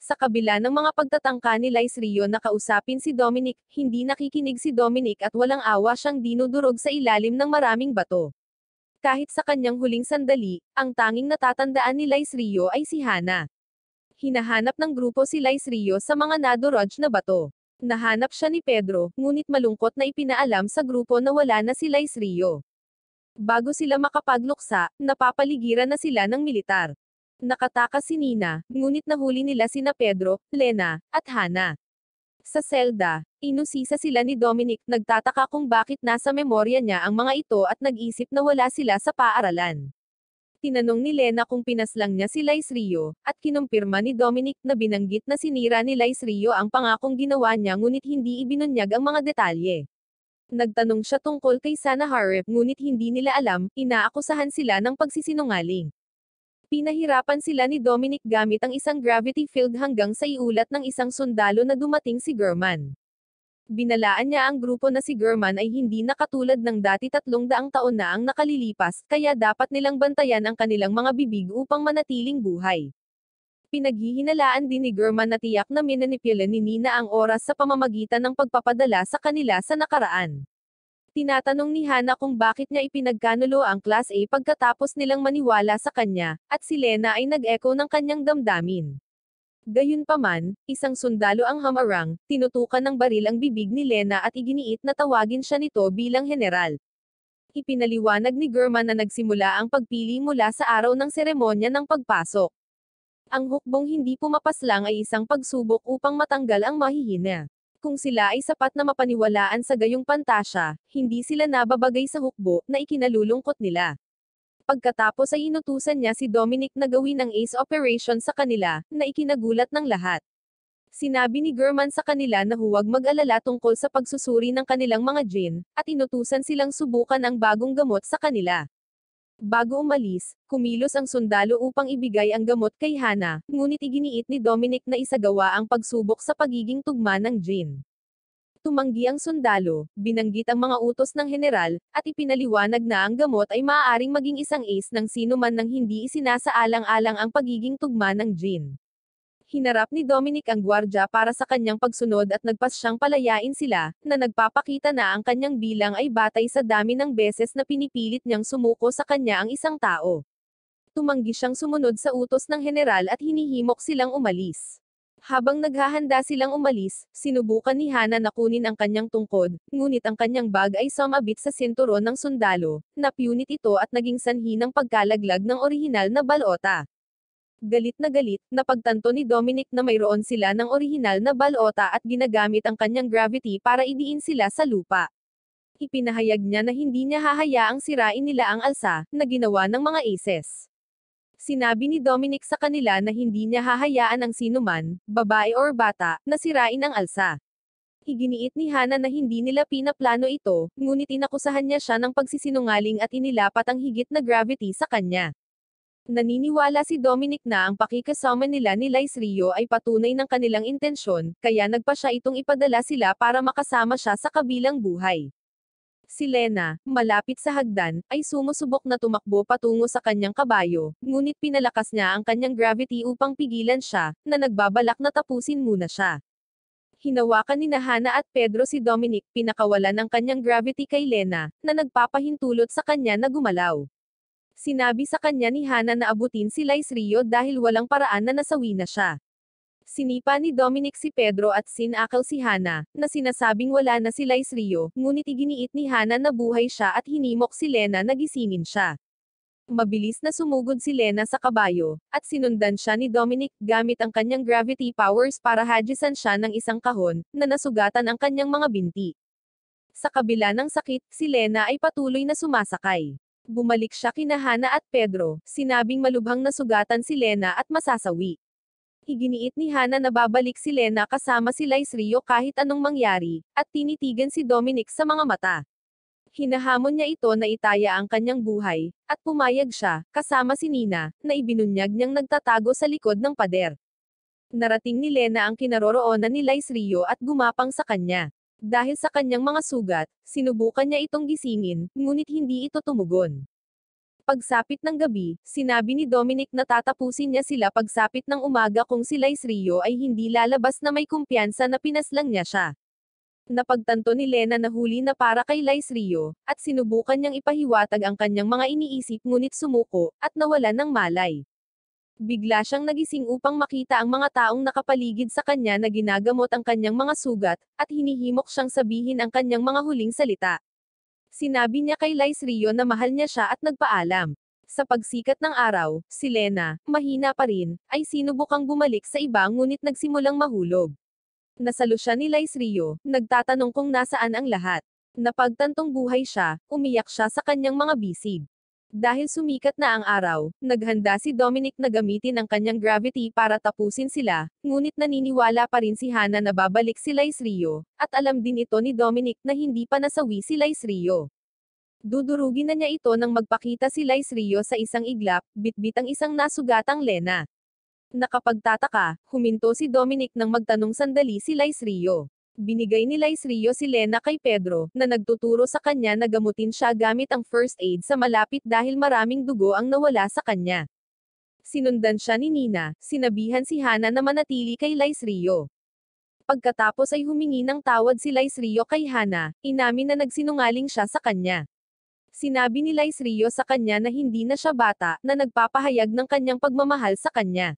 Sa kabila ng mga pagtatangka ni Lice Rio na kausapin si Dominic, hindi nakikinig si Dominic at walang awa siyang dinudurog sa ilalim ng maraming bato. Kahit sa kanyang huling sandali, ang tanging natatandaan ni Lice Rio ay si Hana. Hinahanap ng grupo si Lice Rio sa mga nadurog na bato. Nahanap siya ni Pedro, ngunit malungkot na ipinaalam sa grupo na wala na si Lice Rio. Bago sila makapagluksa, napapaligiran na sila ng militar. Nakatakas si Nina, ngunit nahuli nila sina Pedro, Lena, at Hana. Sa selda, inusisa sila ni Dominic, nagtataka kung bakit nasa memorya niya ang mga ito at nag-isip na wala sila sa paaralan. Tinanong ni Lena kung pinaslang niya si Lice Rio, at kinumpirma ni Dominic na binanggit na sinira ni Lice Rio ang pangakong ginawa niya ngunit hindi ibinunyag ang mga detalye. Nagtanong siya tungkol kay Sana Harep ngunit hindi nila alam, inaakusahan sila ng pagsisinungaling. Pinahirapan sila ni Dominic gamit ang isang gravity field hanggang sa iulat ng isang sundalo na dumating si German. Binalaan niya ang grupo na si German ay hindi na katulad ng dati 300 taon na ang nakalilipas, kaya dapat nilang bantayan ang kanilang mga bibig upang manatiling buhay. Pinaghihinalaan din ni German na tiyak na minanipula ni Nina ang oras sa pamamagitan ng pagpapadala sa kanila sa nakaraan. Tinatanong ni Hana kung bakit niya ipinagkanulo ang Class A pagkatapos nilang maniwala sa kanya, at si Lena ay nag-echo ng kanyang damdamin. Gayunpaman, isang sundalo ang hamarang, tinutukan ng baril ang bibig ni Lena at iginiit na tawagin siya nito bilang general. Ipinaliwanag ni German na nagsimula ang pagpili mula sa araw ng seremonya ng pagpasok. Ang hukbong hindi pumapaslang ay isang pagsubok upang matanggal ang mahihina. Kung sila ay sapat na mapaniwalaan sa gayong pantasya, hindi sila nababagay sa hukbo na ikinalulungkot nila. Pagkatapos ay inutusan niya si Dominic na gawin ang ace operation sa kanila, na ikinagulat ng lahat. Sinabi ni German sa kanila na huwag mag-alala tungkol sa pagsusuri ng kanilang mga jinn, at inutusan silang subukan ang bagong gamot sa kanila. Bago umalis, kumilos ang sundalo upang ibigay ang gamot kay Hana, ngunit iginiit ni Dominic na isagawa ang pagsubok sa pagiging tugma ng jinn. Tumanggi ang sundalo, binanggit ang mga utos ng general, at ipinaliwanag na ang gamot ay maaaring maging isang ace ng sino man nang hindi isinasaalang-alang ang pagiging tugma ng jinn. Hinarap ni Dominic ang gwardya para sa kanyang pagsunod at nagpas siyang palayain sila, na nagpapakita na ang kanyang bilang ay batay sa dami ng beses na pinipilit niyang sumuko sa kanya ang isang tao. Tumanggi siyang sumunod sa utos ng general at hinihimok silang umalis. Habang naghahanda silang umalis, sinubukan ni Hana na kunin ang kanyang tungkod, ngunit ang kanyang bag ay sumabit sa sinturon ng sundalo, napunit ito at naging sanhi ng pagkalaglag ng orihinal na balota. Galit na galit, napagtanto ni Dominic na mayroon sila ng orihinal na balota at ginagamit ang kanyang gravity para idiin sila sa lupa. Ipinahayag niya na hindi niya hahayaang sirain nila ang alsa, na ginawa ng mga aces. Sinabi ni Dominic sa kanila na hindi niya hahayaan ang sinuman, babae or bata, na sirain ang alsa. Iginiit ni Hana na hindi nila pinaplano ito, ngunit inakusahan niya siya ng pagsisinungaling at inilapat ang higit na gravity sa kanya. Naniniwala si Dominic na ang pakikasama nila ni Lice Rio ay patunay ng kanilang intensyon, kaya nagpa siya itong ipadala sila para makasama siya sa kabilang buhay. Si Lena, malapit sa hagdan, ay sumusubok na tumakbo patungo sa kanyang kabayo, ngunit pinalakas niya ang kanyang gravity upang pigilan siya, na nagbabalak na tapusin muna siya. Hinawakan ni Hana at Pedro si Dominic, pinakawalan ng kanyang gravity kay Lena, na nagpapahintulot sa kanya na gumalaw. Sinabi sa kanya ni Hana na abutin si Lice Rio dahil walang paraan na nasawi na siya. Sinipa ni Dominic si Pedro at sinakal si Hana, na sinasabing wala na si Lice Rio, ngunit iginiit ni Hana na buhay siya at hinimok si Lena na gisingin siya. Mabilis na sumugod si Lena sa kabayo, at sinundan siya ni Dominic gamit ang kanyang gravity powers para hajisan siya ng isang kahon, na nasugatan ang kanyang mga binti. Sa kabila ng sakit, si Lena ay patuloy na sumasakay. Bumalik siya kina Hana at Pedro, sinabing malubhang nasugatan si Lena at masasawi. Iginiit ni Hana na babalik si Lena kasama si Lice Rio kahit anong mangyari, at tinitigan si Dominic sa mga mata. Hinahamon niya ito na itaya ang kanyang buhay, at pumayag siya, kasama si Nina, na ibinunyag niyang nagtatago sa likod ng pader. Narating ni Lena ang kinaroroonan ni Lice Rio at gumapang sa kanya. Dahil sa kanyang mga sugat, sinubukan niya itong gisingin, ngunit hindi ito tumugon. Pagsapit ng gabi, sinabi ni Dominic na tatapusin niya sila pagsapit ng umaga kung si Lice Rio ay hindi lalabas na may kumpiyansa na pinaslang niya siya. Napagtanto ni Lena na huli na para kay Lice Rio, at sinubukan niyang ipahiwatag ang kanyang mga iniisip ngunit sumuko, at nawalan ng malay. Bigla siyang nagising upang makita ang mga taong nakapaligid sa kanya na ginagamot ang kanyang mga sugat, at hinihimok siyang sabihin ang kanyang mga huling salita. Sinabi niya kay Lice Rio na mahal niya siya at nagpaalam. Sa pagsikat ng araw, si Lena, mahina pa rin, ay sinubukang bumalik sa iba ngunit nagsimulang mahulog. Nasalo siya ni Lice Rio, nagtatanong kung nasaan ang lahat. Napagtantong buhay siya, umiyak siya sa kanyang mga bisig. Dahil sumikat na ang araw, naghanda si Dominic na gamitin ang kanyang gravity para tapusin sila, ngunit naniniwala pa rin si Hana na babalik si Lice Rio, at alam din ito ni Dominic na hindi pa nasawi si Lice Rio. Dudurugin na niya ito nang magpakita si Lice Rio sa isang iglap, bitbit ang isang nasugatang Lena. Nakapagtataka, huminto si Dominic nang magtanong sandali si Lice Rio. Binigay ni Lice Rio si Lena kay Pedro, na nagtuturo sa kanya na gamutin siya gamit ang first aid sa malapit dahil maraming dugo ang nawala sa kanya. Sinundan siya ni Nina, sinabihan si Hana na manatili kay Lice Rio. Pagkatapos ay humingi ng tawad si Lice Rio kay Hana, inamin na nagsinungaling siya sa kanya. Sinabi ni Lice Rio sa kanya na hindi na siya bata, na nagpapahayag ng kanyang pagmamahal sa kanya.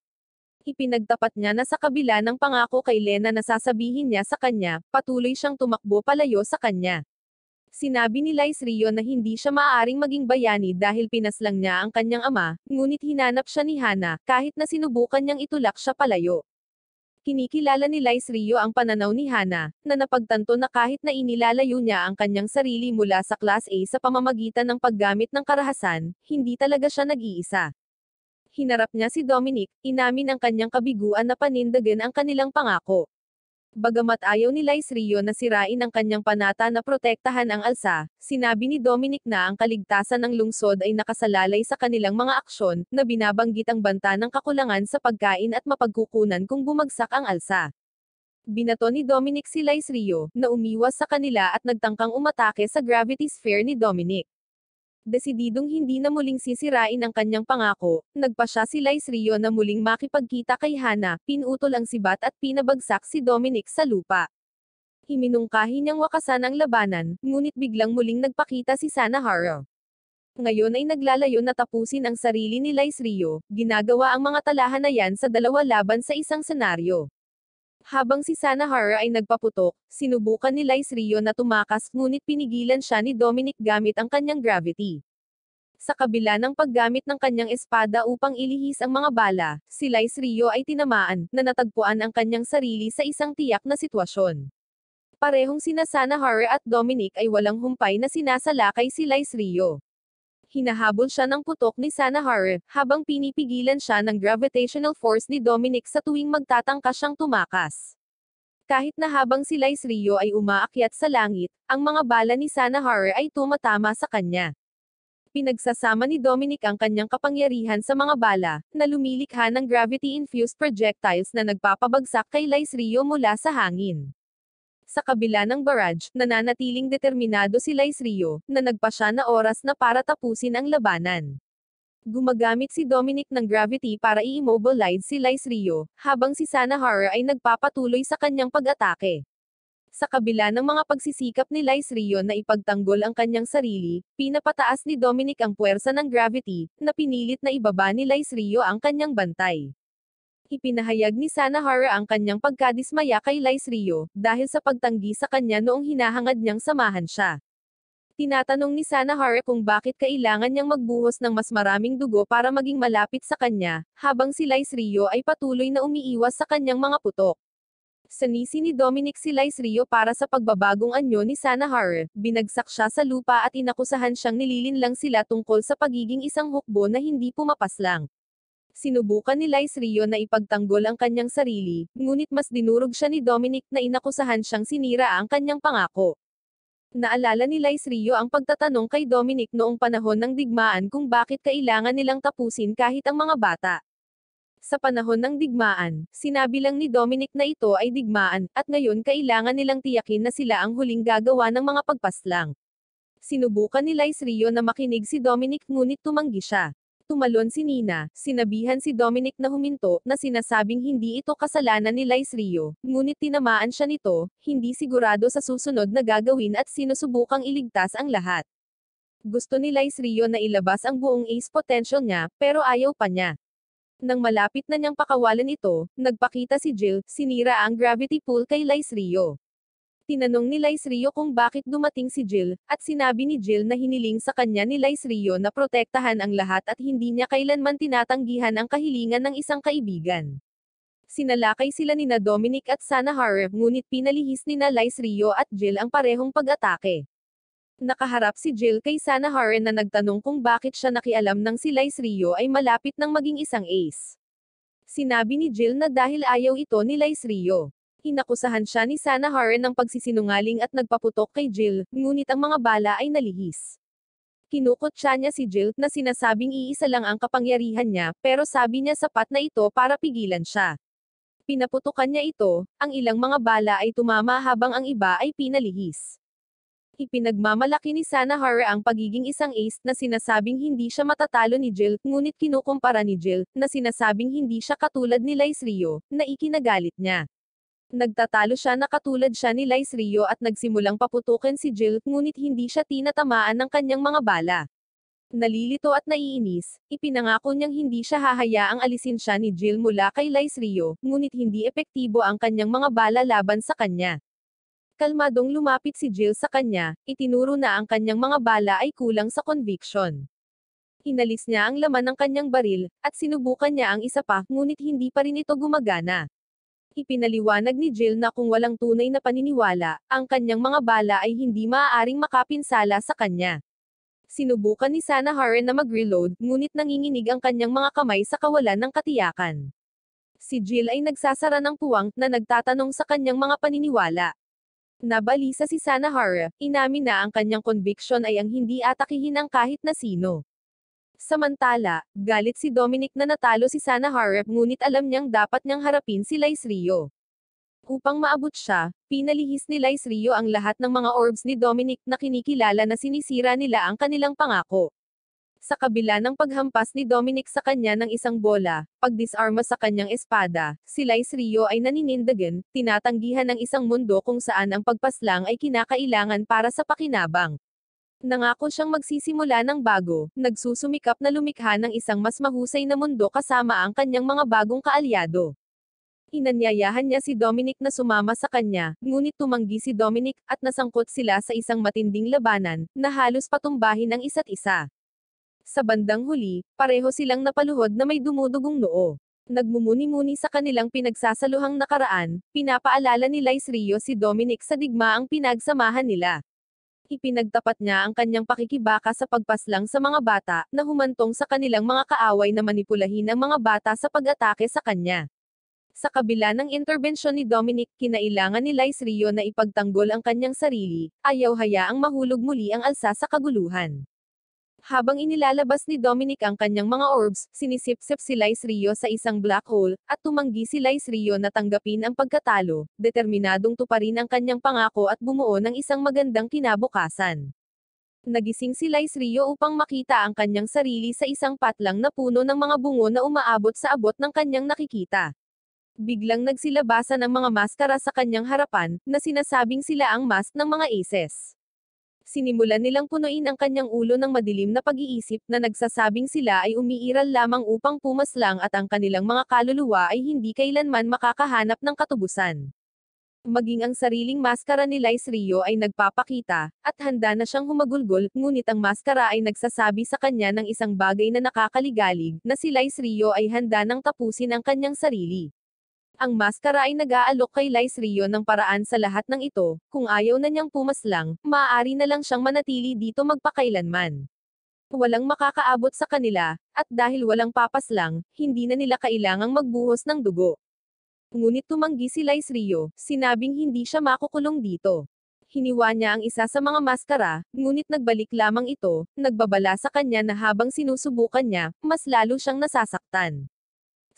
Ipinagtapat niya na sa kabila ng pangako kay Lena na sasabihin niya sa kanya, patuloy siyang tumakbo palayo sa kanya. Sinabi ni Lice Rio na hindi siya maaaring maging bayani dahil pinaslang niya ang kanyang ama, ngunit hinanap siya ni Hana, kahit na sinubukan niyang itulak siya palayo. Kinikilala ni Lice Rio ang pananaw ni Hana, na napagtanto na kahit na inilalayo niya ang kanyang sarili mula sa Class A sa pamamagitan ng paggamit ng karahasan, hindi talaga siya nag-iisa. Hinarap niya si Dominic, inamin ang kanyang kabiguan na panindagan ang kanilang pangako. Bagamat ayaw ni Lice Rio na sirain ang kanyang panata na protektahan ang alsa, sinabi ni Dominic na ang kaligtasan ng lungsod ay nakasalalay sa kanilang mga aksyon, na binabanggit ang banta ng kakulangan sa pagkain at mapagkukunan kung bumagsak ang alsa. Binato ni Dominic si Lice Rio, na umiwas sa kanila at nagtangkang umatake sa gravity sphere ni Dominic. Desididong hindi na muling sisirain ang kanyang pangako, nagpasya si Lice Rio na muling makipagkita kay Hana, pinutol ang sibat at pinabagsak si Dominic sa lupa. Iminungkahi niyang wakasan ang labanan, ngunit biglang muling nagpakita si Sanahara. Ngayon ay naglalayo na tapusin ang sarili ni Lice Rio, ginagawa ang mga talahanayan sa dalawa laban sa isang senaryo. Habang si Sanahara ay nagpaputok, sinubukan ni Lice Rio na tumakas ngunit pinigilan siya ni Dominic gamit ang kanyang gravity. Sa kabila ng paggamit ng kanyang espada upang ilihis ang mga bala, si Lice Rio ay tinamaan, na natagpuan ang kanyang sarili sa isang tiyak na sitwasyon. Parehong sina Sanahara at Dominic ay walang humpay na sinasalakay si Lice Rio. Hinahabol siya ng putok ni Sanahara, habang pinipigilan siya ng gravitational force ni Dominic sa tuwing magtatangka siyang tumakas. Kahit na habang si Lice Rio ay umaakyat sa langit, ang mga bala ni Sanahara ay tumatama sa kanya. Pinagsasama ni Dominic ang kanyang kapangyarihan sa mga bala, na lumilikha ng gravity-infused projectiles na nagpapabagsak kay Lice Rio mula sa hangin. Sa kabila ng barrage, nananatiling determinado si Lice Rio, na nagpasya na oras na para tapusin ang labanan. Gumagamit si Dominic ng gravity para i-immobilize si Lice Rio, habang si Sanahara ay nagpapatuloy sa kanyang pag-atake. Sa kabila ng mga pagsisikap ni Lice Rio na ipagtanggol ang kanyang sarili, pinapataas ni Dominic ang puwersa ng gravity, na pinilit na ibaba ni Lice Rio ang kanyang bantay. Ipinahayag ni Sanahara ang kanyang pagkadismaya kay Lice Rio, dahil sa pagtanggi sa kanya noong hinahangad niyang samahan siya. Tinatanong ni Sanahara kung bakit kailangan niyang magbuhos ng mas maraming dugo para maging malapit sa kanya, habang si Lice Rio ay patuloy na umiiwas sa kanyang mga putok. Sanisi ni Dominic si Lice Rio para sa pagbabagong anyo ni Sanahara, binagsak siya sa lupa at inakusahan siyang nililinlang sila tungkol sa pagiging isang hukbo na hindi pumapaslang. Sinubukan ni Lice Rio na ipagtanggol ang kanyang sarili, ngunit mas dinurog siya ni Dominic na inakusahan siyang sinira ang kanyang pangako. Naalala ni Lice Rio ang pagtatanong kay Dominic noong panahon ng digmaan kung bakit kailangan nilang tapusin kahit ang mga bata. Sa panahon ng digmaan, sinabi lang ni Dominic na ito ay digmaan, at ngayon kailangan nilang tiyakin na sila ang huling gagawa ng mga pagpaslang. Sinubukan ni Lice Rio na makinig si Dominic ngunit tumanggi siya. Tumalon si Nina, sinabihan si Dominic na huminto, na sinasabing hindi ito kasalanan ni Lice Rio, ngunit tinamaan siya nito, hindi sigurado sa susunod na gagawin at sinusubukang iligtas ang lahat. Gusto ni Lice Rio na ilabas ang buong ace potential niya, pero ayaw pa niya. Nang malapit na niyang pakawalan ito, nagpakita si Jill, sinira ang gravity pool kay Lice Rio. Tinanong ni Lice Rio kung bakit dumating si Jill, at sinabi ni Jill na hiniling sa kanya ni Lice Rio na protektahan ang lahat at hindi niya kailanman tinatanggihan ang kahilingan ng isang kaibigan. Sinalakay sila nina Dominic at Sanahara, ngunit pinalihis nina Lice Rio at Jill ang parehong pag-atake. Nakaharap si Jill kay Sanahara na nagtanong kung bakit siya nakialam nang si Lice Rio ay malapit ng maging isang ace. Sinabi ni Jill na dahil ayaw ito ni Lice Rio. Inakusahan siya ni Sanahara ng pagsisinungaling at nagpaputok kay Jill, ngunit ang mga bala ay nalihis. Kinukutya niya si Jill, na sinasabing iisa lang ang kapangyarihan niya, pero sabi niya sapat na ito para pigilan siya. Pinaputukan niya ito, ang ilang mga bala ay tumama habang ang iba ay pinalihis. Ipinagmamalaki ni Sanahara ang pagiging isang ace, na sinasabing hindi siya matatalo ni Jill, ngunit kinukumpara ni Jill, na sinasabing hindi siya katulad ni Lice Rio, na ikinagalit niya. Nagtatalo siya na katulad siya ni Lice Rio at nagsimulang paputukin si Jill, ngunit hindi siya tinatamaan ng kanyang mga bala. Nalilito at naiinis, ipinangako niyang hindi siya hahayaang alisin siya ni Jill mula kay Lice Rio, ngunit hindi epektibo ang kanyang mga bala laban sa kanya. Kalmadong lumapit si Jill sa kanya, itinuro na ang kanyang mga bala ay kulang sa conviction. Inalis niya ang laman ng kanyang baril, at sinubukan niya ang isa pa, ngunit hindi pa rin ito gumagana. Ipinaliwanag ni Jill na kung walang tunay na paniniwala, ang kanyang mga bala ay hindi maaaring makapinsala sa kanya. Sinubukan ni Sanahara na mag-reload, ngunit nanginginig ang kanyang mga kamay sa kawalan ng katiyakan. Si Jill ay nagsasara ng puwang, na nagtatanong sa kanyang mga paniniwala. Nabalisa si Sanahara, inamin na ang kanyang conviction ay ang hindi atakihin ang kahit na sino. Samantala, galit si Dominic na natalo si Sanahara, ngunit alam niyang dapat niyang harapin si Lice Rio. Upang maabot siya, pinalihis ni Lice Rio ang lahat ng mga orbs ni Dominic na kinikilala na sinisira nila ang kanilang pangako. Sa kabila ng paghampas ni Dominic sa kanya ng isang bola, pagdisarma sa kanyang espada, si Lice Rio ay naninindigan, tinatanggihan ng isang mundo kung saan ang pagpaslang ay kinakailangan para sa pakinabang. Nangako siyang magsisimula ng bago, nagsusumikap na lumikha ng isang mas mahusay na mundo kasama ang kanyang mga bagong kaalyado. Inanyayahan niya si Dominic na sumama sa kanya, ngunit tumanggi si Dominic, at nasangkot sila sa isang matinding labanan, na halos patumbahin ang isa't isa. Sa bandang huli, pareho silang napaluhod na may dumudugong noo. Nagmumuni-muni sa kanilang pinagsasaluhang nakaraan, pinapaalala ni Lice Rio si Dominic sa digmaang pinagsamahan nila. Ipinagtapat niya ang kanyang pakikibaka sa pagpaslang sa mga bata, na humantong sa kanilang mga kaaway na manipulahin ang mga bata sa pag-atake sa kanya. Sa kabila ng interbensyon ni Dominic, kinailangan ni Lice Rio na ipagtanggol ang kanyang sarili, ayaw hayaang mahulog muli ang alsa sa kaguluhan. Habang inilalabas ni Dominic ang kanyang mga orbs, sinisip-sip si Lice Rio sa isang black hole, at tumanggi si Lice Rio na tanggapin ang pagkatalo, determinadong tuparin ang kanyang pangako at bumuo ng isang magandang kinabukasan. Nagising si Lice Rio upang makita ang kanyang sarili sa isang patlang na puno ng mga bungo na umaabot sa abot ng kanyang nakikita. Biglang nagsilabasan ang mga maskara sa kanyang harapan, na sinasabing sila ang mask ng mga aces. Sinimulan nilang punuin ang kanyang ulo ng madilim na pag-iisip na nagsasabing sila ay umiiral lamang upang pumaslang at ang kanilang mga kaluluwa ay hindi kailanman makakahanap ng katubusan. Maging ang sariling maskara ni Lice Rio ay nagpapakita, at handa na siyang humagulgol, ngunit ang maskara ay nagsasabi sa kanya ng isang bagay na nakakaligalig, na si Lice Rio ay handa nang tapusin ang kanyang sarili. Ang maskara ay nag-aalok kay Lice Rio ng paraan sa lahat ng ito, kung ayaw na niyang pumaslang, maaari na lang siyang manatili dito magpakailanman. Walang makakaabot sa kanila, at dahil walang papaslang, hindi na nila kailangang magbuhos ng dugo. Ngunit tumanggi si Lice Rio, sinabing hindi siya makukulong dito. Hiniwa niya ang isa sa mga maskara, ngunit nagbalik lamang ito, nagbabala sa kanya na habang sinusubukan niya, mas lalo siyang nasasaktan.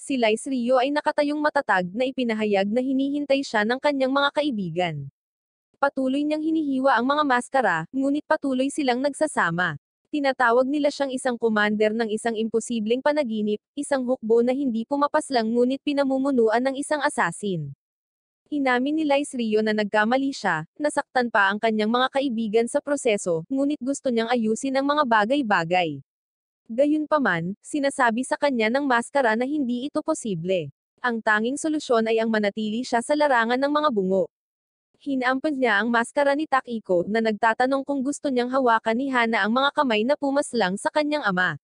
Si Lice Rio ay nakatayong matatag na ipinahayag na hinihintay siya ng kanyang mga kaibigan. Patuloy niyang hinihiwa ang mga maskara, ngunit patuloy silang nagsasama. Tinatawag nila siyang isang commander ng isang imposibleng panaginip, isang hukbo na hindi pumapaslang ngunit pinamumunuan ng isang assassin. Inamin ni Lice Rio na nagkamali siya, nasaktan pa ang kanyang mga kaibigan sa proseso, ngunit gusto niyang ayusin ang mga bagay-bagay. Gayunpaman, sinasabi sa kanya ng maskara na hindi ito posible. Ang tanging solusyon ay ang manatili siya sa larangan ng mga bungo. Hinampas niya ang maskara ni Takiko, na nagtatanong kung gusto niyang hawakan ni Hana ang mga kamay na pumaslang sa kanyang ama.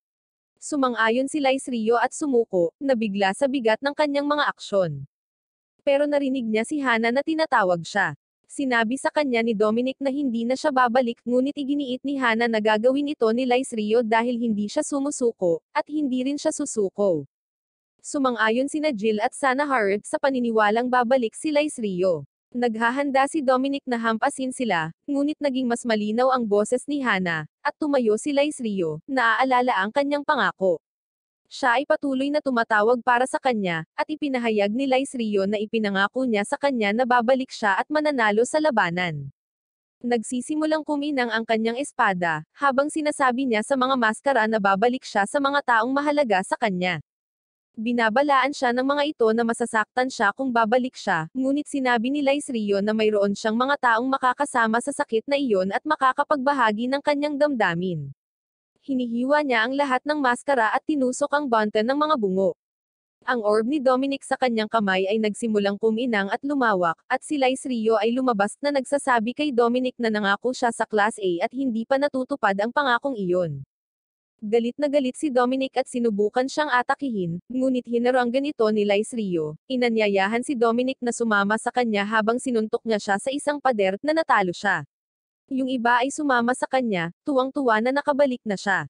Sumang-ayon si Lice Rio at sumuko, nabigla sa bigat ng kanyang mga aksyon. Pero narinig niya si Hana na tinatawag siya. Sinabi sa kanya ni Dominic na hindi na siya babalik, ngunit iginiit ni Hana na gagawin ito ni Lice Rio dahil hindi siya sumusuko, at hindi rin siya susuko. Sumang-ayon sina Jill at Sanahara sa paniniwalang babalik si Lice Rio. Naghahanda si Dominic na hampasin sila, ngunit naging mas malinaw ang boses ni Hana, at tumayo si Lice Rio, naaalala ang kanyang pangako. Siya ay patuloy na tumatawag para sa kanya, at ipinahayag ni Lice Rio na ipinangako niya sa kanya na babalik siya at mananalo sa labanan. Nagsisimulang kuminang ang kanyang espada, habang sinasabi niya sa mga maskara na babalik siya sa mga taong mahalaga sa kanya. Binabalaan siya ng mga ito na masasaktan siya kung babalik siya, ngunit sinabi ni Lice Rio na mayroon siyang mga taong makakasama sa sakit na iyon at makakapagbahagi ng kanyang damdamin. Hinihiwa niya ang lahat ng maskara at tinusok ang banta ng mga bungo. Ang orb ni Dominic sa kanyang kamay ay nagsimulang kuminang at lumawak, at si Lice Rio ay lumabas na nagsasabi kay Dominic na nangako siya sa Class A at hindi pa natutupad ang pangakong iyon. Galit na galit si Dominic at sinubukan siyang atakihin, ngunit hinaranggan ito ni Lice Rio. Inanyayahan si Dominic na sumama sa kanya habang sinuntok niya siya sa isang pader, na natalo siya. Yung iba ay sumama sa kanya, tuwang-tuwa na nakabalik na siya.